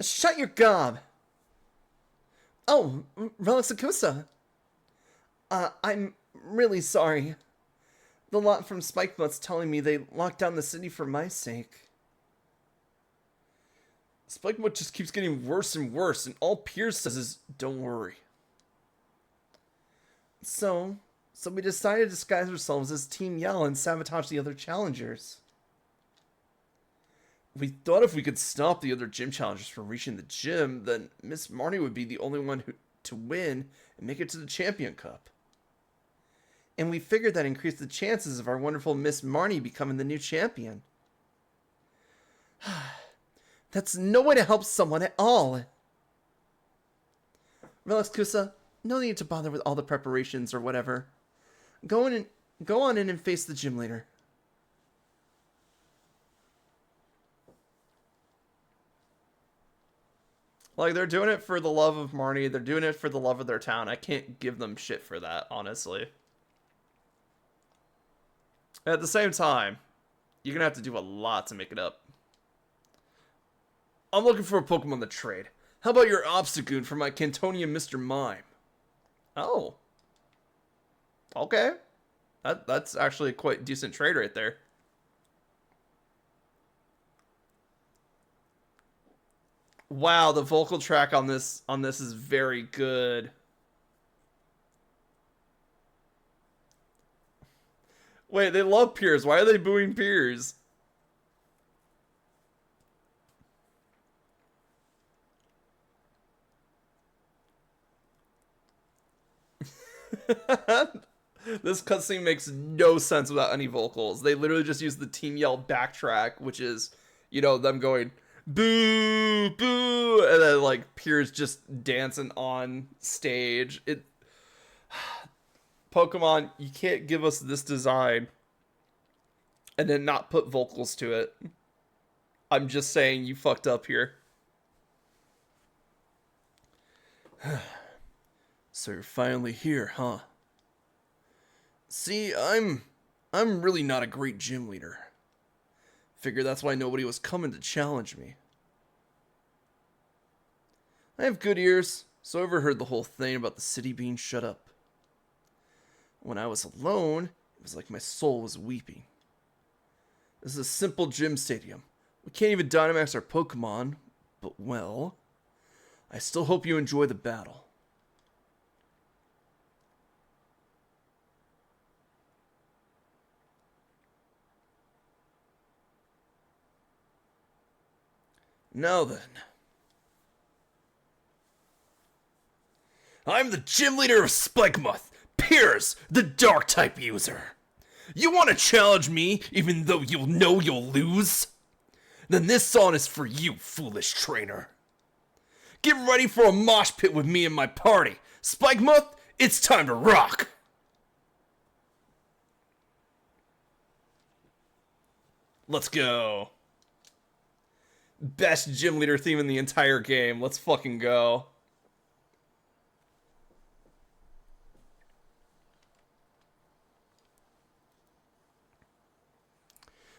Shut your gob! Oh, Relics Akusa. I'm really sorry. The lot from Spikebutt's telling me they locked down the city for my sake. Spikebutt just keeps getting worse and worse, and all Piers says is, don't worry. So we decided to disguise ourselves as Team Yell and sabotage the other challengers. We thought if we could stop the other gym challengers from reaching the gym, then Miss Marnie would be the only one to win and make it to the Champion Cup. And we figured that increased the chances of our wonderful Miss Marnie becoming the new champion. That's no way to help someone at all. Relax, Kusa. No need to bother with all the preparations or whatever. Go on in and face the gym leader. Like, they're doing it for the love of Marnie. They're doing it for the love of their town. I can't give them shit for that, honestly. At the same time, you're going to have to do a lot to make it up. I'm looking for a Pokemon to trade. How about your Obstagoon for my Cantonian Mr. Mime? Oh. Okay. That's actually a quite decent trade right there. Wow, the vocal track on this is very good. Wait, they love Piers. Why are they booing Piers? This cutscene makes no sense without any vocals. They literally just use the team yell backtrack, which is, them going boo, boo, and then like Piers just dancing on stage. Pokemon, you can't give us this design and then not put vocals to it. I'm just saying you fucked up here. So you're finally here, huh? See, I'm really not a great gym leader. Figure that's why nobody was coming to challenge me. I have good ears, so I overheard the whole thing about the city being shut up. When I was alone, it was like my soul was weeping. This is a simple gym stadium. We can't even Dynamax our Pokemon, but well, I still hope you enjoy the battle. Now then. I'm the gym leader of Spikemuth, Piers, the Dark-type user. You want to challenge me even though you'll know you'll lose? Then this song is for you, foolish trainer. Get ready for a mosh pit with me and my party. Spikemuth, it's time to rock! Let's go. Best gym leader theme in the entire game. Let's fucking go.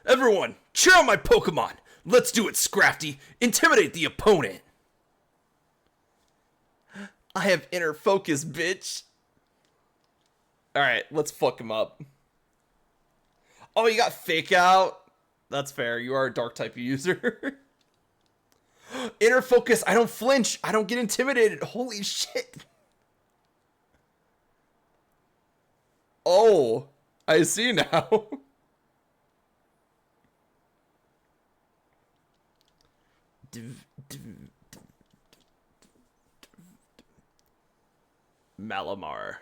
Everyone, cheer on my Pokemon. Let's do it, Scrafty. Intimidate the opponent. I have inner focus, bitch. Alright, let's fuck him up. Oh, you got Fake Out? That's fair. You are a dark type user. Inner focus. I don't flinch. I don't get intimidated. Holy shit. Oh, I see now. Malamar.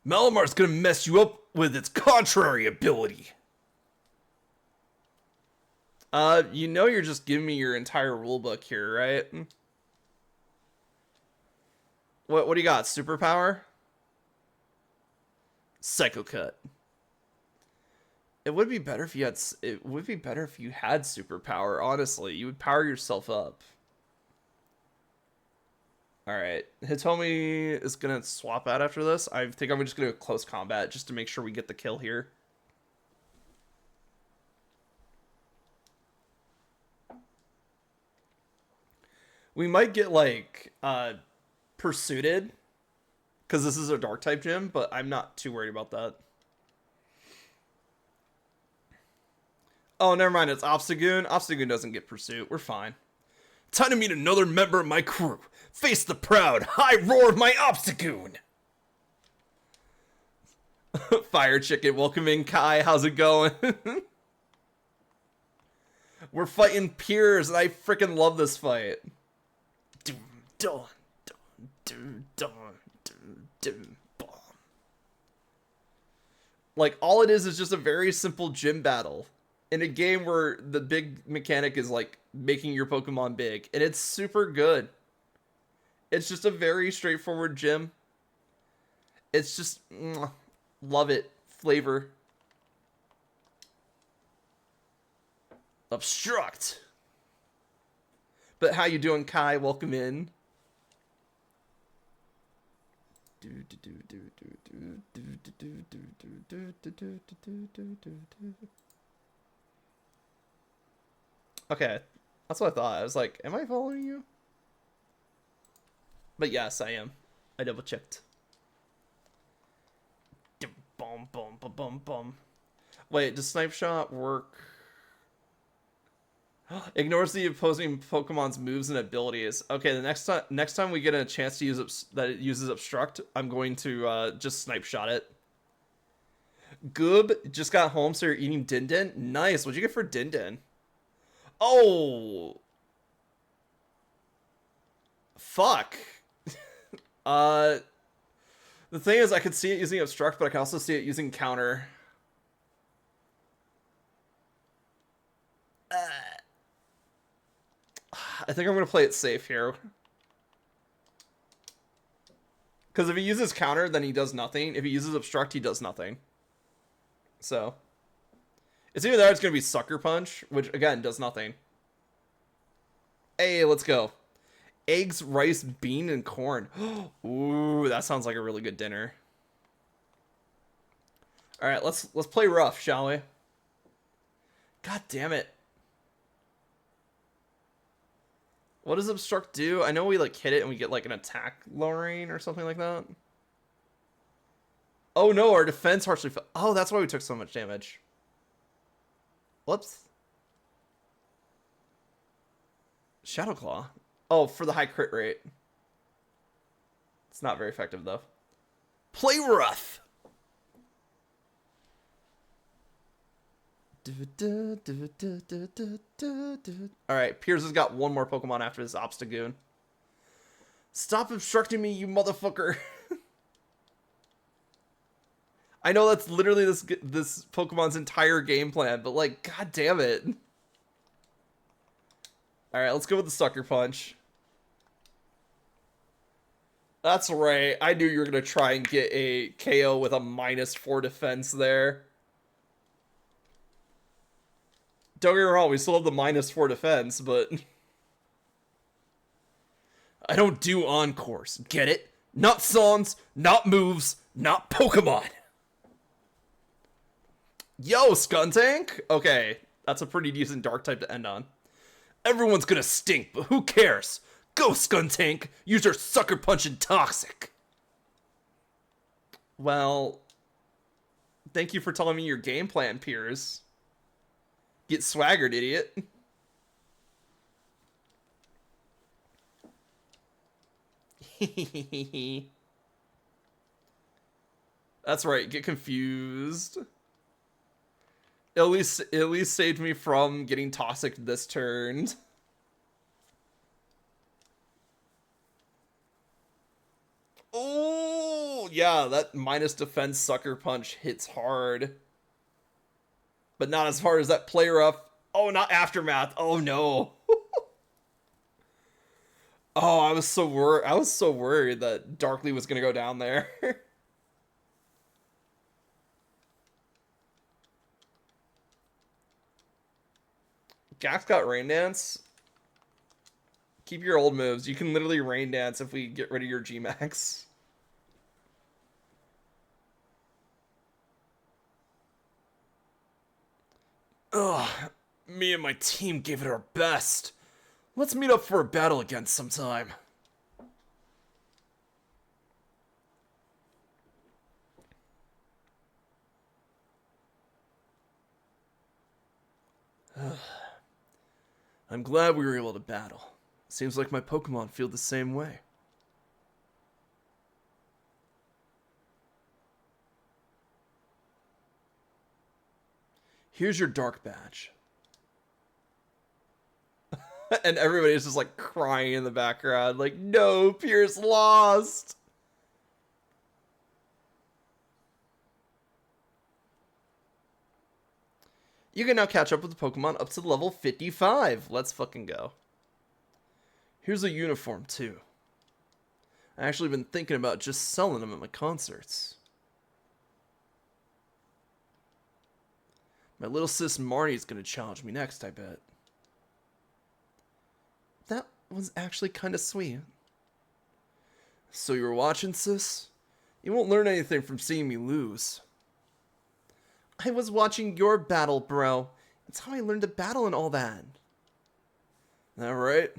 Malamar's gonna mess you up with its contrary ability. You're just giving me your entire rulebook here, right? What do you got? Superpower? Psycho Cut. It would be better if you had superpower, honestly. You would power yourself up. Alright. Hitomi is gonna swap out after this. I think I'm just gonna go close combat just to make sure we get the kill here. We might get, like, pursued, because this is a dark type gym, but I'm not too worried about that. Oh, never mind, it's Obstagoon. Obstagoon doesn't get pursuit. We're fine. Time to meet another member of my crew. Face the proud high roar of my Obstagoon. Fire Chicken welcoming Kai. How's it going? We're fighting Piers, and I freaking love this fight. Like, all it is just a very simple gym battle in a game where the big mechanic is like making your Pokemon big, and it's super good. It's just a very straightforward gym. It's just love it. Flavor. Obstruct. But how you doing, Kai? Welcome in. Okay, that's what I thought. I was like, am I following you? But yes, I am. I double checked. boom, boom, boom, boom, boom. Wait, does Snipe Shot work? Ignores the opposing Pokemon's moves and abilities. Okay, the next time we get a chance to use that it uses Obstruct, I'm going to just Snipe Shot it. Goob just got home, so you're eating Din Din? Nice. What'd you get for Din Din? Oh. Fuck. The thing is, I could see it using Obstruct, but I can also see it using Counter. I think I'm going to play it safe here. Because if he uses Counter, then he does nothing. If he uses Obstruct, he does nothing. So. It's either that or it's going to be Sucker Punch, which, again, does nothing. Hey, let's go. Eggs, rice, bean, and corn. Ooh, that sounds like a really good dinner. Alright, let's play rough, shall we? God damn it. What does Obstruct do? I know we like hit it and we get like an attack lowering or something like that. Oh no, our defense harshly fell. Oh, that's why we took so much damage. Whoops. Shadow Claw. Oh, for the high crit rate. It's not very effective though. Play rough. Alright, Piers has got one more Pokemon after this Obstagoon. Stop obstructing me, you motherfucker. I know that's literally this Pokemon's entire game plan, but like, god damn it. Alright, let's go with the Sucker Punch. That's right, I knew you were going to try and get a KO with a -4 defense there. Don't get me wrong, we still have the -4 defense, but... I don't do encores, get it? Not songs, not moves, not Pokemon! Yo, Skuntank! Okay, that's a pretty decent dark type to end on. Everyone's gonna stink, but who cares? Go, Skuntank! Use your Sucker Punch and Toxic! Well... Thank you for telling me your game plan, Piers. Get swaggered, idiot. That's right, get confused. At least saved me from getting toxic this turn. Oh, yeah, that minus defense Sucker Punch hits hard. But not as hard as that play rough. Oh, not Aftermath. Oh no. Oh, I was so worried that Darkly was gonna go down there. Gax got Rain Dance. Keep your old moves. You can literally Rain Dance if we get rid of your G-Max. Ugh, me and my team gave it our best. Let's meet up for a battle again sometime. I'm glad we were able to battle. Seems like my Pokemon feel the same way. Here's your Dark Badge. And everybody's just like crying in the background, like, no, Pierce lost. You can now catch up with the Pokemon up to level 55. Let's fucking go. Here's a uniform too. I actually been thinking about just selling them at my concerts. My little sis Marnie's gonna challenge me next, I bet. That was actually kind of sweet. So you were watching, sis? You won't learn anything from seeing me lose. I was watching your battle, bro. It's how I learned to battle and all that. That right?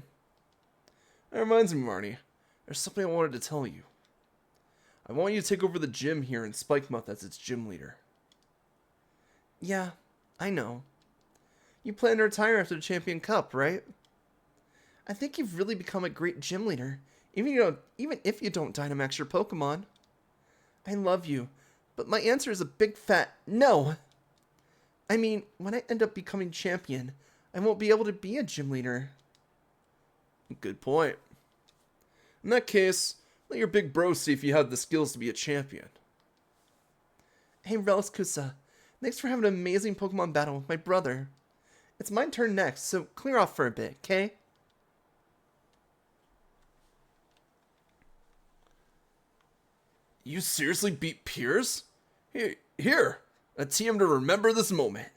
That reminds me, Marnie. There's something I wanted to tell you. I want you to take over the gym here in Spikemuth as its gym leader. Yeah, I know. You plan to retire after the Champion Cup, right? I think you've really become a great gym leader, even if you don't Dynamax your Pokemon. I love you, but my answer is a big fat no. I mean, when I end up becoming champion, I won't be able to be a gym leader. Good point. In that case, let your big bro see if you have the skills to be a champion. Hey, Reliskusa, thanks for having an amazing Pokemon battle with my brother. It's my turn next, so clear off for a bit, okay? You seriously beat Piers? Here, a TM to remember this moment.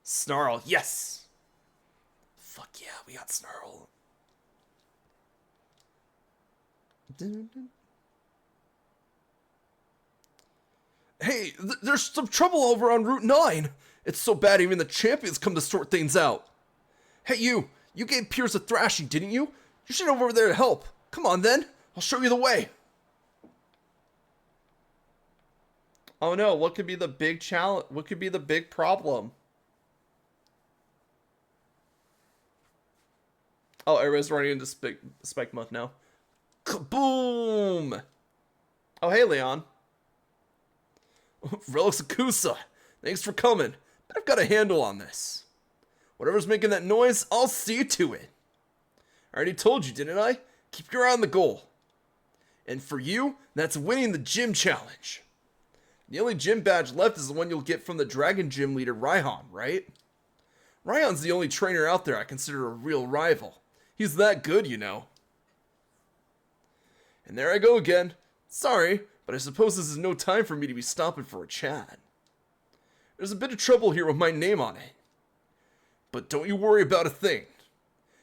Snarl, yes! Fuck yeah, we got Snarl. Hey, there's some trouble over on Route 9. It's so bad even the champions come to sort things out. Hey, you gave Piers a thrashing, didn't you? You should go over there to help. Come on then, I'll show you the way. Oh no, what could be the big challenge? What could be the big problem? Oh, everybody's running into Spikemuth now. Kaboom! Oh, hey, Leon. Relics Akusa, thanks for coming, but I've got a handle on this. Whatever's making that noise, I'll see to it. I already told you, didn't I? Keep your eye on the goal. And for you, that's winning the gym challenge. The only gym badge left is the one you'll get from the Dragon Gym leader, Raihan, right? Raihan's the only trainer out there I consider a real rival. He's that good, you know. And there I go again. Sorry, but I suppose this is no time for me to be stopping for a chat. There's a bit of trouble here with my name on it. But don't you worry about a thing.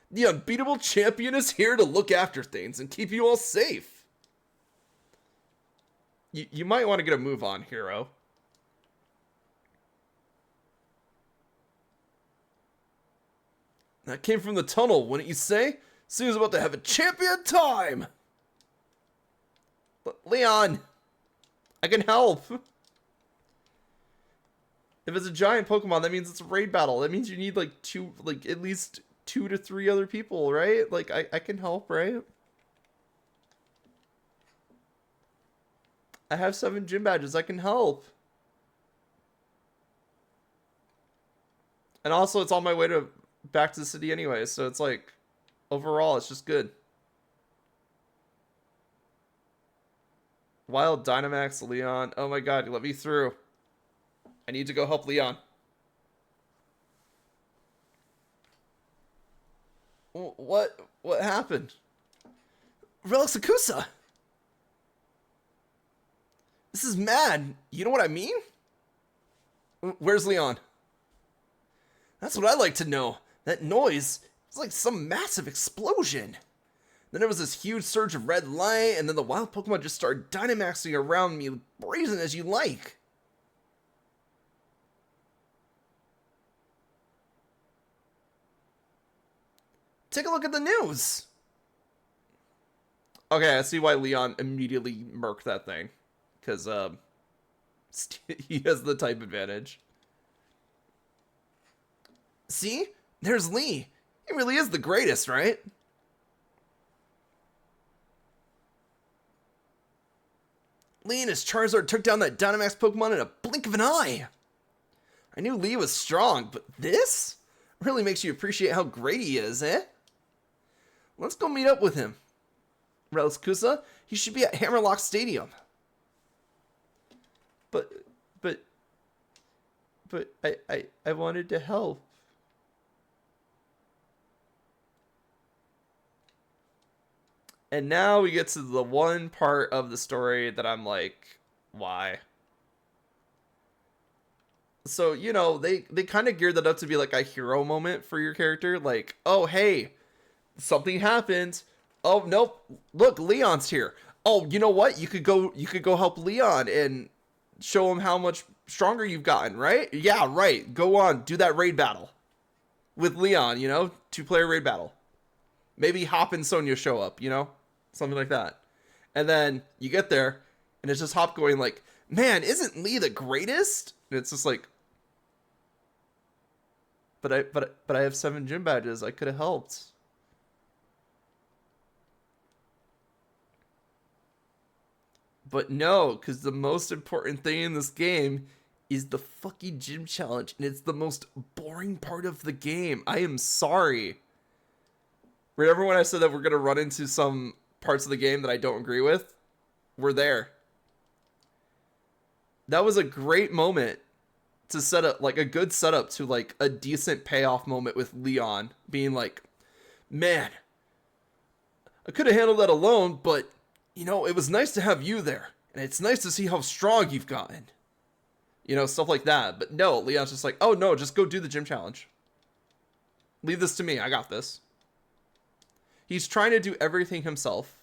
The unbeatable champion is here to look after things and keep you all safe. You might want to get a move on, hero. That came from the tunnel, wouldn't you say? Seems about to have a champion time! Leon! I can help! If it's a giant Pokemon, that means it's a raid battle. That means you need like at least 2 to 3 other people, right? Like, I can help, right? I have 7 gym badges. I can help. And also, it's on my way back to the city anyway, so it's like, overall, it's just good. Wild Dynamax Leon. Oh my god, let me through. I need to go help Leon. What happened? Relics Akusa! This is mad. You know what I mean? Where's Leon? That's what I like to know. That noise was like some massive explosion. Then there was this huge surge of red light, and then the wild Pokemon just started Dynamaxing around me, brazen as you like. Take a look at the news. Okay, I see why Leon immediately murked that thing. Because, he has the type advantage. See? There's Lee. He really is the greatest, right? Lee and his Charizard took down that Dynamax Pokemon in a blink of an eye. I knew Lee was strong, but this really makes you appreciate how great he is, eh? Let's go meet up with him. Reliskusa, he should be at Hammerlock Stadium. But I wanted to help. And now we get to the one part of the story that I'm like, why? So, you know, they kind of geared that up to be like a hero moment for your character. Like, oh, hey, something happened. Oh, nope. Look, Leon's here. Oh, you know what? You could go help Leon and show him how much stronger you've gotten, right? Yeah, right. Go on. Do that raid battle with Leon, you know? 2-player raid battle. Maybe Hop and Sonya show up, you know? Something like that. And then you get there, and it's just Hop going like, "Man, isn't Lee the greatest?" And it's just like, but I have 7 gym badges. I could have helped. But no, because the most important thing in this game is the fucking gym challenge, and it's the most boring part of the game. I am sorry. Remember when I said that we're gonna run into some parts of the game that I don't agree with? We're there. That was a great moment to set up, like a good setup to like a decent payoff moment with Leon being like, "Man, I could have handled that alone, but it was nice to have you there, and it's nice to see how strong you've gotten." Stuff like that. But no, Leon's just like, "Oh no, just go do the gym challenge. Leave this to me. I got this." He's trying to do everything himself,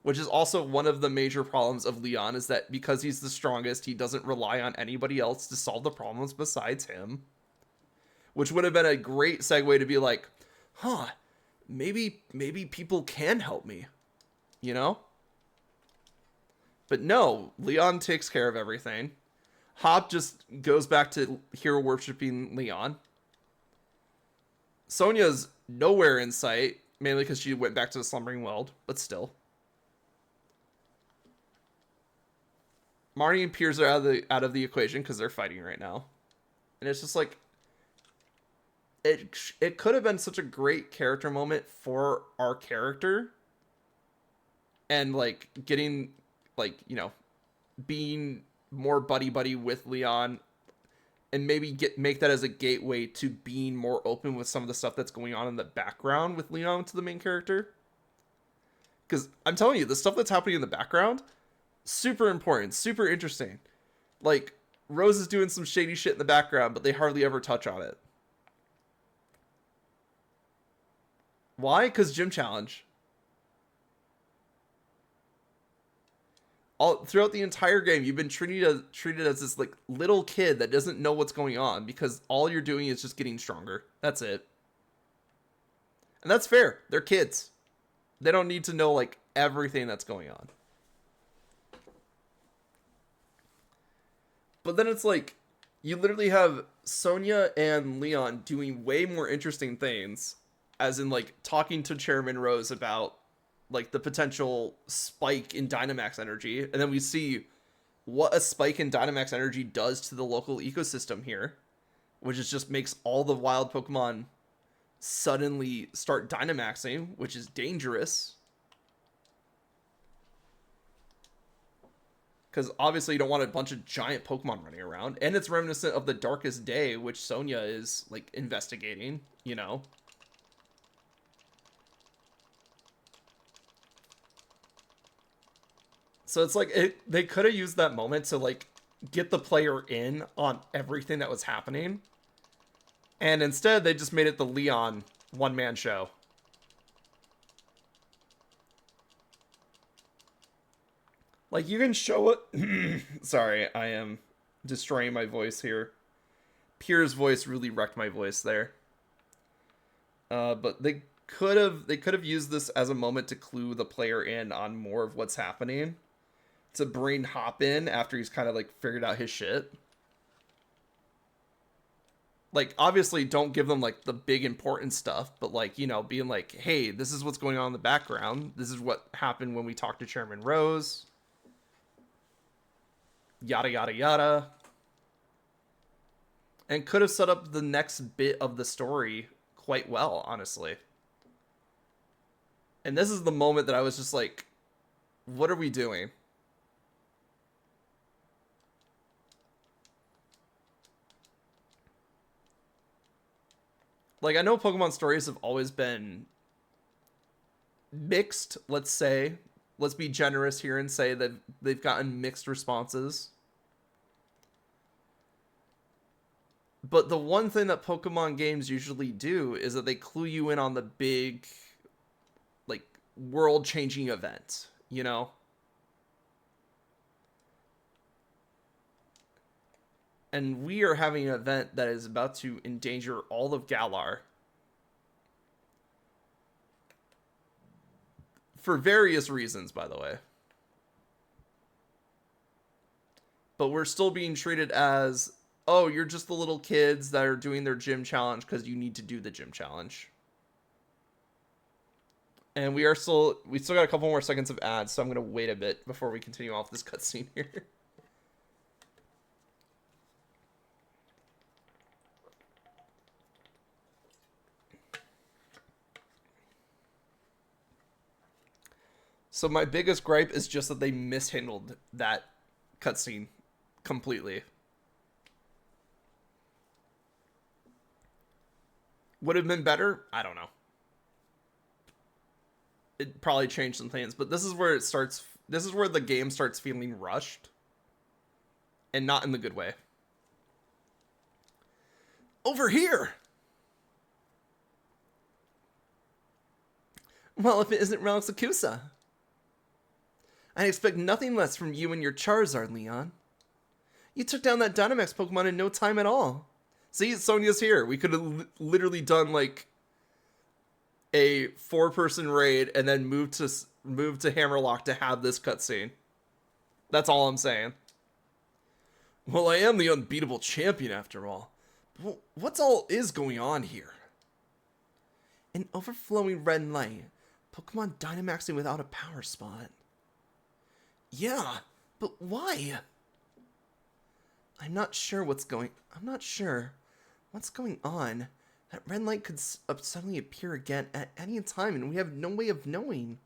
which is also one of the major problems of Leon, is that because he's the strongest, he doesn't rely on anybody else to solve the problems besides him. Which would have been a great segue to be like, huh, maybe people can help me, you know? But no, Leon takes care of everything. Hop just goes back to hero worshipping Leon. Sonya's nowhere in sight, mainly because she went back to the slumbering world, but still. Marnie and Piers are out of the equation because they're fighting right now. And it's just like, it could have been such a great character moment for our character. And like getting like, being more buddy with Leon, and maybe make that as a gateway to being more open with some of the stuff that's going on in the background with Leon to the main character. Because I'm telling you, the stuff that's happening in the background, super important, super interesting. Like, Rose is doing some shady shit in the background, but they hardly ever touch on it. Why? Because gym challenge. All throughout the entire game, you've been treated as this like little kid that doesn't know what's going on, because all you're doing is just getting stronger. That's it. And that's fair. They're kids. They don't need to know like everything that's going on. But then it's like, you literally have Sonya and Leon doing way more interesting things, as in like talking to Chairman Rose about like the potential spike in Dynamax energy, and then we see what a spike in Dynamax energy does to the local ecosystem here, which is just makes all the wild Pokemon suddenly start Dynamaxing, which is dangerous. Because obviously you don't want a bunch of giant Pokemon running around, and it's reminiscent of the Darkest Day, which Sonya is like investigating, So it's like they could have used that moment to like get the player in on everything that was happening. And instead they just made it the Leon one-man show. Like, you can show it. Sorry, I am destroying my voice here. Pierre's voice really wrecked my voice there. But they could have used this as a moment to clue the player in on more of what's happening, to bring Hop in after he's kind of like figured out his shit. Like, obviously don't give them like the big important stuff, but like, being like, hey, this is what's going on in the background. This is what happened when we talked to Chairman Rose. Yada, yada, yada. And could have set up the next bit of the story quite well, honestly. And this is the moment that I was just like, what are we doing? Like, I know Pokemon stories have always been mixed, let's say. Let's be generous here and say that they've gotten mixed responses. But the one thing that Pokemon games usually do is that they clue you in on the big, like, world-changing event, And we are having an event that is about to endanger all of Galar. For various reasons, by the way. But we're still being treated as, oh, you're just the little kids that are doing their gym challenge because you need to do the gym challenge. And we still got a couple more seconds of ads, so I'm going to wait a bit before we continue off this cutscene here. So my biggest gripe is just that they mishandled that cutscene completely. Would have been better? I don't know. It probably changed some things, but this is where the game starts feeling rushed. And not in the good way. Over here! Well, if it isn't Relics Akusa. I expect nothing less from you and your Charizard, Leon. You took down that Dynamax Pokemon in no time at all. See, Sonia's here. We could have literally done like a 4-person raid and then moved to Hammerlock to have this cutscene. That's all I'm saying. Well, I am the unbeatable champion after all. But what's all is going on here? An overflowing red light. Pokemon Dynamaxing without a power spot. Yeah, but why? I'm not sure what's going on. That red light could suddenly appear again at any time, and we have no way of knowing.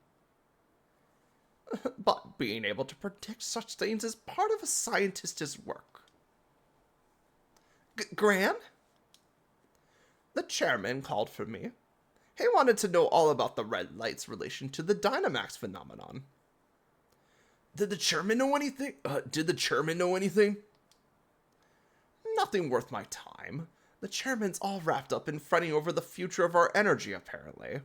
But being able to predict such things is part of a scientist's work. Gran? The chairman called for me. He wanted to know all about the red light's relation to the Dynamax phenomenon. Did the chairman know anything? Nothing worth my time. The chairman's all wrapped up in fretting over the future of our energy, apparently.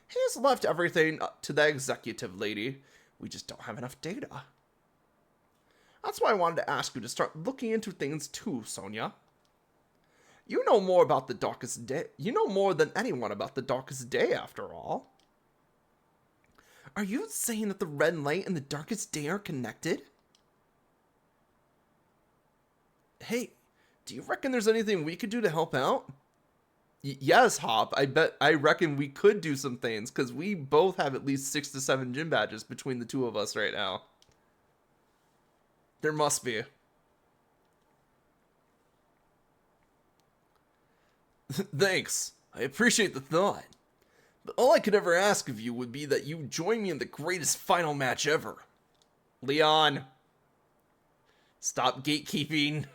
He's left everything up to the executive lady. We just don't have enough data. That's why I wanted to ask you to start looking into things too, Sonia. You know more about the darkest day. You know more than anyone about the darkest day, after all. Are you saying that the red light and the darkest day are connected? Hey, do you reckon there's anything we could do to help out? Yes, Hop. I reckon we could do some things, because we both have at least 6 to 7 gym badges between the two of us right now. There must be. Thanks. I appreciate the thought. But all I could ever ask of you would be that you join me in the greatest final match ever. Leon. Stop gatekeeping.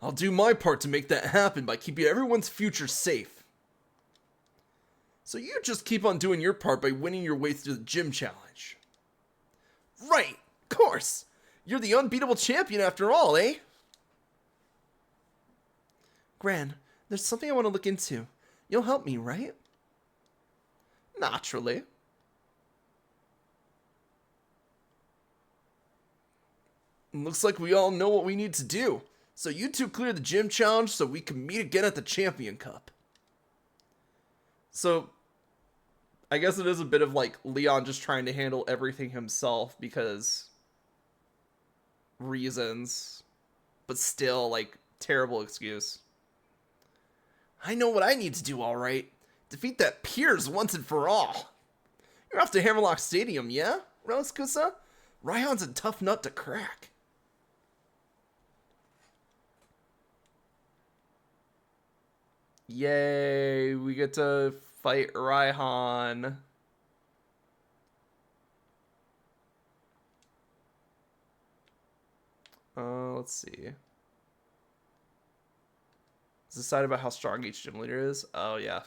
I'll do my part to make that happen by keeping everyone's future safe. So you just keep on doing your part by winning your way through the gym challenge. Right, of course. You're the unbeatable champion after all, eh? Gran, there's something I want to look into. You'll help me, right? Naturally. Looks like we all know what we need to do. So you two clear the gym challenge so we can meet again at the Champion Cup. So, I guess it is a bit of like Leon just trying to handle everything himself because reasons. But still, like, terrible excuse. I know what I need to do, alright. Defeat that Piers once and for all. You're off to Hammerlock Stadium, yeah, Reliskusa? Raihan's a tough nut to crack. Yay, we get to fight Raihan. Let's see. It's decided about how strong each gym leader is. Oh, yeah.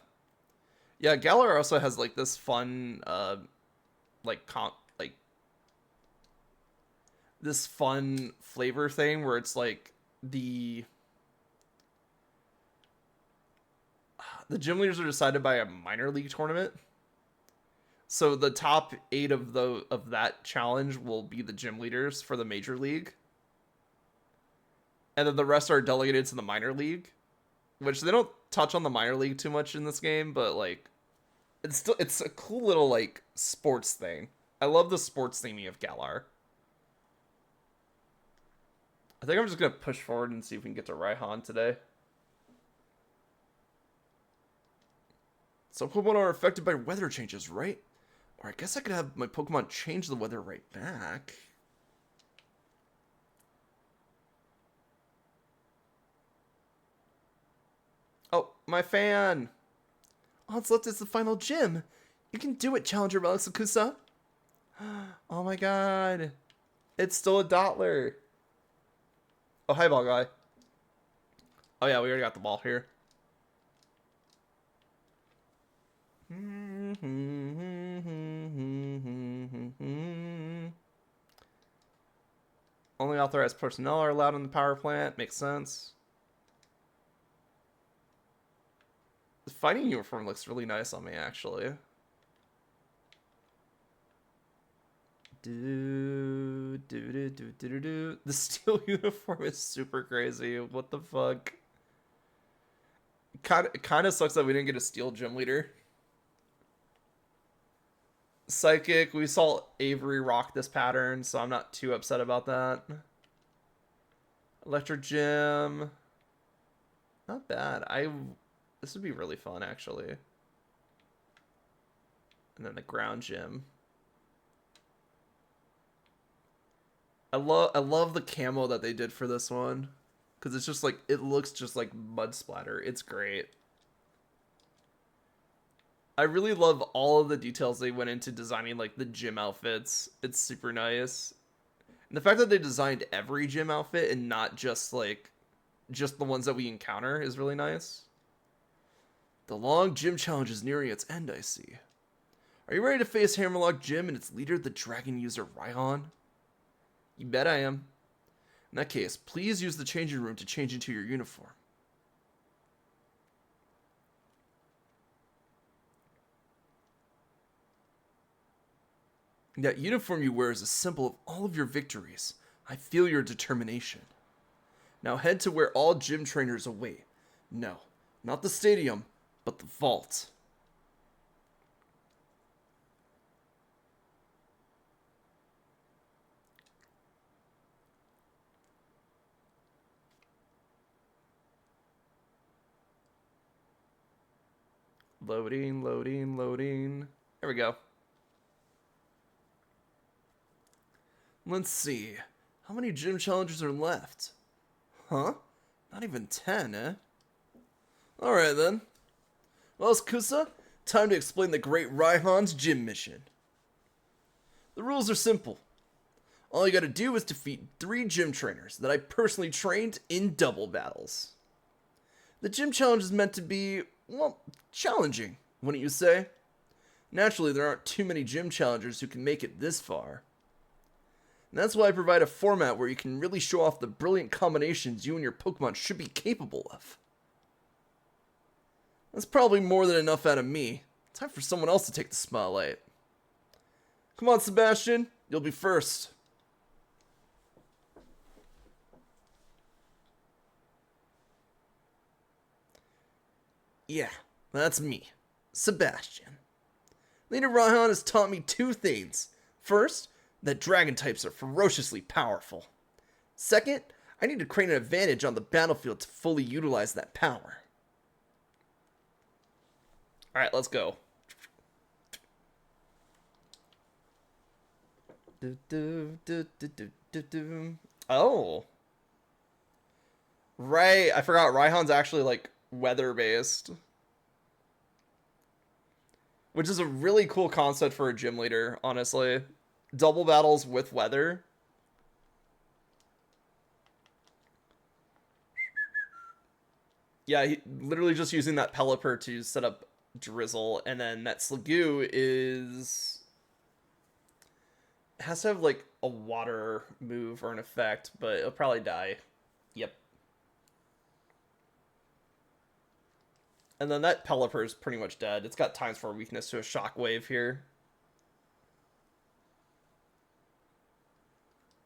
Yeah, Galar also has, like, this fun, this fun flavor thing where it's, like, the gym leaders are decided by a minor league tournament. So the top 8 of that challenge will be the gym leaders for the major league. And then the rest are delegated to the minor league, which they don't touch on the minor league too much in this game, but like It's a cool little like sports thing. I love the sports theming of Galar. I think I'm just gonna push forward and see if we can get to Raihan today. Some Pokemon are affected by weather changes, right? Or I guess I could have my Pokemon change the weather right back. Oh, my fan! All that's left is the final gym. You can do it, Challenger Relaxakusa. Oh my god. It's still a Dottler. Oh, hi, ball guy. Oh yeah, we already got the ball here. Only authorized personnel are allowed in the power plant. Makes sense. The fighting uniform looks really nice on me, actually. The steel uniform is super crazy. What the fuck? Kind of sucks that we didn't get a steel gym leader. Psychic, we saw Avery rock this pattern, so I'm not too upset about that. Electro Gym. Not bad. This would be really fun, actually. And then the ground gym. I love the camo that they did for this one. Because it's just like, it looks just like mud splatter. It's great. I really love all of the details they went into designing like the gym outfits. It's super nice. And the fact that they designed every gym outfit and not just like just the ones that we encounter is really nice. The long gym challenge is nearing its end, I see. Are you ready to face Hammerlock Gym and its leader, the dragon user Raihan? You bet I am. In that case, please use the changing room to change into your uniform. That uniform you wear is a symbol of all of your victories. I feel your determination. Now head to where all gym trainers await. No, not the stadium, but the vault. Loading, loading, loading. There we go. Let's see. How many gym challenges are left? Huh? Not even 10, eh? Alright then. Well, Kusa, time to explain the great Raihan's gym mission. The rules are simple. All you gotta do is defeat 3 gym trainers that I personally trained in double battles. The gym challenge is meant to be, well, challenging, wouldn't you say? Naturally, there aren't too many gym challengers who can make it this far. And that's why I provide a format where you can really show off the brilliant combinations you and your Pokemon should be capable of. That's probably more than enough out of me. Time for someone else to take the spotlight. Come on, Sebastian. You'll be first. Yeah, that's me, Sebastian. Leader Raihan has taught me 2 things. First, that dragon types are ferociously powerful. Second, I need to create an advantage on the battlefield to fully utilize that power. Alright, let's go. Oh. Right, I forgot Raihan's actually like weather based. Which is a really cool concept for a gym leader, honestly. Double battles with weather. Yeah, literally just using that Pelipper to set up Drizzle, and then that Sliggoo has to have like a water move or an effect, but it'll probably die. Yep. And then that Pelipper is pretty much dead. It's got times 4 weakness to a Shockwave here.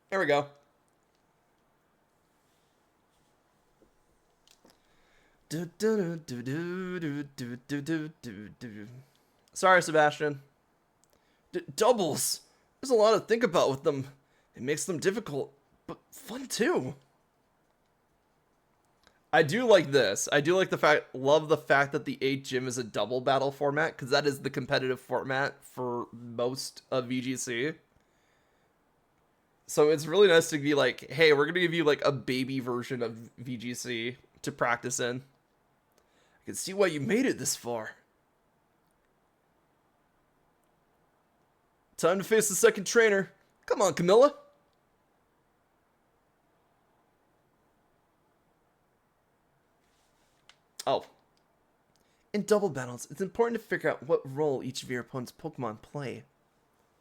There we go. Sorry, Sebastian. Doubles. There's a lot to think about with them. It makes them difficult, but fun too. I do like this. I do like love the fact that the 8 gym is a double battle format, because that is the competitive format for most of VGC. So it's really nice to be like, hey, we're going to give you like a baby version of VGC to practice in. I can see why you made it this far. Time to face the second trainer. Come on, Camilla. Oh. In double battles, it's important to figure out what role each of your opponent's Pokemon play.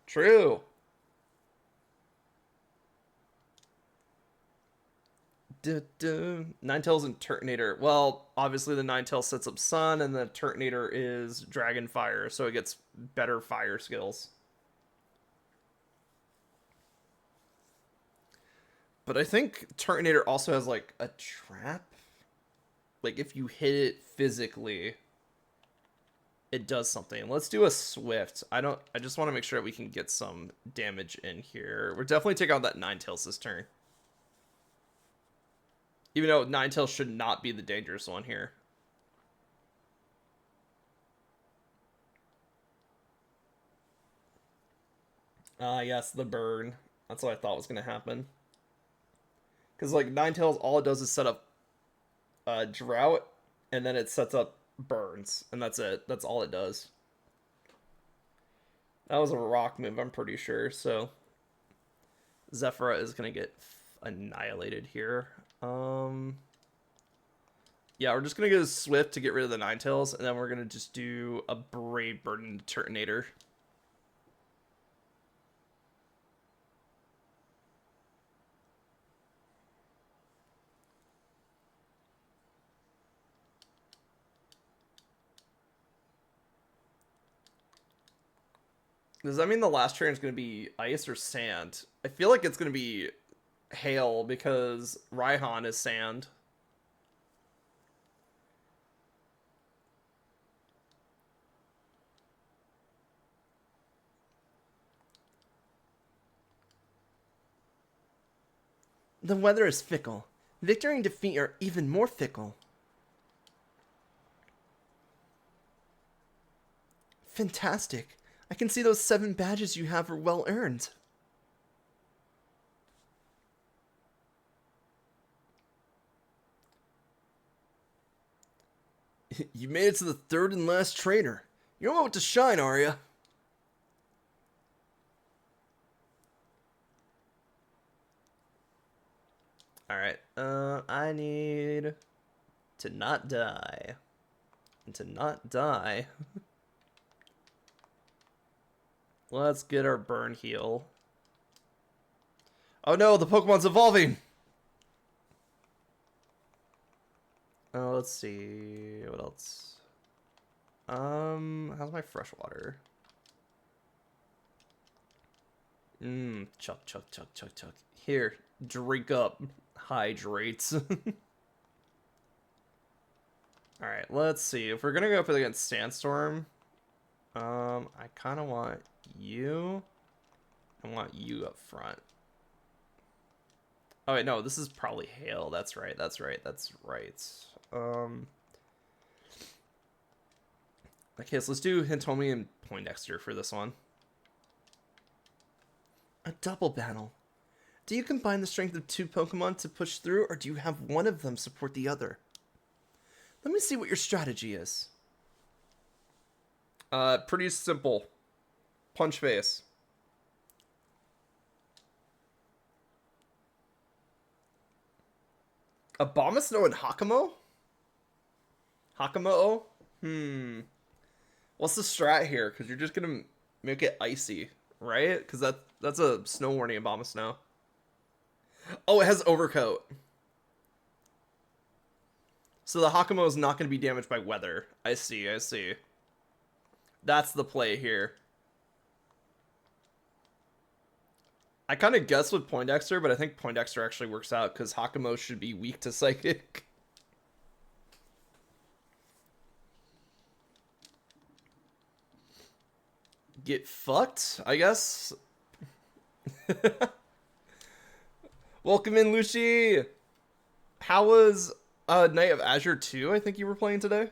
True. Ninetales and Turtonator. Well, obviously the Ninetales sets up Sun, and the Turtonator is Dragon Fire, so it gets better fire skills. But I think Turtonator also has like a trap. Like if you hit it physically, it does something. Let's do a Swift. I just want to make sure that we can get some damage in here. We're definitely taking out that Ninetales this turn. Even though Ninetales should not be the dangerous one here. Yes, the burn. That's what I thought was going to happen. Because, like, Ninetales, all it does is set up Drought, and then it sets up Burns, and that's it. That's all it does. That was a rock move, I'm pretty sure, so Zephyra is going to get annihilated here. Yeah, we're just going to go Swift to get rid of the Ninetales, and then we're going to just do a Brave Bird and Turtonator. Does that mean the last turn is going to be ice or sand? I feel like it's going to be hail because Raihan is sand. The weather is fickle. Victory and defeat are even more fickle. Fantastic. I can see those 7 badges you have are well earned. You made it to the 3rd and last trainer. You're about to shine, are ya? Alright, I need to not die. And to not die... Let's get our burn heal. Oh no, the Pokemon's evolving! Oh, let's see. What else? How's my freshwater? Chuck, chuck, chuck, chuck, chuck. Here, drink up. Hydrates. Alright, let's see. If we're gonna go up against Sandstorm, I kinda want you. I want you up front. Oh wait, no, this is probably hail. That's right. That's right. That's right. Okay, so let's do Hintomi and Poindexter for this one. A double battle. Do you combine the strength of 2 Pokemon to push through, or do you have one of them support the other? Let me see what your strategy is. Pretty simple. Punch face. Abomasnow and Hakamo? Hakamo? What's the strat here? Because you're just gonna make it icy, right? Because that's a snow warning Abomasnow. Oh, it has Overcoat. So the Hakamo is not going to be damaged by weather. I see, I see. That's the play here. I kind of guess with Poindexter, but I think Poindexter actually works out because Hakamo should be weak to Psychic. Get fucked, I guess. Welcome in, Lucy. How was Knight of Azure 2, I think you were playing today?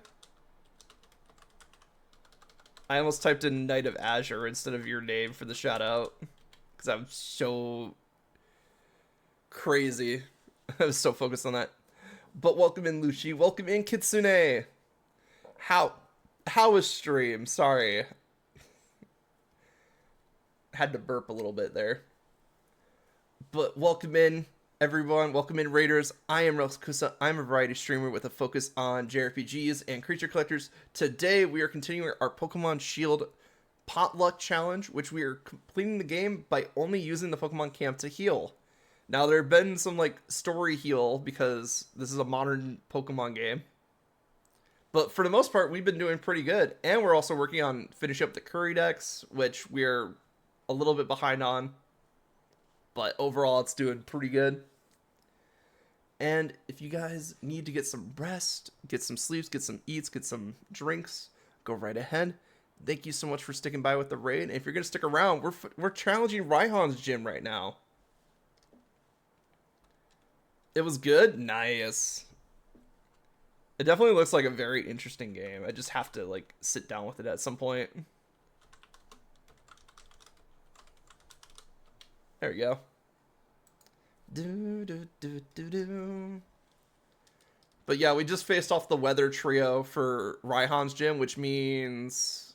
I almost typed in Knight of Azure instead of your name for the shout out. Because I'm so crazy. I was so focused on that. But welcome in, Lucy. Welcome in, Kitsune. How was stream? Sorry. Had to burp a little bit there. But welcome in, everyone. Welcome in, Raiders. I am Kusa. I'm a variety streamer with a focus on JRPGs and creature collectors. Today, we are continuing our Pokemon Shield Potluck Challenge, which we are completing the game by only using the Pokemon Camp to heal. Now, there have been some, like, story heal because this is a modern Pokemon game. But for the most part, we've been doing pretty good. And we're also working on finishing up the Curry decks, which we're a little bit behind on. But overall, it's doing pretty good. And if you guys need to get some rest, get some sleeps, get some eats, get some drinks, go right ahead. Thank you so much for sticking by with the raid. And if you're going to stick around, we're challenging Raihan's gym right now. It was good? Nice. It definitely looks like a very interesting game. I just have to, like, sit down with it at some point. There we go. But yeah, we just faced off the weather trio for Raihan's gym, which means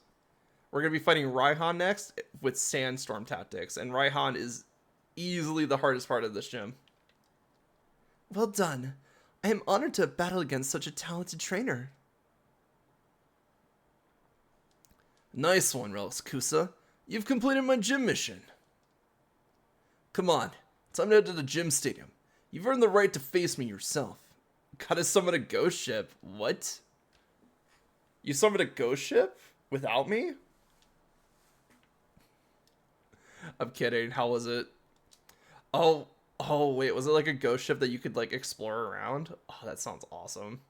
we're going to be fighting Raihan next with Sandstorm tactics. And Raihan is easily the hardest part of this gym. Well done. I am honored to battle against such a talented trainer. Nice one, Relics Kusa. You've completed my gym mission. Come on, time to head to the gym stadium. You've earned the right to face me yourself. Gotta summon a ghost ship. What? You summoned a ghost ship? Without me? I'm kidding. How was it? Oh, wait. Was it like a ghost ship that you could like explore around? Oh, that sounds awesome.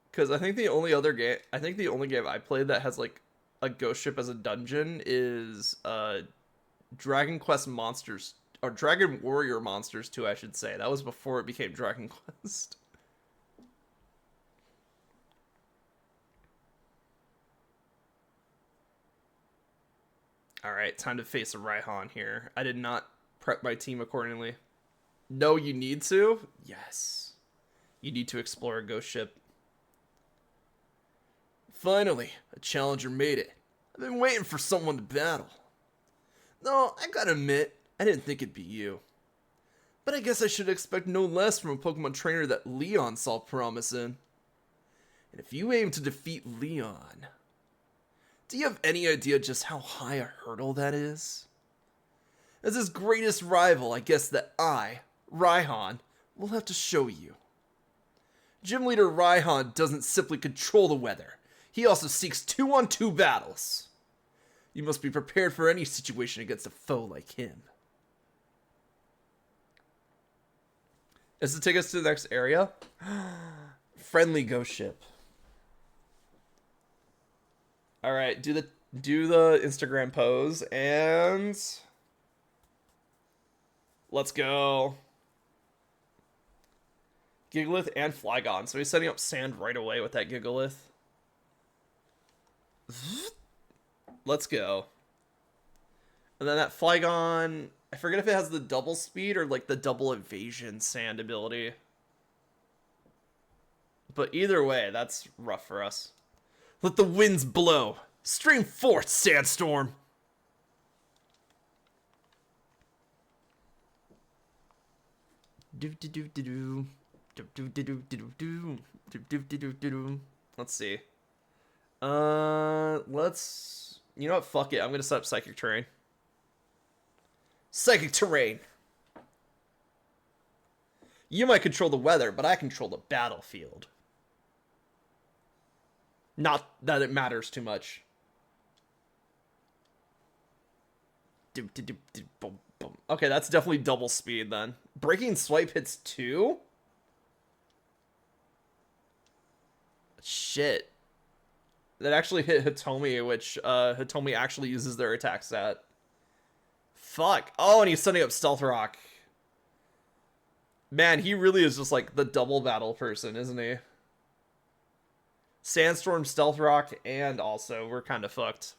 Because I think the only game I played that has like a ghost ship as a dungeon is Dragon Quest Monsters, or Dragon Warrior Monsters 2, I should say. That was before it became Dragon Quest. Alright, time to face a Raihan here. I did not prep my team accordingly. No, you need to? Yes. You need to explore a ghost ship. Finally, a challenger made it. I've been waiting for someone to battle. No, I gotta admit, I didn't think it'd be you. But I guess I should expect no less from a Pokemon trainer that Leon saw promise in. And if you aim to defeat Leon, do you have any idea just how high a hurdle that is? As his greatest rival, I guess that I, Raihan, will have to show you. Gym leader Raihan doesn't simply control the weather. He also seeks 2-on-2 battles. You must be prepared for any situation against a foe like him. Does it take us to the next area? Friendly ghost ship. Alright, do the Instagram pose and let's go. Gigalith and Flygon. So he's setting up sand right away with that Gigalith. Let's go. And then that Flygon, I forget if it has the double speed or like the double evasion sand ability. But either way, that's rough for us. Let the winds blow. Stream forth, Sandstorm. Let's see. You know what? Fuck it. I'm gonna set up Psychic Terrain. Psychic Terrain. You might control the weather, but I control the battlefield. Not that it matters too much. Okay, that's definitely double speed then. Breaking Swipe hits 2? Shit. That actually hit Hitomi, which Hitomi actually uses their attack stat. Fuck. Oh, and he's setting up Stealth Rock. Man, he really is just like the double battle person, isn't he? Sandstorm, Stealth Rock, and also we're kind of fucked.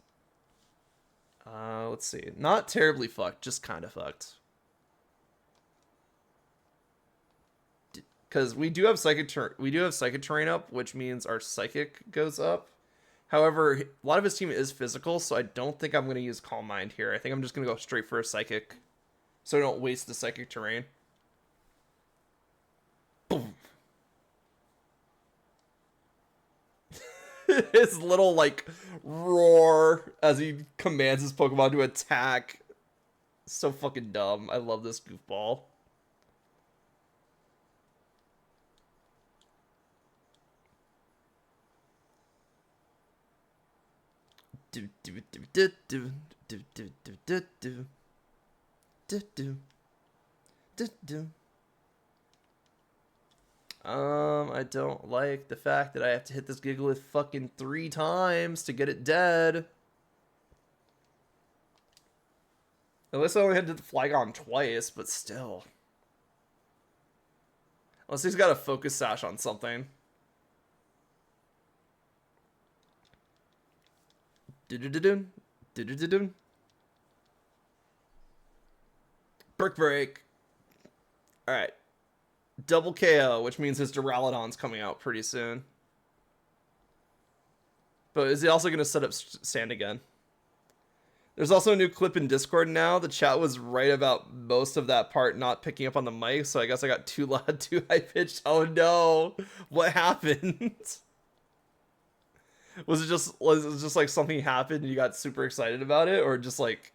Let's see. Not terribly fucked, just kind of fucked. Because we do have psychic terrain up, which means our psychic goes up. However, a lot of his team is physical, so I don't think I'm going to use Calm Mind here. I think I'm just going to go straight for a psychic, so I don't waste the psychic terrain. Boom. His little, like, roar as he commands his Pokemon to attack. So fucking dumb. I love this goofball. I don't like the fact that I have to hit this Gigalith fucking 3 times to get it dead. At least I only had to Flygon twice, but still. Unless he's got a Focus Sash on something. Brick Break. Alright. Double KO, which means his Duraludon's coming out pretty soon. But is he also going to set up Sand again? There's also a new clip in Discord now. The chat was right about most of that part not picking up on the mic, so I guess I got too loud, too high-pitched. Oh no! What happened? Was it just like something happened and you got super excited about it, or just like...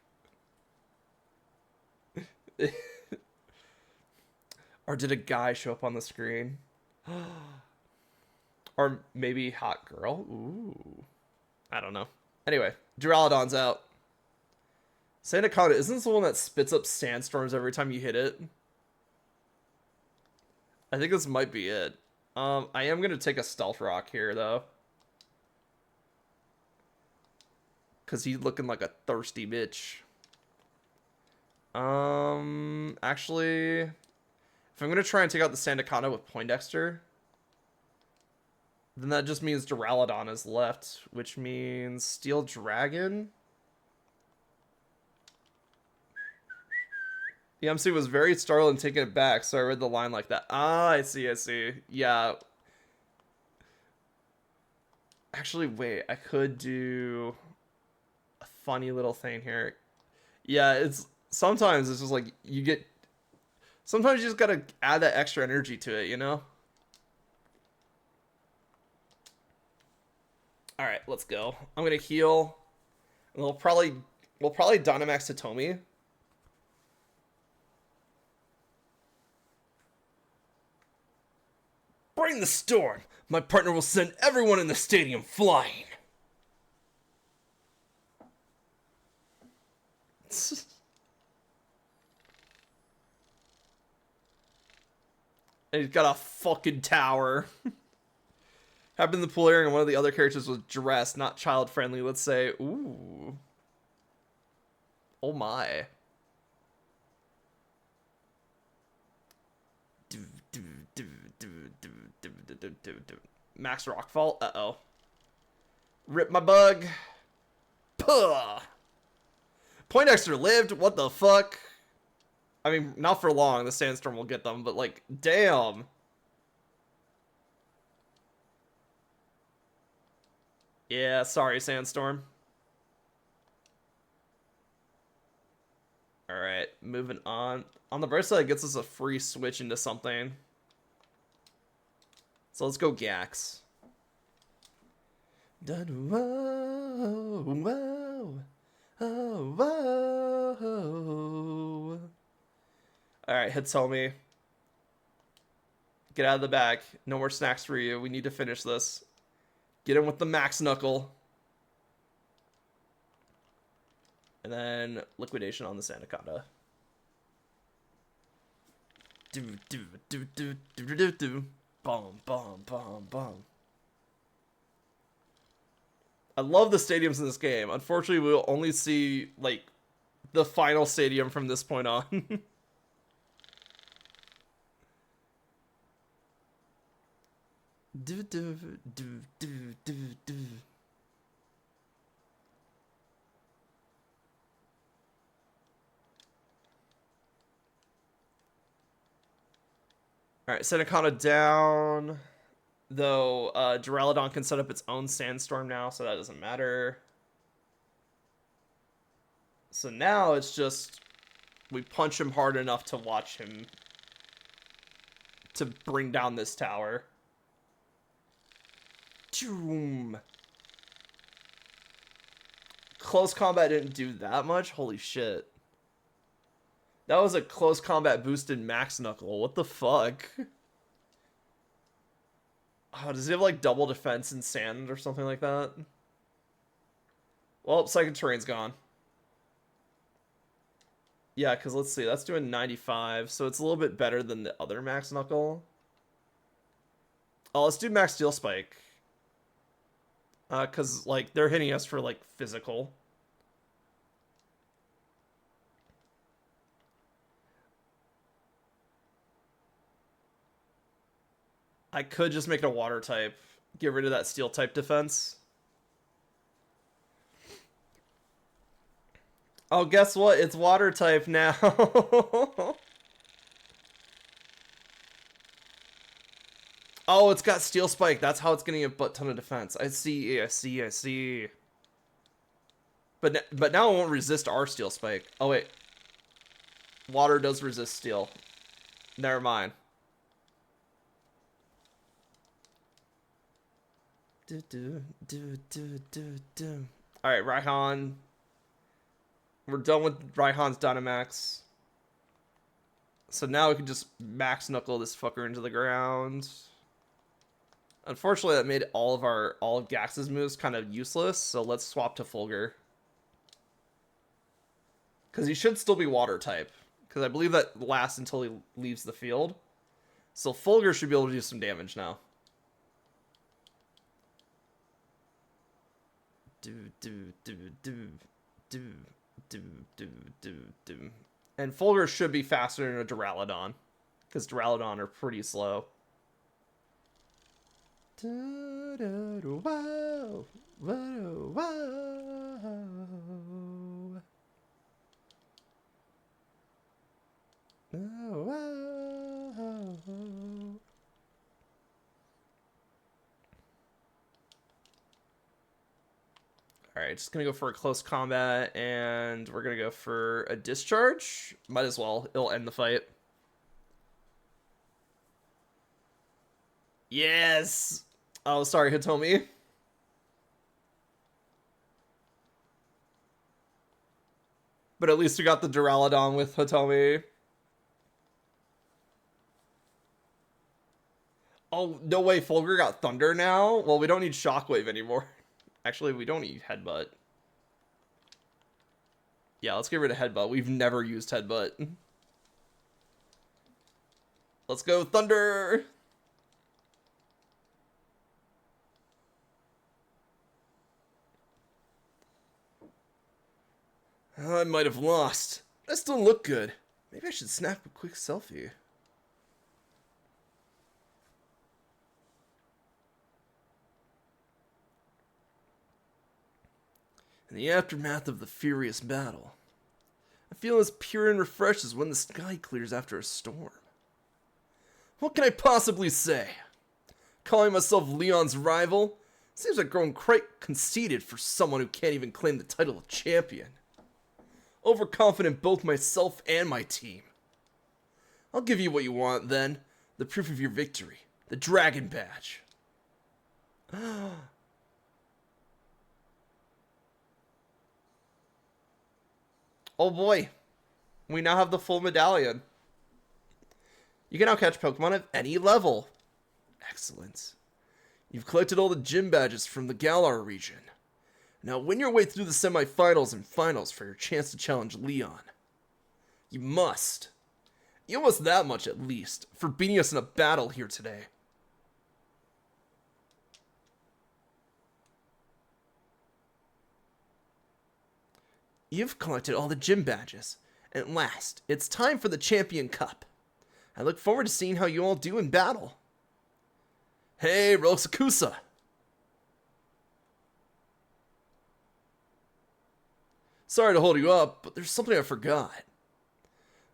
Or did a guy show up on the screen? Or maybe hot girl? Ooh. I don't know. Anyway, Duraludon's out. Sandaconda, isn't this the one that spits up sandstorms every time you hit it? I think this might be it. I am going to take a Stealth Rock here, though. Because he's looking like a thirsty bitch. Actually, if I'm going to try and take out the Sandaconda with Poindexter, then that just means Duraludon is left, which means Steel Dragon. The MC was very startled and taking it back, so I read the line like that. Ah, I see. Yeah. Actually, wait, I could do a funny little thing here. Yeah, sometimes it's just like sometimes you just gotta add that extra energy to it, you know? Alright, let's go. I'm gonna heal. And we'll probably Dynamax Hitomi. Bring the storm! My partner will send everyone in the stadium flying! And he's got a fucking tower. Happened in the pool area and one of the other characters was dressed, not child friendly, let's say. Ooh. Oh my. Max Rockfall. Uh-oh. Rip my bug. Puh. Poindexter lived. What the fuck? I mean, not for long. The sandstorm will get them, but like, damn. Yeah, sorry, sandstorm. Alright, moving on. On the bright side, it gets us a free switch into something. So let's go Gax. Whoa, whoa, oh, whoa. Alright, Hitomi. Get out of the bag. No more snacks for you. We need to finish this. Get in with the Max Knuckle. And then liquidation on the Sandaconda. Do. Boom, boom, boom, boom. I love the stadiums in this game. Unfortunately, we'll only see, like, the final stadium from this point on. Alright, Senecana down. Though, Duraludon can set up its own Sandstorm now, so that doesn't matter. So now it's just... we punch him hard enough to watch him... to bring down this tower. Choom. Close combat didn't do that much? Holy shit. That was a close combat boosted Max Knuckle. What the fuck? Oh, does he have like double defense in sand or something like that? Well, second terrain's gone. Yeah, because let's see. That's doing 95, so it's a little bit better than the other Max Knuckle. Oh, let's do Max Steel Spike. Because, like, they're hitting us for, like, physical. I could just make it a water type. Get rid of that steel type defense. Oh, guess what? It's water type now. Oh, it's got Steel Spike. That's how it's getting a butt ton of defense. I see, I see, I see. But now it won't resist our Steel Spike. Oh, wait. Water does resist steel. Never mind. Alright, Raihan. We're done with Raihan's Dynamax. So now we can just Max Knuckle this fucker into the ground. Unfortunately, that made all of Gax's moves kind of useless, so let's swap to Fulgur. Because he should still be water type. Because I believe that lasts until he leaves the field. So Fulgur should be able to do some damage now. And Fulgur should be faster than a Duraludon. Because Duraludon are pretty slow. Whoa, whoa, whoa. Oh, whoa. Alright, just gonna go for a close combat, and we're gonna go for a discharge. Might as well, it'll end the fight. Yes! Oh, sorry, Hitomi. But at least we got the Duraludon with Hitomi. Oh, no way, Fulgur got Thunder now? Well, we don't need Shockwave anymore. Actually, we don't need Headbutt. Yeah, let's get rid of Headbutt. We've never used Headbutt. Let's go, Thunder! I might have lost. I still look good. Maybe I should snap a quick selfie. In the aftermath of the furious battle, I feel as pure and refreshed as when the sky clears after a storm. What can I possibly say? Calling myself Leon's rival seems like growing quite conceited for someone who can't even claim the title of champion. Overconfident both myself and my team. I'll give you what you want then. The proof of your victory. The Dragon Badge. Oh boy. We now have the full medallion. You can now catch Pokemon at any level. Excellent. You've collected all the gym badges from the Galar region. Now win your way through the semifinals and finals for your chance to challenge Leon. You must. You owe us that much at least, for beating us in a battle here today. You've collected all the gym badges. At last, it's time for the Champion Cup. I look forward to seeing how you all do in battle. Hey, Rosakusa! Sorry to hold you up, but there's something I forgot.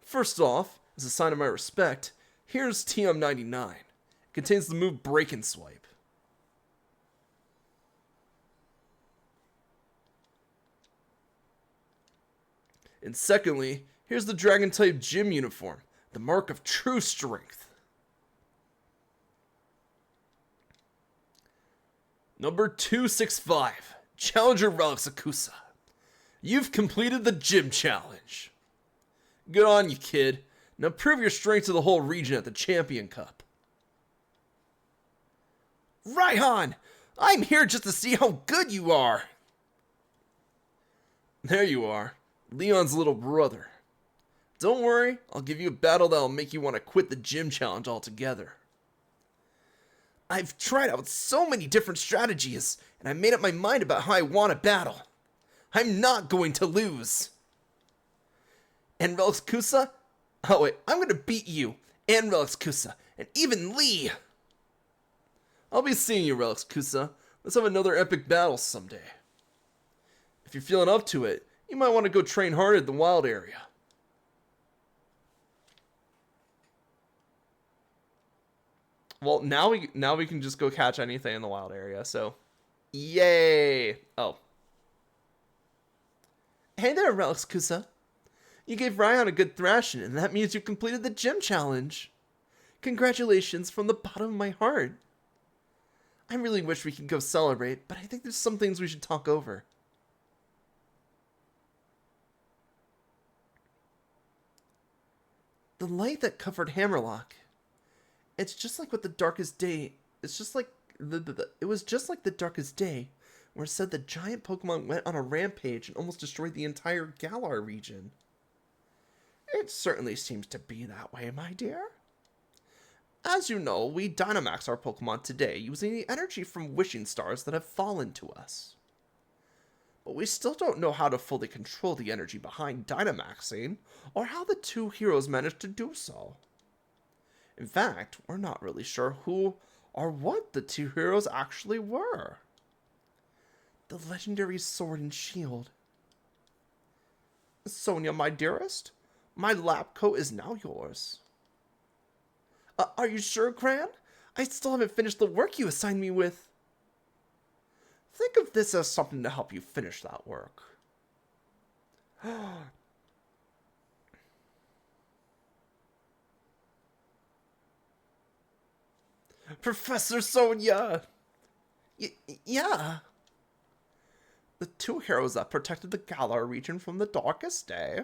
First off, as a sign of my respect, here's TM99. It contains the move Break and Swipe. And secondly, here's the Dragon-type gym uniform, the mark of true strength. Number 265, Challenger Rosakusa. You've completed the gym challenge. Good on you, kid. Now prove your strength to the whole region at the Champion Cup. Raihan! I'm here just to see how good you are! There you are. Leon's little brother. Don't worry, I'll give you a battle that'll make you want to quit the gym challenge altogether. I've tried out so many different strategies, and I made up my mind about how I want to battle. I'm not going to lose. And Relics-Kusa? Oh wait, I'm going to beat you, and Relics-Kusa, and even Lee! I'll be seeing you, Relics-Kusa. Let's have another epic battle someday. If you're feeling up to it, you might want to go train hard at the wild area. Well, now we can just go catch anything in the wild area, so yay! Oh. Hey there, Relics-Kusa. You gave Ryan a good thrashing, and that means you completed the gym challenge. Congratulations from the bottom of my heart. I really wish we could go celebrate, but I think there's some things we should talk over. The light that covered Hammerlock. It's just like what the darkest day. It's just like it was just like the darkest day, where it said the giant Pokemon went on a rampage and almost destroyed the entire Galar region. It certainly seems to be that way, my dear. As you know, we Dynamax our Pokemon today using the energy from wishing stars that have fallen to us. But we still don't know how to fully control the energy behind Dynamaxing, or how the two heroes managed to do so. In fact, we're not really sure who or what the two heroes actually were. The legendary Sword and Shield. Sonia, my dearest, my lab coat is now yours. Are you sure, Gran? I still haven't finished the work you assigned me with. Think of this as something to help you finish that work. Professor Sonia! Yeah. The two heroes that protected the Galar region from the darkest day,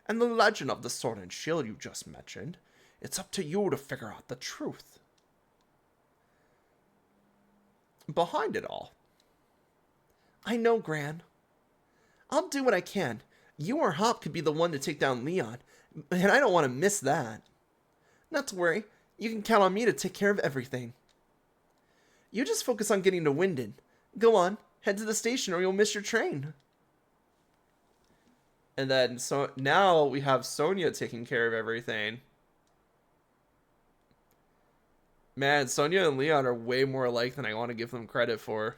and the legend of the Sword and Shield you just mentioned, it's up to you to figure out the truth behind it all. I know, Gran. I'll do what I can. You or Hop could be the one to take down Leon, and I don't want to miss that. Not to worry, you can count on me to take care of everything. You just focus on getting to Winden. Go on, head to the station or you'll miss your train. And then, so now we have Sonia taking care of everything. Man, Sonia and Leon are way more alike than I want to give them credit for.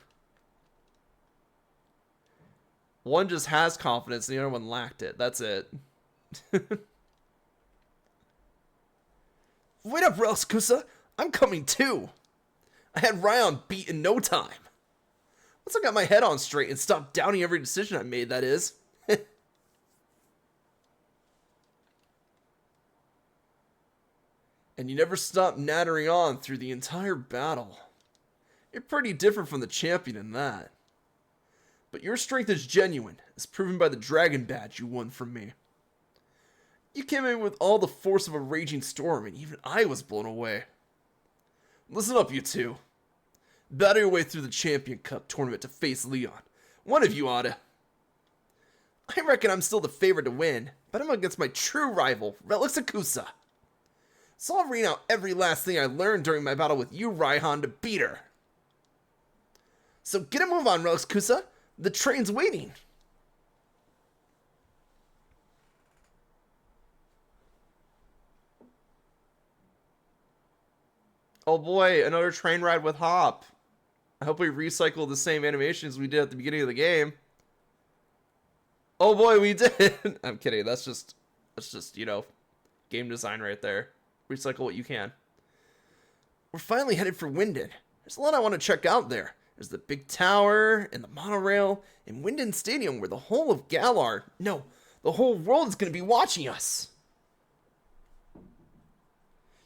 One just has confidence, and the other one lacked it. That's it. Wait up, Relics-Kusa. I'm coming too. I had Ryan beat in no time. Once I got my head on straight and stopped doubting every decision I made, that is. And you never stopped nattering on through the entire battle. You're pretty different from the champion in that. But your strength is genuine, as proven by the Dragon Badge you won from me. You came in with all the force of a raging storm, and even I was blown away. Listen up, you two. Battle your way through the Champion Cup tournament to face Leon. One of you oughta. I reckon I'm still the favorite to win, but I'm against my true rival, Relics-Kusa. So I'll read out every last thing I learned during my battle with you, Raihan, to beat her. So get a move on, Relics-Kusa. The train's waiting. Oh boy, another train ride with Hop. I hope we recycle the same animations we did at the beginning of the game. Oh boy, we did. I'm kidding. That's just, game design right there. Recycle what you can. We're finally headed for Winden. There's a lot I want to check out there. There's the big tower and the monorail and Winden Stadium where the whole of Galar, no, the whole world is going to be watching us.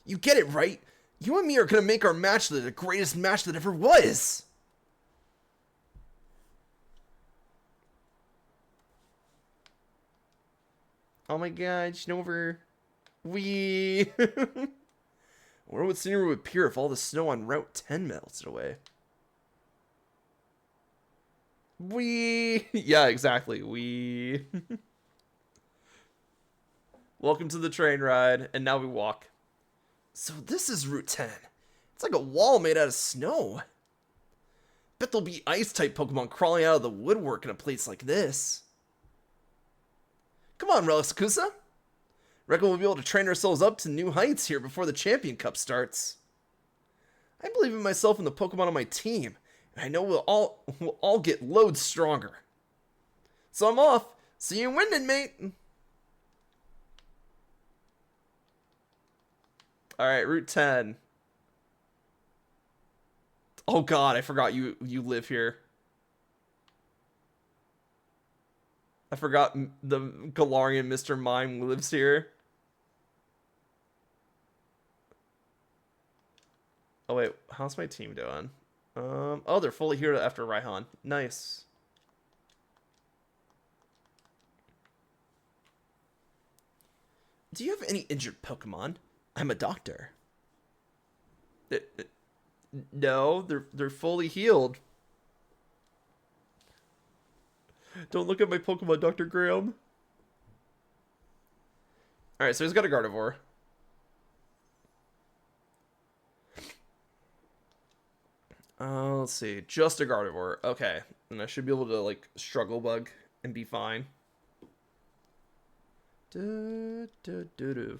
You get it, right? You and me are going to make our match the greatest match that ever was. Oh my god, Snover. Wee. Where would scenery would appear if all the snow on Route 10 melted away? Wee. Yeah, exactly. Wee. Welcome to the train ride, and now we walk. So this is Route 10. It's like a wall made out of snow. Bet there'll be ice-type Pokemon crawling out of the woodwork in a place like this. Come on, Relisakusa. Reckon we'll be able to train ourselves up to new heights here before the Champion Cup starts. I believe in myself and the Pokemon on my team, and I know we'll all get loads stronger. So I'm off. See you in Winden, mate. Alright, Route 10. Oh god, I forgot you live here. I forgot the Galarian Mr. Mime lives here. Oh wait, how's my team doing? Oh, they're fully here after Raihan. Nice. Do you have any injured Pokemon? I'm a doctor. No, they're fully healed. Don't look at my Pokemon, Dr. Graham. Alright, so he's got a Gardevoir. Let's see. Just a Gardevoir. Okay. And I should be able to, like, Struggle Bug and be fine. Do, do, do, do.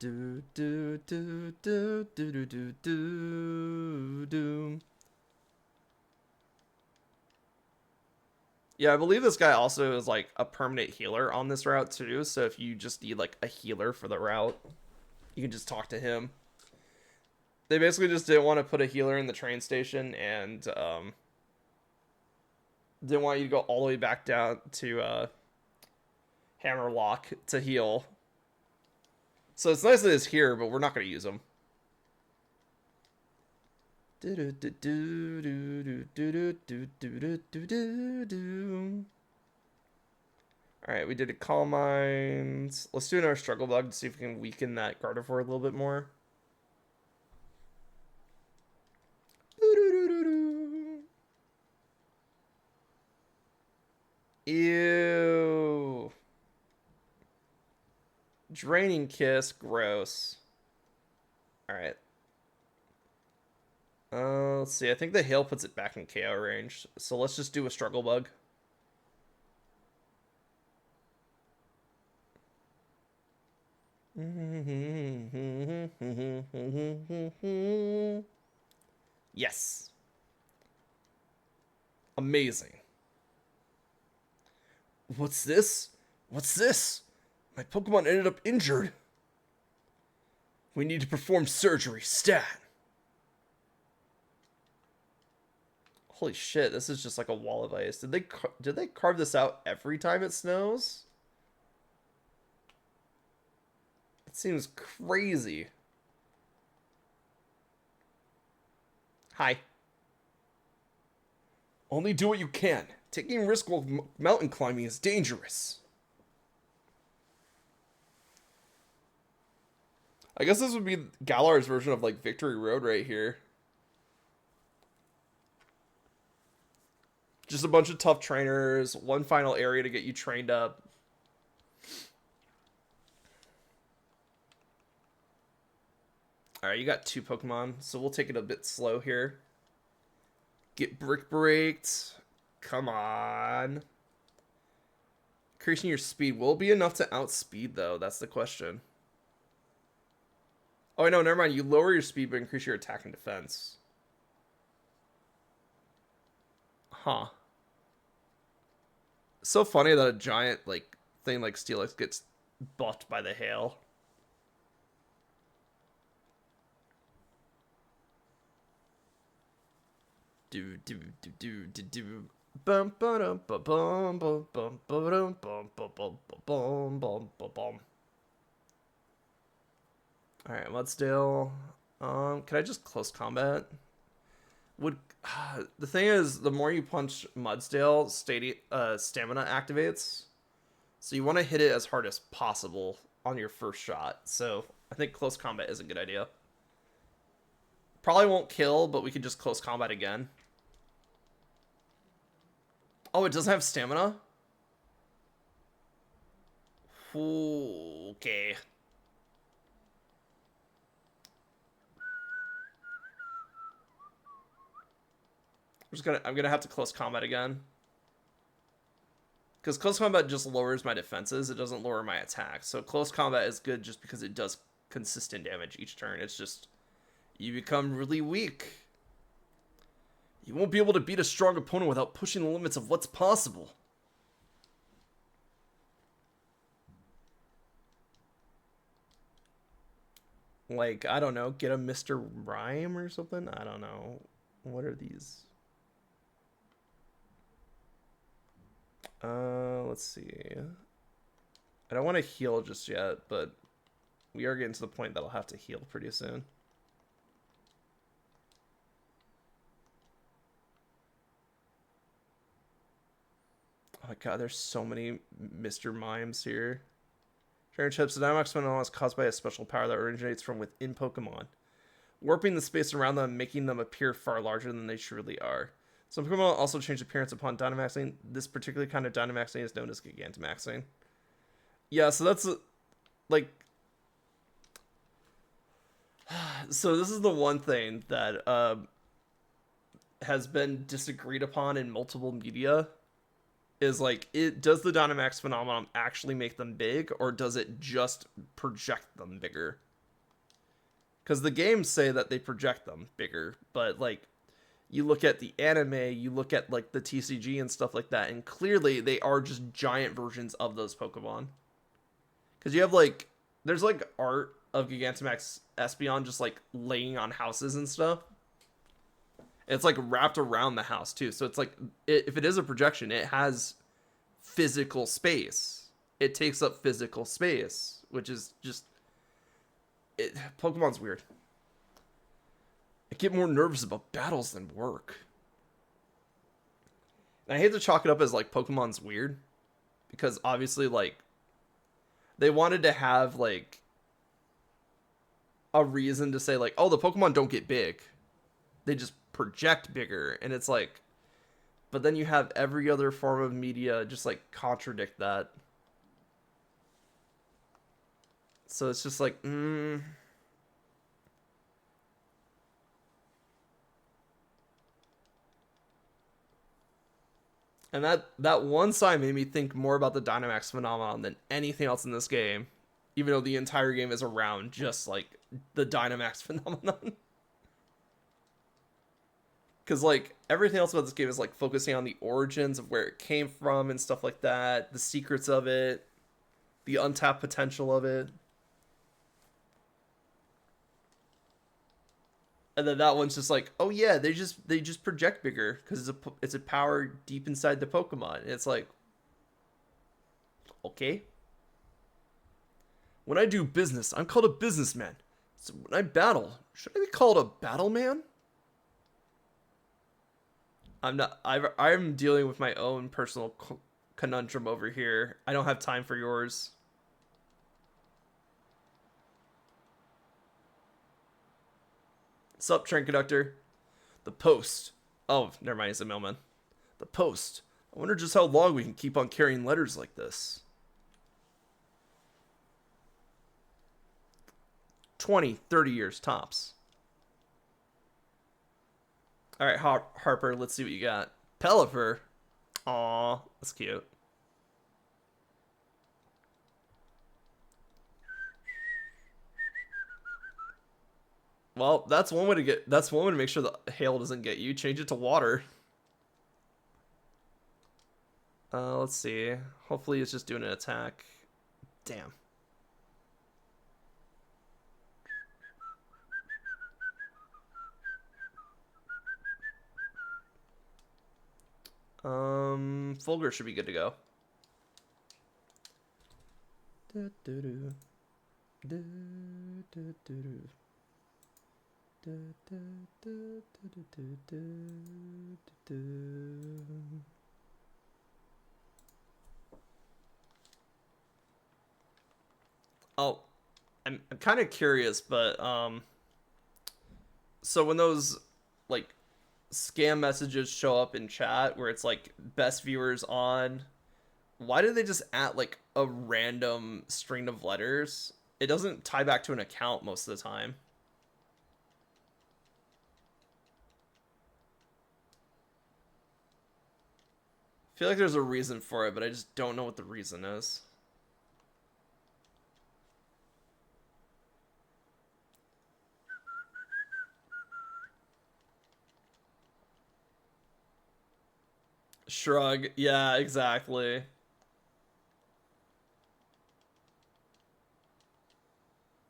Do, do, do, do, do, do, do, do, do. Yeah, I believe this guy also is, like, a permanent healer on this route, too. So if you just need, like, a healer for the route, you can just talk to him. They basically just didn't want to put a healer in the train station and didn't want you to go all the way back down to Hammerlock to heal. So it's nice that it's here, but we're not going to use them. Alright, we did a Calm Mind. Let's do another Struggle Bug to see if we can weaken that Gardevoir a little bit more. Ew. Draining Kiss, gross. Alright. Let's see. I think the hail puts it back in KO range. So let's just do a Struggle Bug. Yes. Amazing. What's this? What's this? My Pokemon ended up injured. We need to perform surgery, stat. Holy shit, this is just like a wall of ice. Did they carve this out every time it snows? It seems crazy. Hi. Only do what you can. Taking risk while mountain climbing is dangerous. I guess this would be Galar's version of like Victory Road right here. Just a bunch of tough trainers, one final area to get you trained up. Alright, you got 2 Pokemon, so we'll take it a bit slow here. Get Brick Breaked. Come on. Increasing your speed will be enough to outspeed, though. That's the question. Oh, no, never mind. You lower your speed, but increase your attack and defense. Huh. So funny that a giant, like, thing like Steelix gets buffed by the hail. Do do do do do do. Bum bum bum bum bum bum bum bum bum bum bum bum bum bum. All right, let's deal. Can I just close combat? Would the thing is, the more you punch Mudsdale, stamina activates. So you want to hit it as hard as possible on your first shot. So I think close combat is a good idea. Probably won't kill, but we could just close combat again. Oh, it doesn't have stamina? Ooh, okay. I'm gonna have to close combat again. Because close combat just lowers my defenses, it doesn't lower my attacks. So close combat is good just because it does consistent damage each turn. It's just, you become really weak. You won't be able to beat a strong opponent without pushing the limits of what's possible. Like, I don't know, get a Mr. Rhyme or something? I don't know. What are these? Let's see. I don't want to heal just yet, but we are getting to the point that I'll have to heal pretty soon. Oh my god, there's so many Mr. Mimes here. Sharing chips, the Dynamax phenomenon is caused by a special power that originates from within Pokemon, warping the space around them, making them appear far larger than they truly are. Some Pokemon also change appearance upon Dynamaxing. This particular kind of Dynamaxing is known as Gigantamaxing. Yeah, so that's like, so this is the one thing that has been disagreed upon in multiple media, is like, it does the Dynamax phenomenon actually make them big, or does it just project them bigger? Because the games say that they project them bigger, but like, you look at the anime, you look at like the TCG and stuff like that, and clearly they are just giant versions of those Pokemon. Because you have like, there's like art of Gigantamax Espeon just like laying on houses and stuff. It's like wrapped around the house too. So it's like, if it is a projection, it has physical space. It takes up physical space, which is just, Pokemon's weird. I get more nervous about battles than work. And I hate to chalk it up as like Pokemon's weird, because obviously like they wanted to have like a reason to say like, oh, the Pokemon don't get big. They just project bigger. And it's like, but then you have every other form of media just like contradict that. So it's just like, And that one sign made me think more about the Dynamax phenomenon than anything else in this game, even though the entire game is around just like the Dynamax phenomenon. Because like everything else about this game is like focusing on the origins of where it came from and stuff like that, the secrets of it, the untapped potential of it. And then that one's just like, oh yeah, they just project bigger because it's a power deep inside the Pokemon. And it's like, okay. When I do business, I'm called a businessman. So when I battle, should I be called a battle man? I'm not. I'm dealing with my own personal conundrum over here. I don't have time for yours. Sup, train conductor? The post. Oh, never mind. He's a mailman. The post. I wonder just how long we can keep on carrying letters like this. 20, 30 years tops. All right, Harper, let's see what you got. Pelipper. Aw, that's cute. Well, that's one way to get. That's one way to make sure the hail doesn't get you. Change it to water. Let's see. Hopefully, it's just doing an attack. Damn. Fulgur should be good to go. Oh, I'm kind of curious, but so when those like scam messages show up in chat where it's like best viewers on, why do they just add like a random string of letters? It doesn't tie back to an account most of the time. I feel like there's a reason for it, but I just don't know what the reason is. Shrug. Yeah, exactly.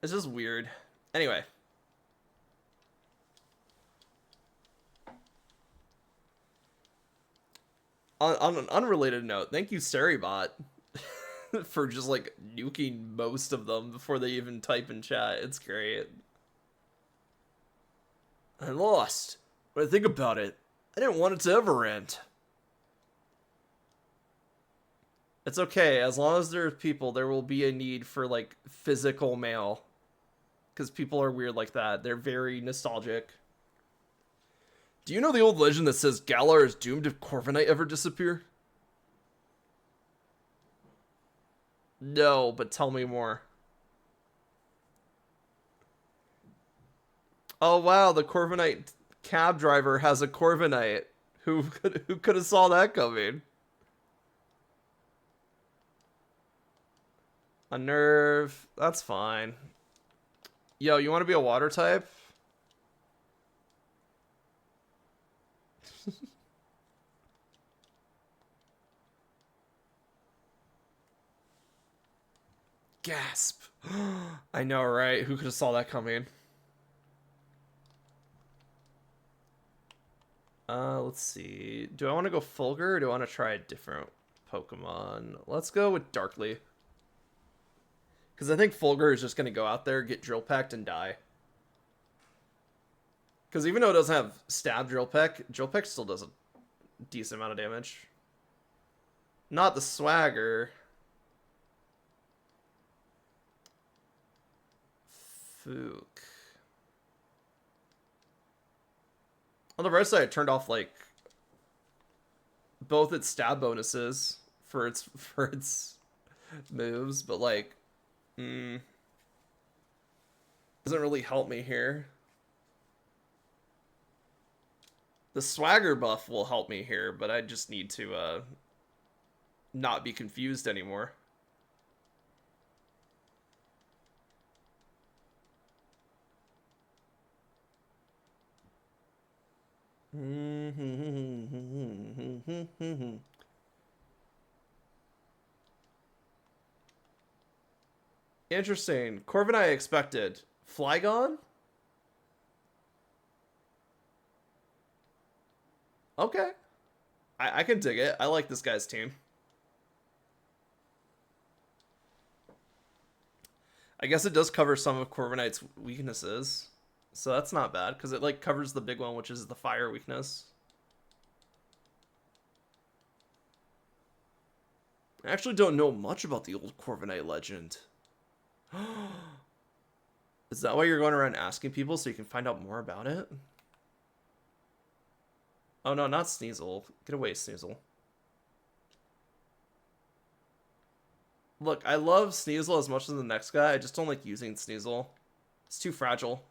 It's just weird. Anyway. On an unrelated note, thank you, Seribot, for just like nuking most of them before they even type in chat. It's great. I lost. When I think about it, I didn't want it to ever end. It's okay. As long as there's people, there will be a need for like physical mail. Because people are weird like that. They're very nostalgic. Do you know the old legend that says Galar is doomed if Corviknight ever disappear? No, but tell me more. Oh wow, the Corviknight cab driver has a Corviknight. Who could have saw that coming? A nerve. That's fine. Yo, you want to be a water type? Gasp. I know, right? Who could have saw that coming? Let's see. Do I want to go Fulgur or do I want to try a different Pokemon? Let's go with Darkly. Because I think Fulgur is just going to go out there, get Drill Pecked, and die. Because even though it doesn't have Stab Drill Peck still does a decent amount of damage. Not the Swagger. Fook. On the right side, it turned off like both its stab bonuses for its moves, but like doesn't really help me here. The Swagger buff will help me here, but I just need to not be confused anymore. Interesting. Corviknight expected. Flygon? Okay. I can dig it. I like this guy's team. I guess it does cover some of Corviknight's weaknesses. So that's not bad, because it like covers the big one, which is the fire weakness. I actually don't know much about the old Corviknight legend. Is that why you're going around asking people so you can find out more about it? Oh no, not Sneasel. Get away, Sneasel. Look, I love Sneasel as much as the next guy. I just don't like using Sneasel. It's too fragile.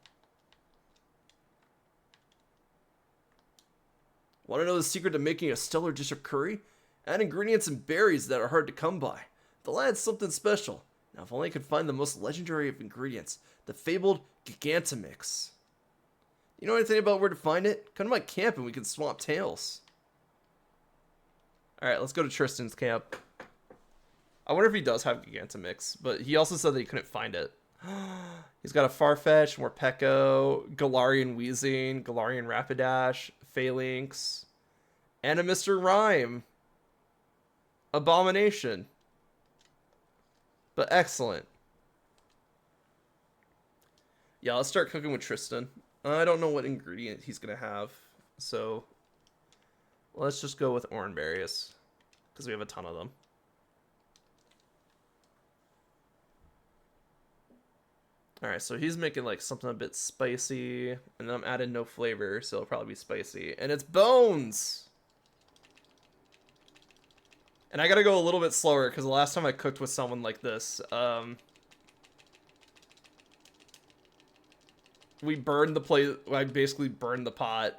Want to know the secret to making a stellar dish of curry? Add ingredients and berries that are hard to come by. They'll add something special. Now, if only I could find the most legendary of ingredients, the fabled Gigantomix. You know anything about where to find it? Come to my camp and we can swap tails. Alright, let's go to Tristan's camp. I wonder if he does have Gigantomix, but he also said that he couldn't find it. He's got a Farfetch, Morpeko, Galarian Weezing, Galarian Rapidash, Phalanx, and a Mr. Rhyme. Abomination. But excellent. Yeah, let's start cooking with Tristan. I don't know what ingredient he's going to have, so let's just go with orange berries, because we have a ton of them. Alright, so he's making like something a bit spicy, and I'm adding no flavor, so it'll probably be spicy. And it's bones! And I gotta go a little bit slower, because the last time I cooked with someone like this, we burned the plate. I basically burned the pot.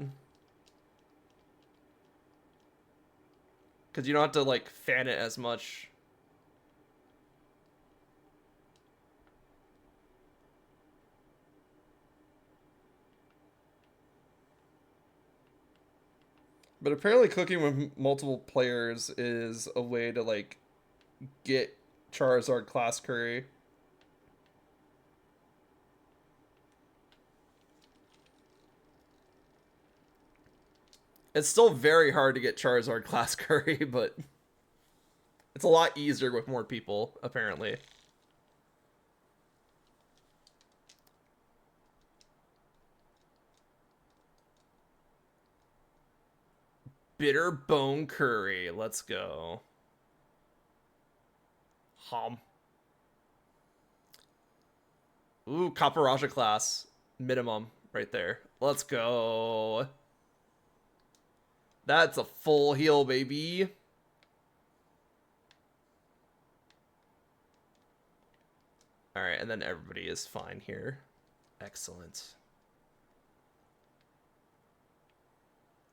Because you don't have to, like, fan it as much. But apparently cooking with multiple players is a way to, like, get Charizard class curry. It's still very hard to get Charizard class curry, but it's a lot easier with more people, apparently. Bitter bone curry. Let's go. Hum. Ooh, Kaparaja class. Minimum right there. Let's go. That's a full heal, baby. Alright, and then everybody is fine here. Excellent.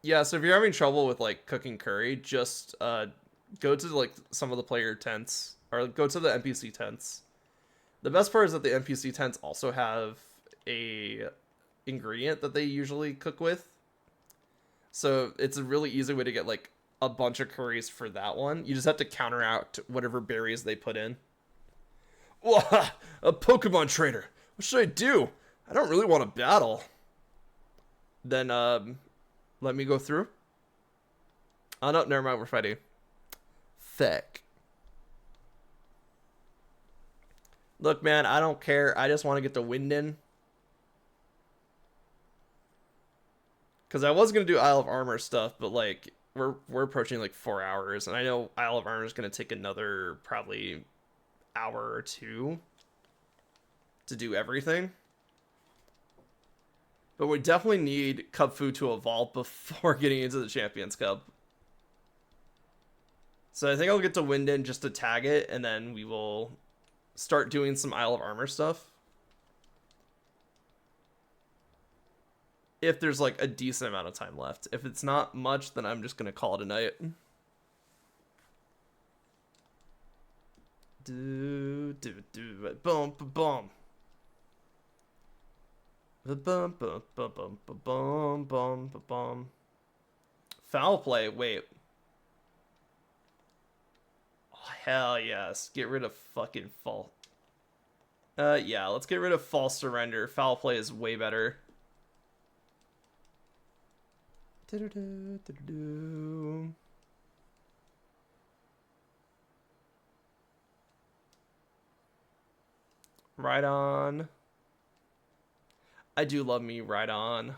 Yeah, so if you're having trouble with, like, cooking curry, just go to, like, some of the player tents, or go to the NPC tents. The best part is that the NPC tents also have a ingredient that they usually cook with. So it's a really easy way to get, like, a bunch of curries for that one. You just have to counter out whatever berries they put in. Whoa, a Pokemon trainer. What should I do? I don't really want to battle. Then, let me go through. Oh, no, never mind, we're fighting. Thick. Look, man, I don't care. I just want to get the wind in. Because I was going to do Isle of Armor stuff, but, like, we're approaching, like, 4 hours. And I know Isle of Armor is going to take another, probably, hour or two to do everything. But we definitely need Cubfu to evolve before getting into the Champions Cup. So I think I'll get to Winden just to tag it, and then we will start doing some Isle of Armor stuff. If there's, like, a decent amount of time left. If it's not much, then I'm just going to call it a night. Boom, boom, boom. Bum, bum, bum, bum, bum, bum, bum. Foul play, wait. Oh, hell yes. Get rid of fucking false. Yeah, let's get rid of false surrender. Foul play is way better. Right on. I do love me Right On.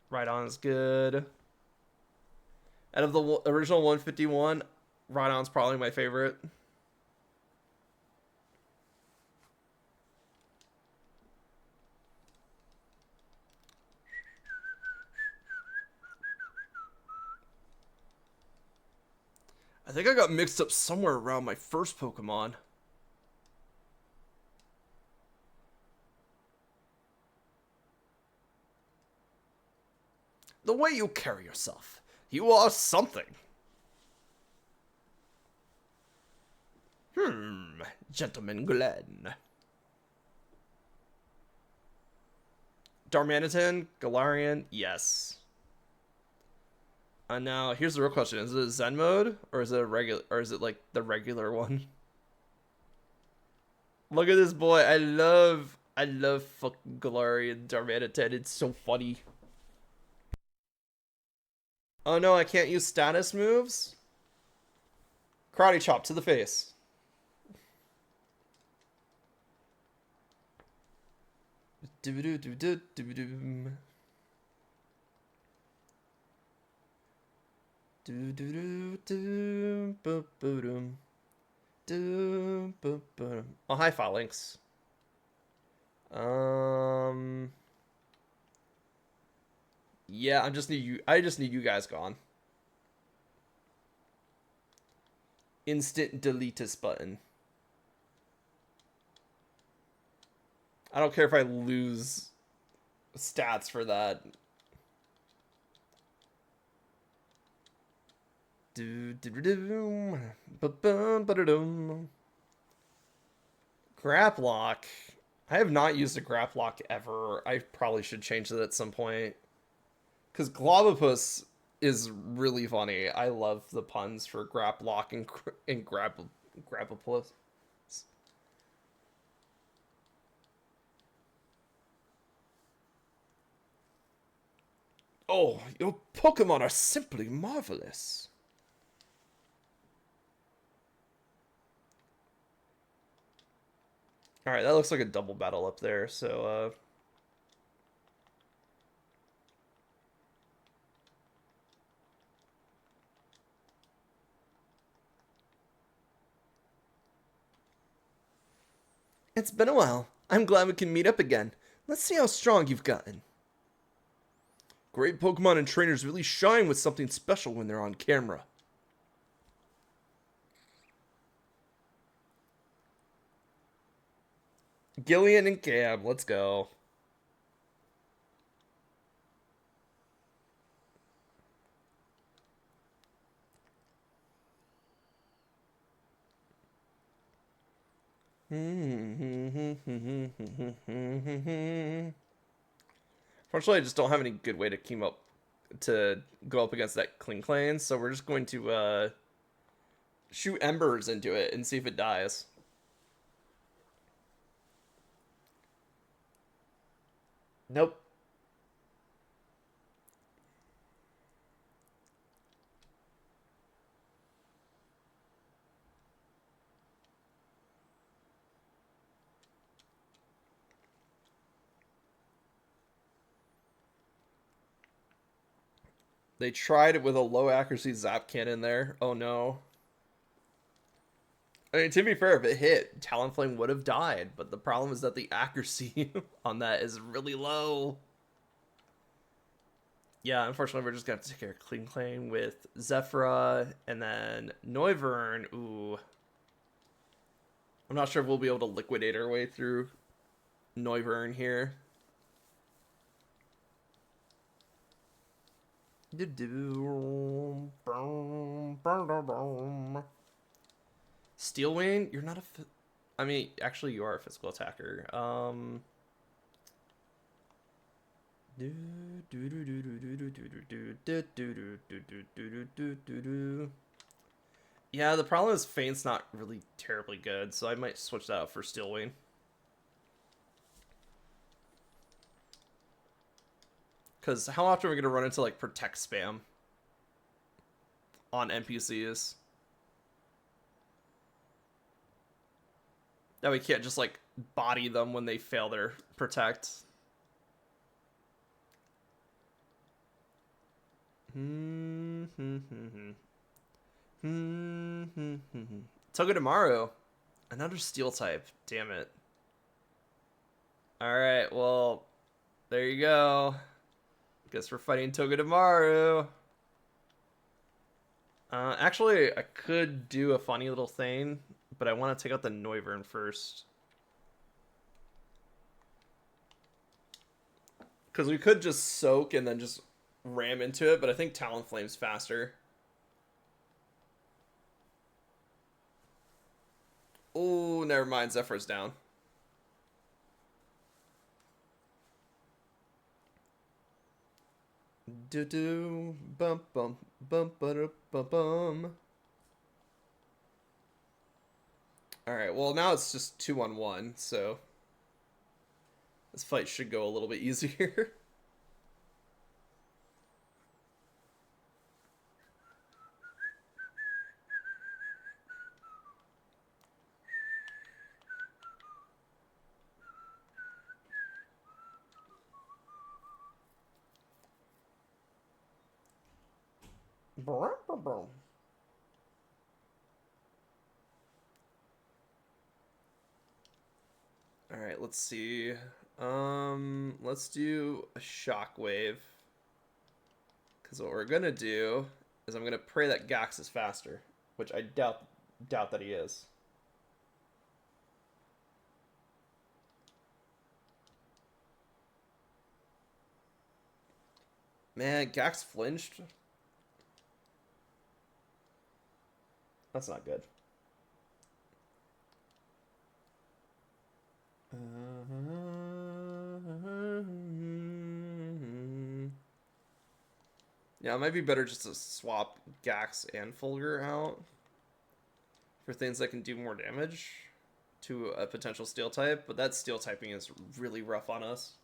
Right On is good. Out of the original 151, Right On's probably my favorite. I think I got mixed up somewhere around my first Pokemon. The way you carry yourself. You are something. Gentleman Glenn. Darmanitan, Galarian, yes. Now here's the real question: is it a Zen mode or is it a regular, or is it like the regular one? Look at this boy. I love fucking Galarian Darmanitan. It's so funny. Oh no, I can't use status moves. Karate chop to the face. Oh, hi, Phalanx. Um, yeah, I just need you. I just need you guys gone. Instant deletus button. I don't care if I lose stats for that. Graplock. I have not used a Graplock ever. I probably should change that at some point. Because Globopus is really funny. I love the puns for Graplock and Grapopus. Oh, your Pokemon are simply marvelous. Alright, that looks like a double battle up there, so, It's been a while. I'm glad we can meet up again. Let's see how strong you've gotten. Great Pokemon and trainers really shine with something special when they're on camera. Gillian and Cam, let's go. Fortunately, I just don't have any good way to keep up to go up against that Klinklang, so we're just going to shoot embers into it and see if it dies. Nope. They tried it with a low accuracy Zap Cannon there. Oh no. I mean, to be fair, if it hit, Talonflame would have died, but the problem is that the accuracy on that is really low. Yeah, unfortunately, we're just gonna have to take care of Klinklang with Zephyra, and then Noivern. Ooh. I'm not sure if we'll be able to liquidate our way through Noivern here. Steel Wayne, you're not a. I mean, actually, you are a physical attacker. Yeah, the problem is Feint's not really terribly good, so I might switch that out for Steel Wayne. Because how often are we going to run into, like, Protect spam on NPCs? That we can't just, like, body them when they fail their Protect. Togedemaru. Another Steel type. Damn it. Alright, well, there you go. Guess we're fighting Togedemaru. Actually, I could do a funny little thing, but I want to take out the Noivern first. Because we could just soak and then just ram into it, but I think Talonflame's faster. Oh, never mind. Zephyr's down. Do do bum bum bum bum bum bum. All right. Well, now it's just 2-on-1, so this fight should go a little bit easier. All right, let's see. Let's do a shockwave. Because what we're gonna do is I'm gonna pray that Gax is faster, which I doubt that he is. Man, Gax flinched. That's not good. Yeah, it might be better just to swap Gax and Fulgur out for things that can do more damage to a potential steel type, but that steel typing is really rough on us.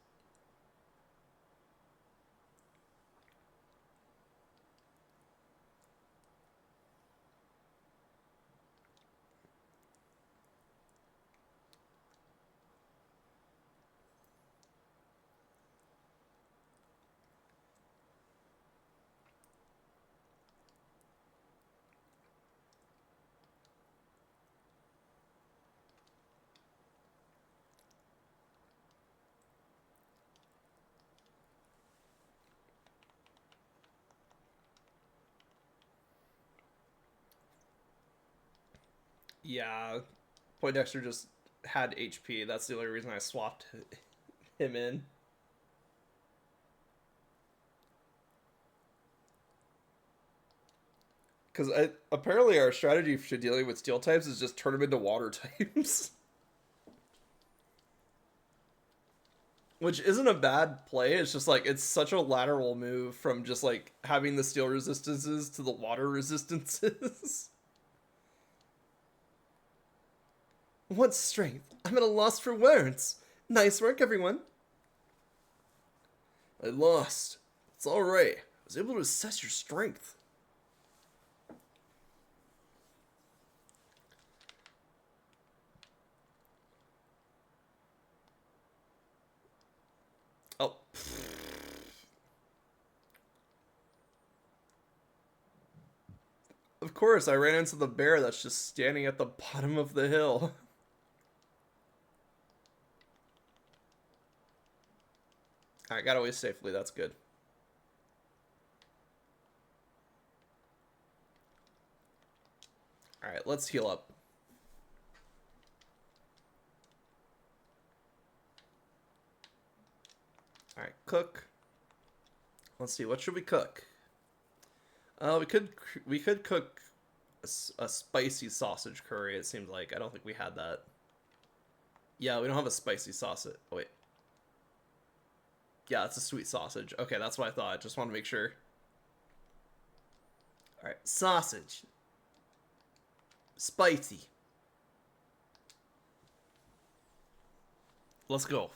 Yeah, Poindexter just had HP. That's the only reason I swapped him in. Because apparently our strategy for dealing with steel types is just turn them into water types. Which isn't a bad play. It's just like, it's such a lateral move from just like having the steel resistances to the water resistances. What strength? I'm at a loss for words. Nice work, everyone. I lost. It's alright. I was able to assess your strength. Oh. Of course, I ran into the bear that's just standing at the bottom of the hill. I got away safely, that's good. Alright, let's heal up. Alright, cook. Let's see, what should we cook? We could cook a spicy sausage curry, it seems like. I don't think we had that. Yeah, we don't have a spicy sausage. Oh, wait. Yeah, it's a sweet sausage. Okay, that's what I thought. Just want to make sure. Alright, sausage. Spicy. Let's go.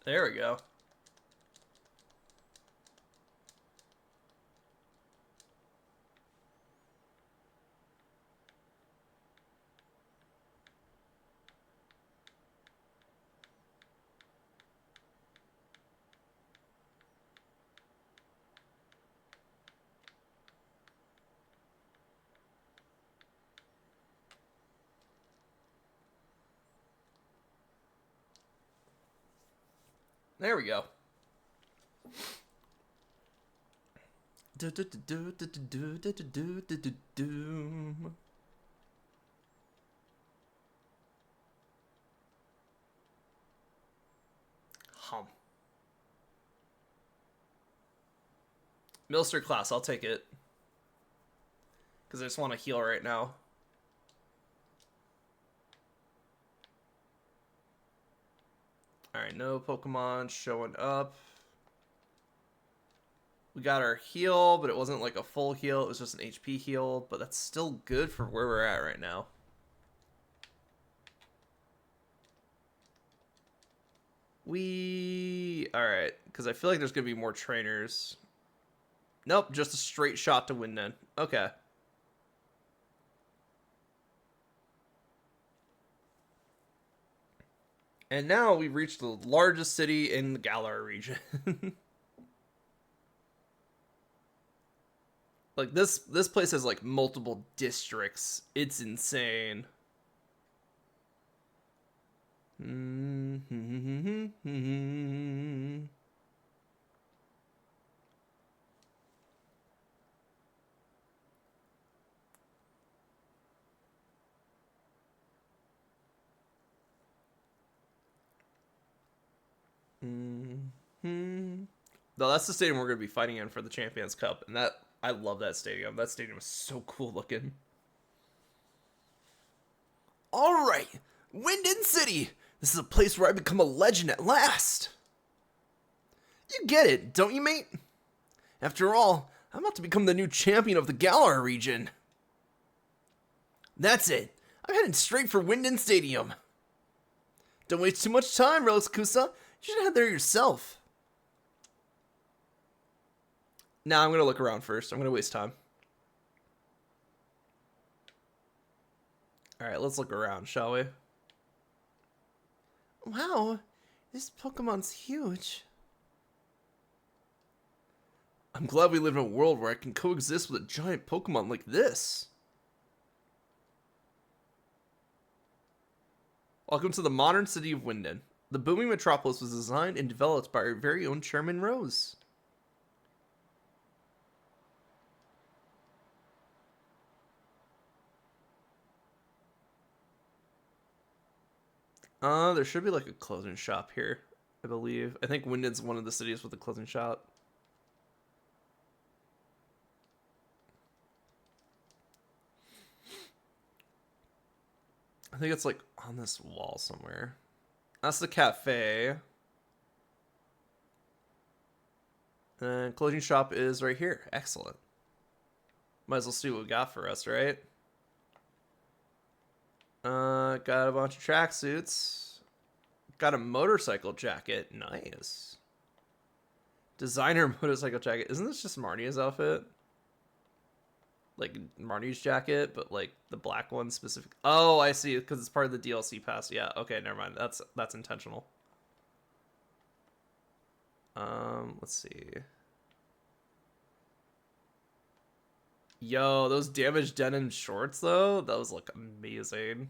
There we go. There we go. Milster class, I'll take it. Because I just want to heal right now. Alright, no Pokemon showing up. We got our heal, but it wasn't like a full heal. It was just an HP heal. But that's still good for where we're at right now. Alright, because I feel like there's going to be more trainers. Nope, just a straight shot to win then. Okay. And now we've reached the largest city in the Galar region. Like this place has like multiple districts. It's insane. No, that's the stadium we're going to be fighting in for the Champions Cup, and that I love that stadium. That stadium is so cool looking. All right, Winden City. This is a place where I become a legend at last. You get it, don't you, mate? After all, I'm about to become the new champion of the Galar region. That's it. I'm heading straight for Winden Stadium. Don't waste too much time, Kusa. You should head there yourself. Nah, I'm going to look around first. I'm going to waste time. Alright, let's look around, shall we? Wow, this Pokemon's huge. I'm glad we live in a world where I can coexist with a giant Pokemon like this. Welcome to the modern city of Winden. The booming metropolis was designed and developed by our very own Chairman Rose. There should be like a clothing shop here, I believe. I think Winden's one of the cities with a clothing shop. I think it's like on this wall somewhere. That's the cafe. And clothing shop is right here. Excellent. Might as well see what we got for us, right? Got a bunch of tracksuits. Got a motorcycle jacket. Nice. Designer motorcycle jacket. Isn't this just Marnie's outfit? Like Marnie's jacket, but like the black one specific. Oh, I see. Because it's part of the DLC pass. Yeah. Okay. Never mind. That's intentional. Let's see. Yo, those damaged denim shorts though. Those look amazing.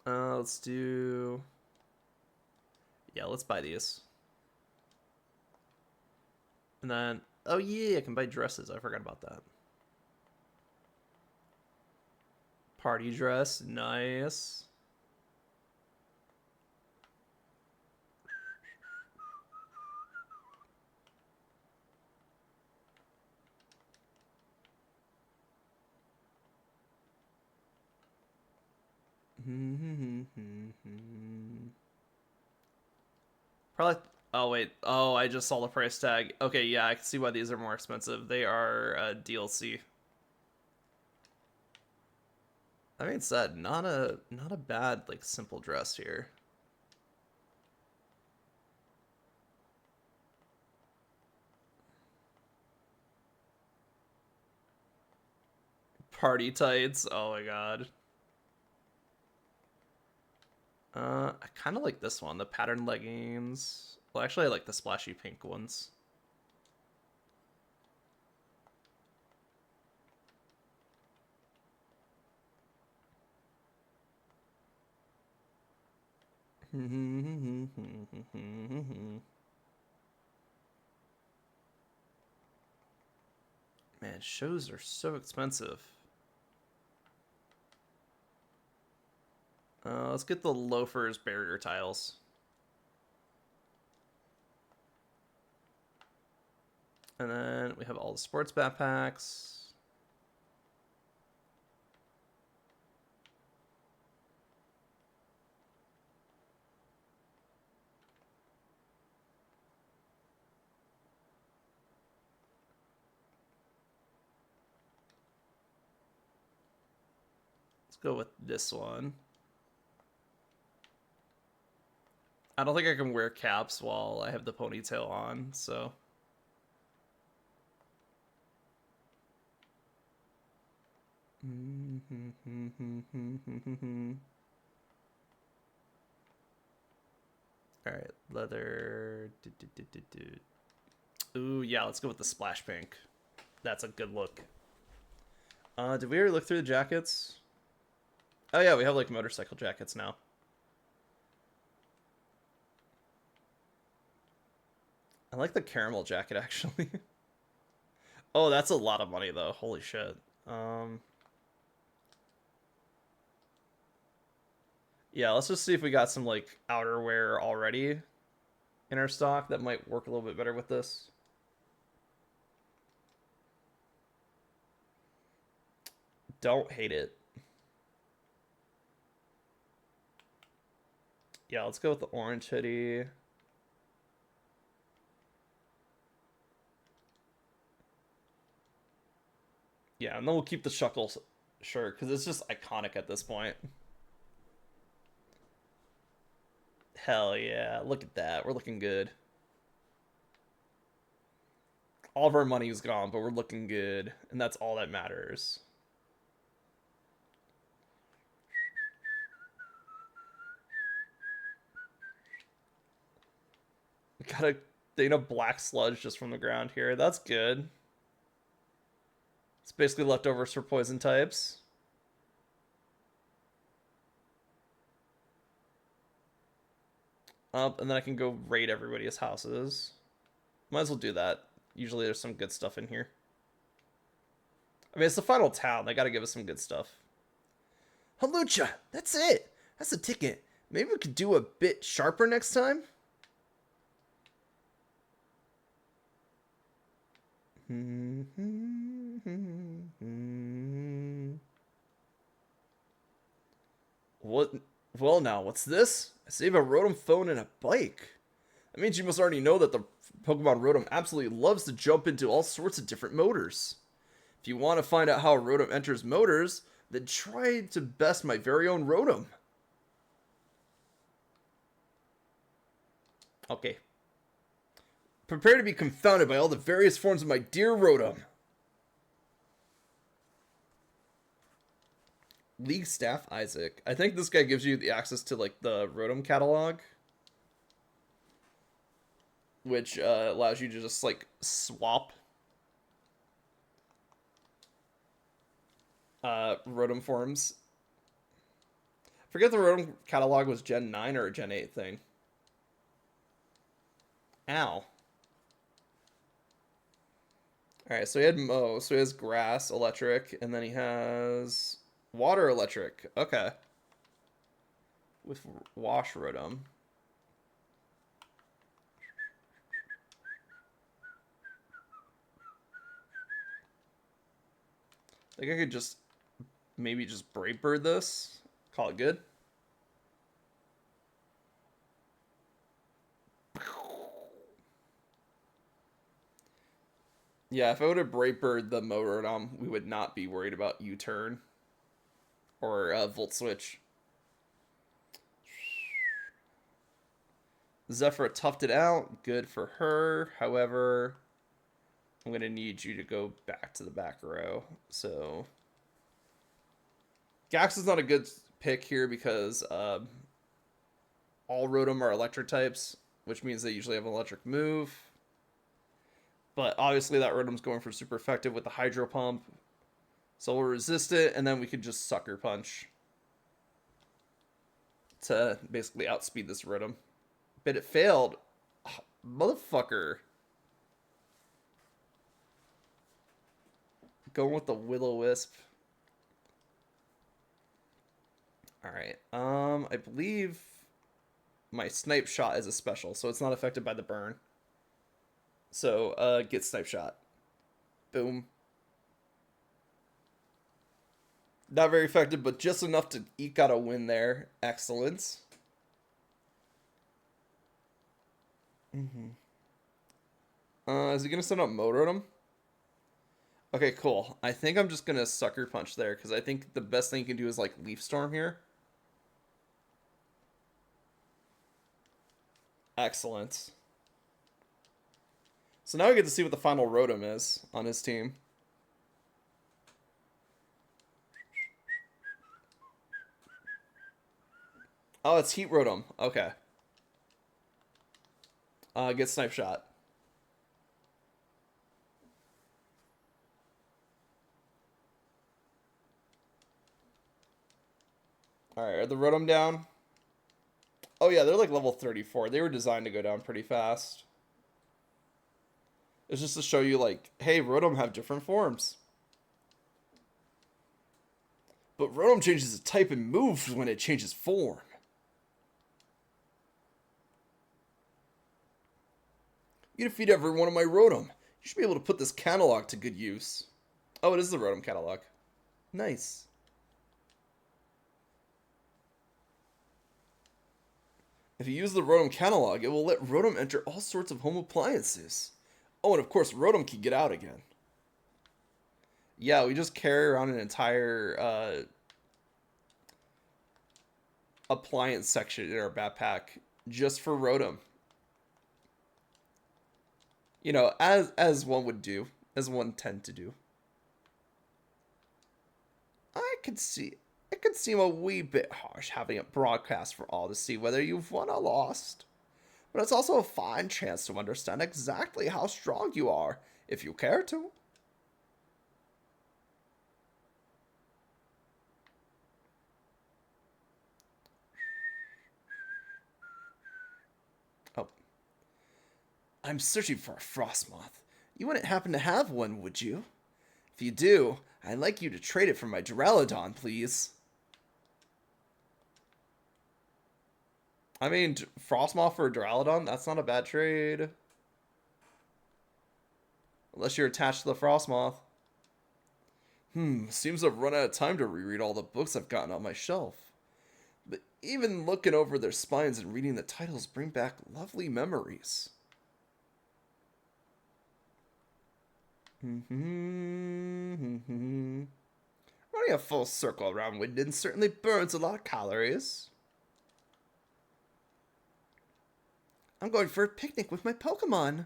Let's do. Yeah, let's buy these. And then, oh yeah, I can buy dresses. I forgot about that. Party dress, nice. Probably. Oh wait. Oh, I just saw the price tag. Okay, yeah, I can see why these are more expensive. They are DLC. That being said, not a bad like simple dress here. Party tights. Oh my god. I kind of like this one, the pattern leggings. Well, actually, I like the splashy pink ones. Man, shows are so expensive. Let's get the loafers barrier tiles. And then we have all the sports backpacks. Let's go with this one. I don't think I can wear caps while I have the ponytail on, so. All right, leather. Ooh, yeah, let's go with the splash pink. That's a good look. Did we already look through the jackets? Oh yeah, we have like motorcycle jackets now. I like the caramel jacket actually. Oh, that's a lot of money though. Holy shit. Um, yeah, let's just see if we got some like outerwear already in our stock that might work a little bit better with this. Don't hate it. Yeah, let's go with the orange hoodie. Yeah, and then we'll keep the Shuckle shirt because it's just iconic at this point. Hell yeah, look at that. We're looking good. All of our money is gone, but we're looking good, and that's all that matters. Got a thing of black sludge just from the ground here. That's good. It's basically leftovers for poison types. And then I can go raid everybody's houses. Might as well do that. Usually there's some good stuff in here. I mean, it's the final town. They gotta give us some good stuff. Halucha! That's it! That's the ticket. Maybe we could do a bit sharper next time? What? Well, now, what's this? I save a Rotom phone and a bike. That means you must already know that the Pokemon Rotom absolutely loves to jump into all sorts of different motors. If you want to find out how a Rotom enters motors, then try to best my very own Rotom. Okay. Prepare to be confounded by all the various forms of my dear Rotom. League Staff Isaac. I think this guy gives you the access to like the Rotom catalog, which allows you to just like swap Rotom forms. I forget the Rotom catalog was Gen 9 or a Gen 8 thing. Ow. Alright, so he had Mo, so he has grass, electric, and then he has water electric. Okay. With Wash Rotom. I think I could just maybe just Brave Bird this. Call it good. Yeah, if I would have Brave Bird the Rotom, we would not be worried about U-turn or Volt Switch. Zephyr toughed it out. Good for her. However, I'm going to need you to go back to the back row. So, Gax is not a good pick here because all Rotom are electric types, which means they usually have an electric move. But obviously that Rotom's going for super effective with the Hydro Pump. So we'll resist it, and then we can just Sucker Punch to basically outspeed this Rotom. But it failed. Oh, motherfucker. Going with the Will-O-Wisp. All right. I believe my snipe shot is a special, so it's not affected by the burn. So, get snipe shot. Boom. Not very effective, but just enough to eke out a win there. Excellent. Is he gonna send up motor at him? Okay, cool. I think I'm just gonna sucker punch there because I think the best thing you can do is like leaf storm here. Excellent. So now we get to see what the final Rotom is on his team. Oh, it's Heat Rotom. Okay. Get Snipe Shot. Alright, are the Rotom down? Oh yeah, they're like level 34. They were designed to go down pretty fast. It's just to show you like, hey, Rotom have different forms. But Rotom changes its type and moves when it changes form. You defeat every one of my Rotom. You should be able to put this catalog to good use. Oh, it is the Rotom catalog. Nice. If you use the Rotom catalog, it will let Rotom enter all sorts of home appliances. Oh, and of course, Rotom can get out again. Yeah, we just carry around an entire appliance section in our backpack just for Rotom. You know, as one would do, as one tend to do. I could see it could seem a wee bit harsh having it broadcast for all to see whether you've won or lost. But it's also a fine chance to understand exactly how strong you are, if you care to. Oh. I'm searching for a Frostmoth. You wouldn't happen to have one, would you? If you do, I'd like you to trade it for my Duraludon, please. I mean, Frostmoth for a Duraludon? That's not a bad trade. Unless you're attached to the Frostmoth. Seems I've run out of time to reread all the books I've gotten on my shelf. But even looking over their spines and reading the titles bring back lovely memories. Running a full circle around Winden certainly burns a lot of calories. I'm going for a picnic with my Pokemon.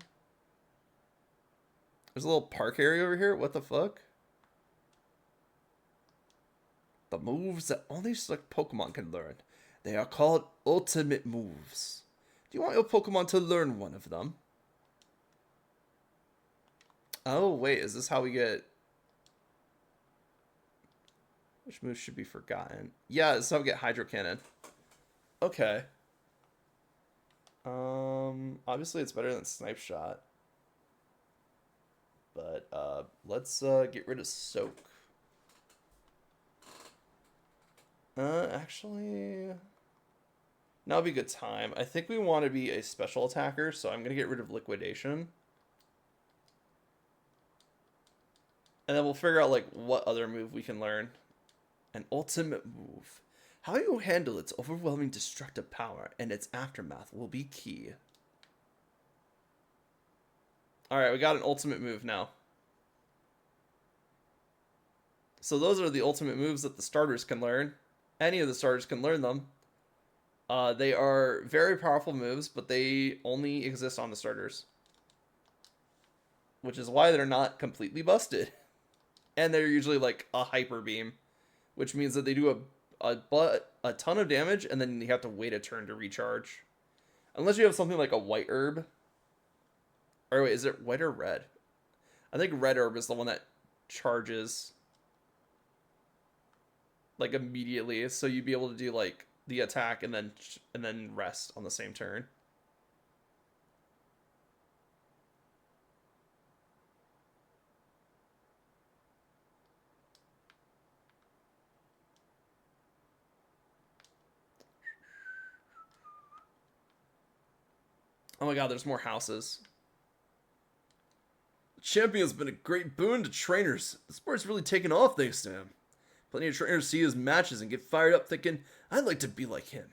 There's a little park area over here. What the fuck? The moves that only select Pokemon can learn. They are called ultimate moves. Do you want your Pokemon to learn one of them? Oh, wait. Is this how we get... Which moves should be forgotten? Yeah, this is how we get Hydro Cannon. Okay. Obviously it's better than Snipe Shot. But, let's, get rid of Soak. Actually... Now would be a good time. I think we want to be a special attacker, so I'm going to get rid of Liquidation. And then we'll figure out, like, what other move we can learn. An ultimate move. How you handle its overwhelming destructive power and its aftermath will be key. Alright, we got an ultimate move now. So those are the ultimate moves that the starters can learn. Any of the starters can learn them. They are very powerful moves, but they only exist on the starters. Which is why they're not completely busted. And they're usually like a Hyper Beam. Which means that they do a ton of damage, and then you have to wait a turn to recharge. Unless you have something like a White Herb. Or wait, is it White or Red? I think Red Herb is the one that charges like immediately, so you'd be able to do like the attack and then rest on the same turn. Oh my god, there's more houses. The champion's been a great boon to trainers. The sport's really taken off thanks to him. Plenty of trainers see his matches and get fired up thinking, I'd like to be like him.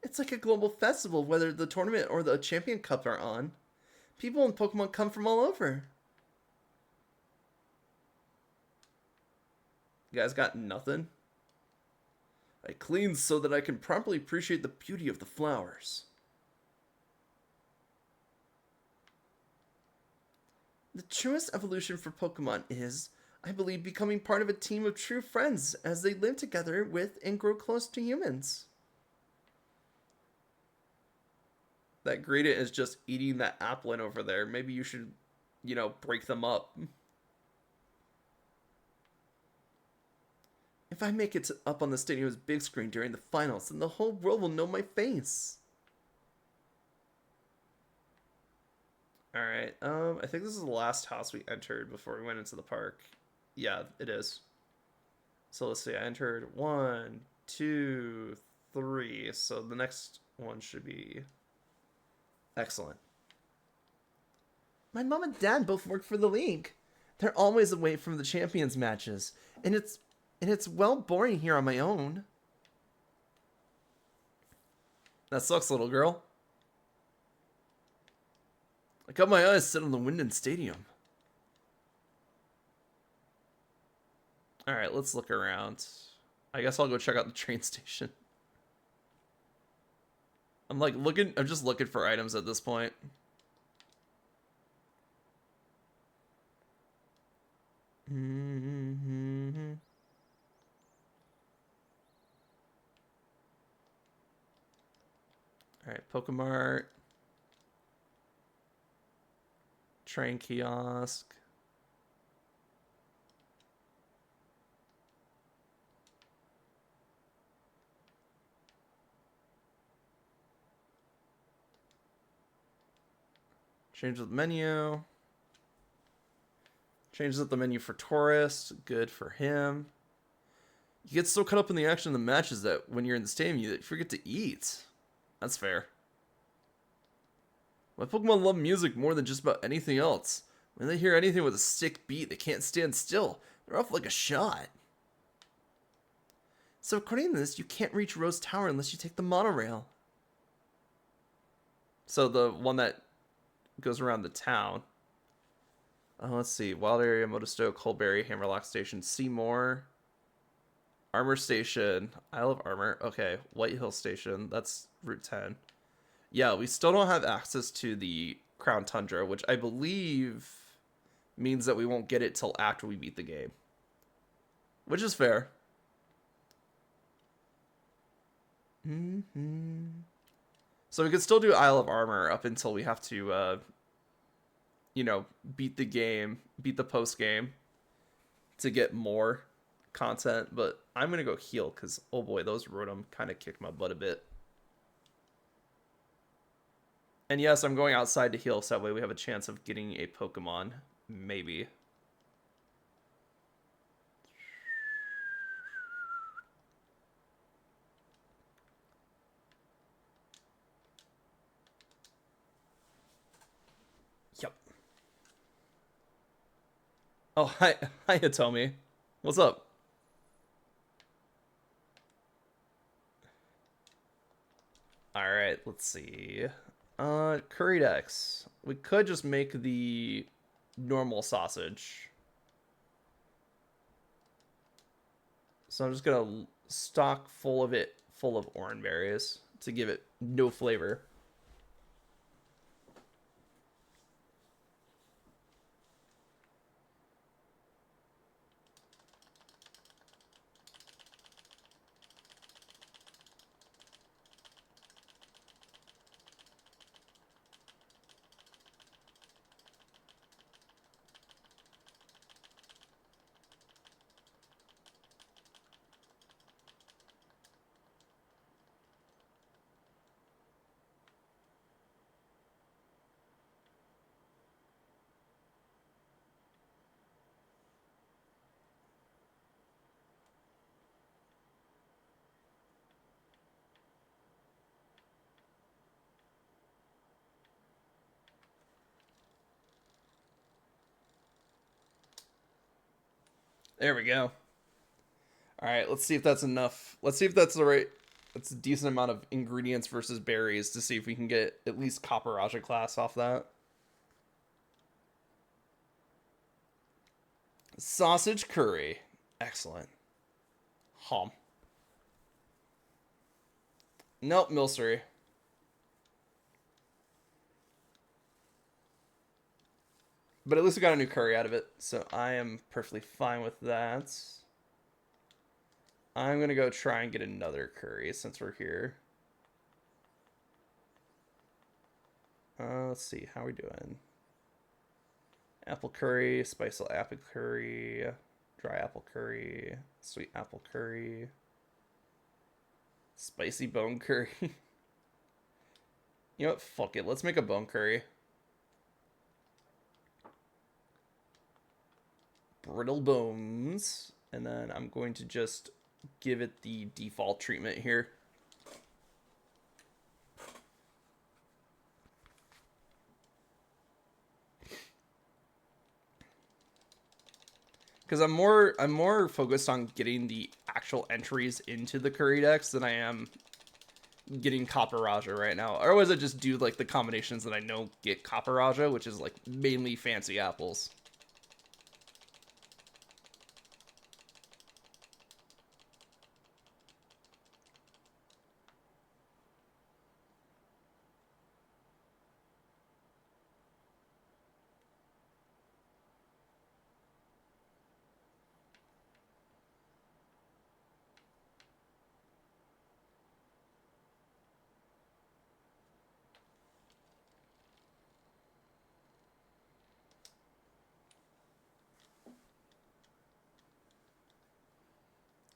It's like a global festival, whether the tournament or the Champion Cup are on. People in Pokemon come from all over. You guys got nothing? I clean so that I can properly appreciate the beauty of the flowers. The truest evolution for Pokemon is, I believe, becoming part of a team of true friends as they live together with and grow close to humans. That Greedent is just eating that applin over there. Maybe you should, break them up. If I make it up on the stadium's big screen during the finals, then the whole world will know my face. Alright, I think this is the last house we entered before we went into the park. Yeah, it is. So let's see, I entered 1, 2, 3. So the next one should be excellent. My mom and dad both work for the league. They're always away from the champions matches, and it's well boring here on my own. That sucks, little girl. I got my eyes set on the Winden Stadium. Alright, let's look around. I guess I'll go check out the train station. I'm just looking for items at this point. Mm-hmm. Alright, Pokemart. Train kiosk. Change the menu. Changes up the menu for tourists. Good for him. You get so caught up in the action of the matches that when you're in the stadium, you forget to eat. That's fair. My Pokemon love music more than just about anything else. When they hear anything with a sick beat, they can't stand still. They're off like a shot. So according to this, you can't reach Rose Tower unless you take the monorail. So the one that goes around the town. Let's see. Wild Area, Modesto, Colberry, Hammerlock Station, Seymour, Armor Station, Isle of Armor. Okay, White Hill Station. That's Route 10. Yeah, we still don't have access to the Crown Tundra, which I believe means that we won't get it till after we beat the game. Which is fair. Mm-hmm. So we could still do Isle of Armor up until we have to, beat the game, beat the post game to get more content. But I'm going to go heal because, oh boy, those Rotom kind of kicked my butt a bit. And yes, I'm going outside to heal, so that way we have a chance of getting a Pokemon. Maybe. Yep. Oh, hi, Hitomi. What's up? Alright, let's see. Curry Dex. We could just make the normal sausage. So I'm just gonna stock full of orange berries to give it no flavor. There we go. All right, let's see if that's enough. Let's see if that's the right. That's a decent amount of ingredients versus berries to see if we can get at least Copper Raja class off that. Sausage curry. Excellent. Hum. Nope, Milsery. But at least we got a new curry out of it, so I am perfectly fine with that. I'm going to go try and get another curry since we're here. Let's see, how are we doing? Apple curry, spicy apple curry, dry apple curry, sweet apple curry, spicy bone curry. You know what? Fuck it. Let's make a bone curry. Brittle bones. And then I'm going to just give it the default treatment here. Because I'm more focused on getting the actual entries into the curry decks than I am getting Copper Raja right now. Or was I just do like the combinations that I know get Copper Raja, which is like mainly fancy apples.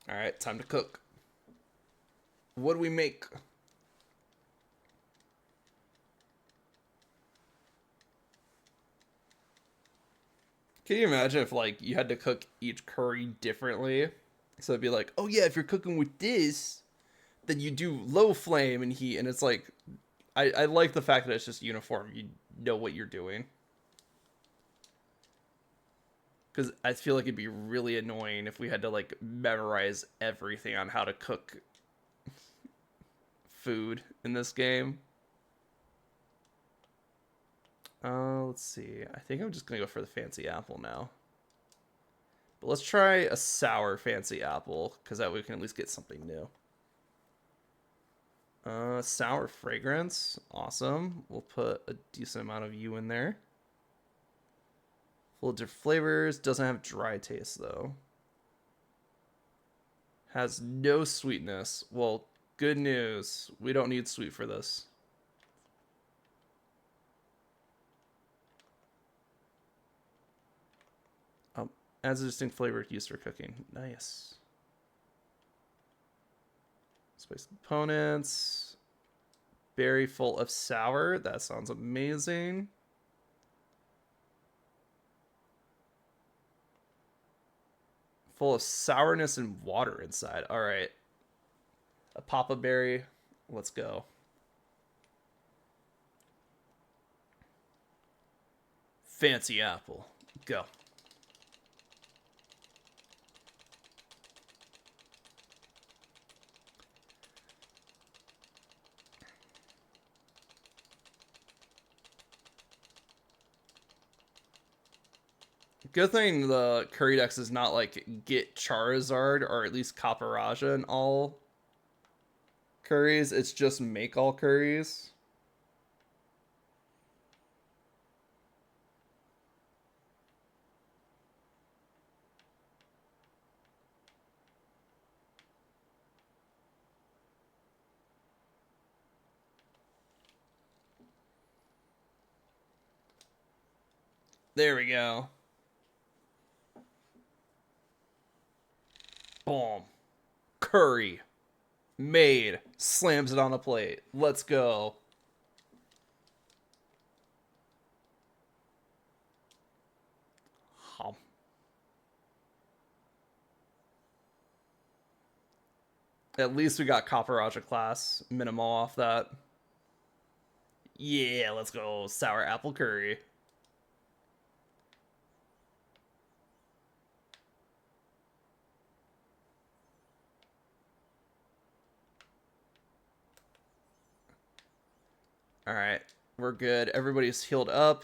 All right, time to cook. What do we make? Can you imagine if like you had to cook each curry differently? So it'd be like, oh yeah, if you're cooking with this, then you do low flame and heat, and it's like, I like the fact that it's just uniform. You know what you're doing. Because I feel like it'd be really annoying if we had to like memorize everything on how to cook food in this game. Let's see. I think I'm just gonna go for the fancy apple now. But let's try a sour fancy apple, because that way we can at least get something new. Sour fragrance. Awesome. We'll put a decent amount of you in there. Full of different flavors. Doesn't have dry taste, though. Has no sweetness. Well, good news. We don't need sweet for this. Adds a distinct flavor used for cooking. Nice. Spice components. Berry full of sour. That sounds amazing. Full of sourness and water inside. All right. A papa berry. Let's go. Fancy apple. Go. Good thing the curry dex is not like get Charizard or at least Copper Raja in all curries. It's just make all curries. There we go. Boom. Curry. Made. Slams it on a plate. Let's go. Hum. At least we got Copper Raja class. Minimal off that. Yeah, let's go. Sour apple curry. All right, we're good. Everybody's healed up.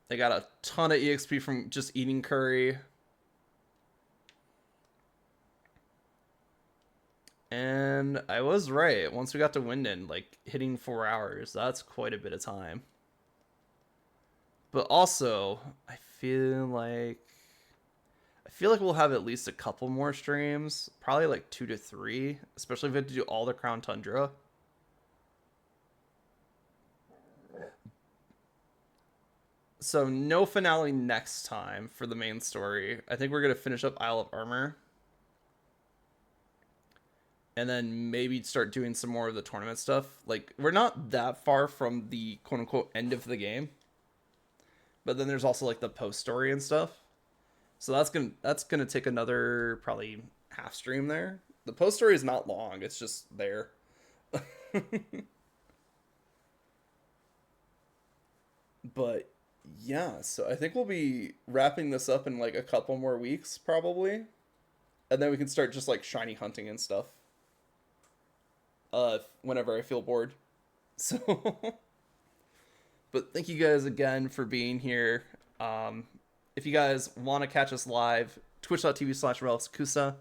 They got a ton of EXP from just eating curry. And I was right. Once we got to Winden, like hitting 4 hours, that's quite a bit of time. But also, I feel like we'll have at least a couple more streams, probably like 2 to 3, especially if we have to do all the Crown Tundra. So no finale next time for the main story. I think we're gonna finish up Isle of Armor, and then maybe start doing some more of the tournament stuff. Like we're not that far from the quote unquote end of the game, but then there's also like the post story and stuff. So that's gonna take another probably half stream there. The post story is not long; it's just there. But yeah, so I think we'll be wrapping this up in like a couple more weeks probably, and then we can start just like shiny hunting and stuff. Whenever I feel bored. So, but thank you guys again for being here. If you guys want to catch us live, twitch.tv/RelicsKusa.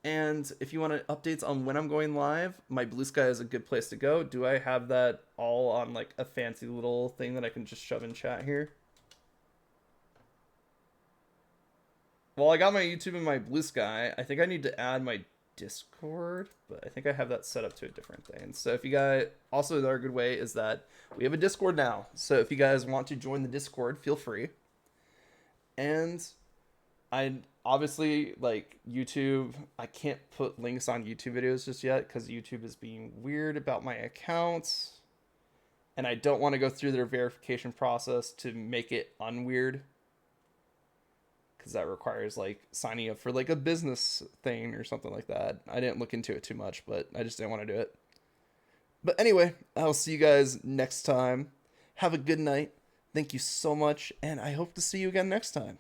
And if you want updates on when I'm going live, my Blue Sky is a good place to go. Do I have that all on like a fancy little thing that I can just shove in chat here? Well, I got my YouTube and my Blue Sky. I think I need to add my Discord, but I think I have that set up to a different thing. So if you guys, also another good way is that we have a Discord now. So if you guys want to join the Discord, feel free. And I obviously like YouTube. I can't put links on YouTube videos just yet because YouTube is being weird about my accounts, and I don't want to go through their verification process to make it unweird, because that requires like signing up for like a business thing or something like that. I didn't look into it too much, but I just didn't want to do it. But anyway, I'll see you guys next time. Have a good night. Thank you so much, and I hope to see you again next time.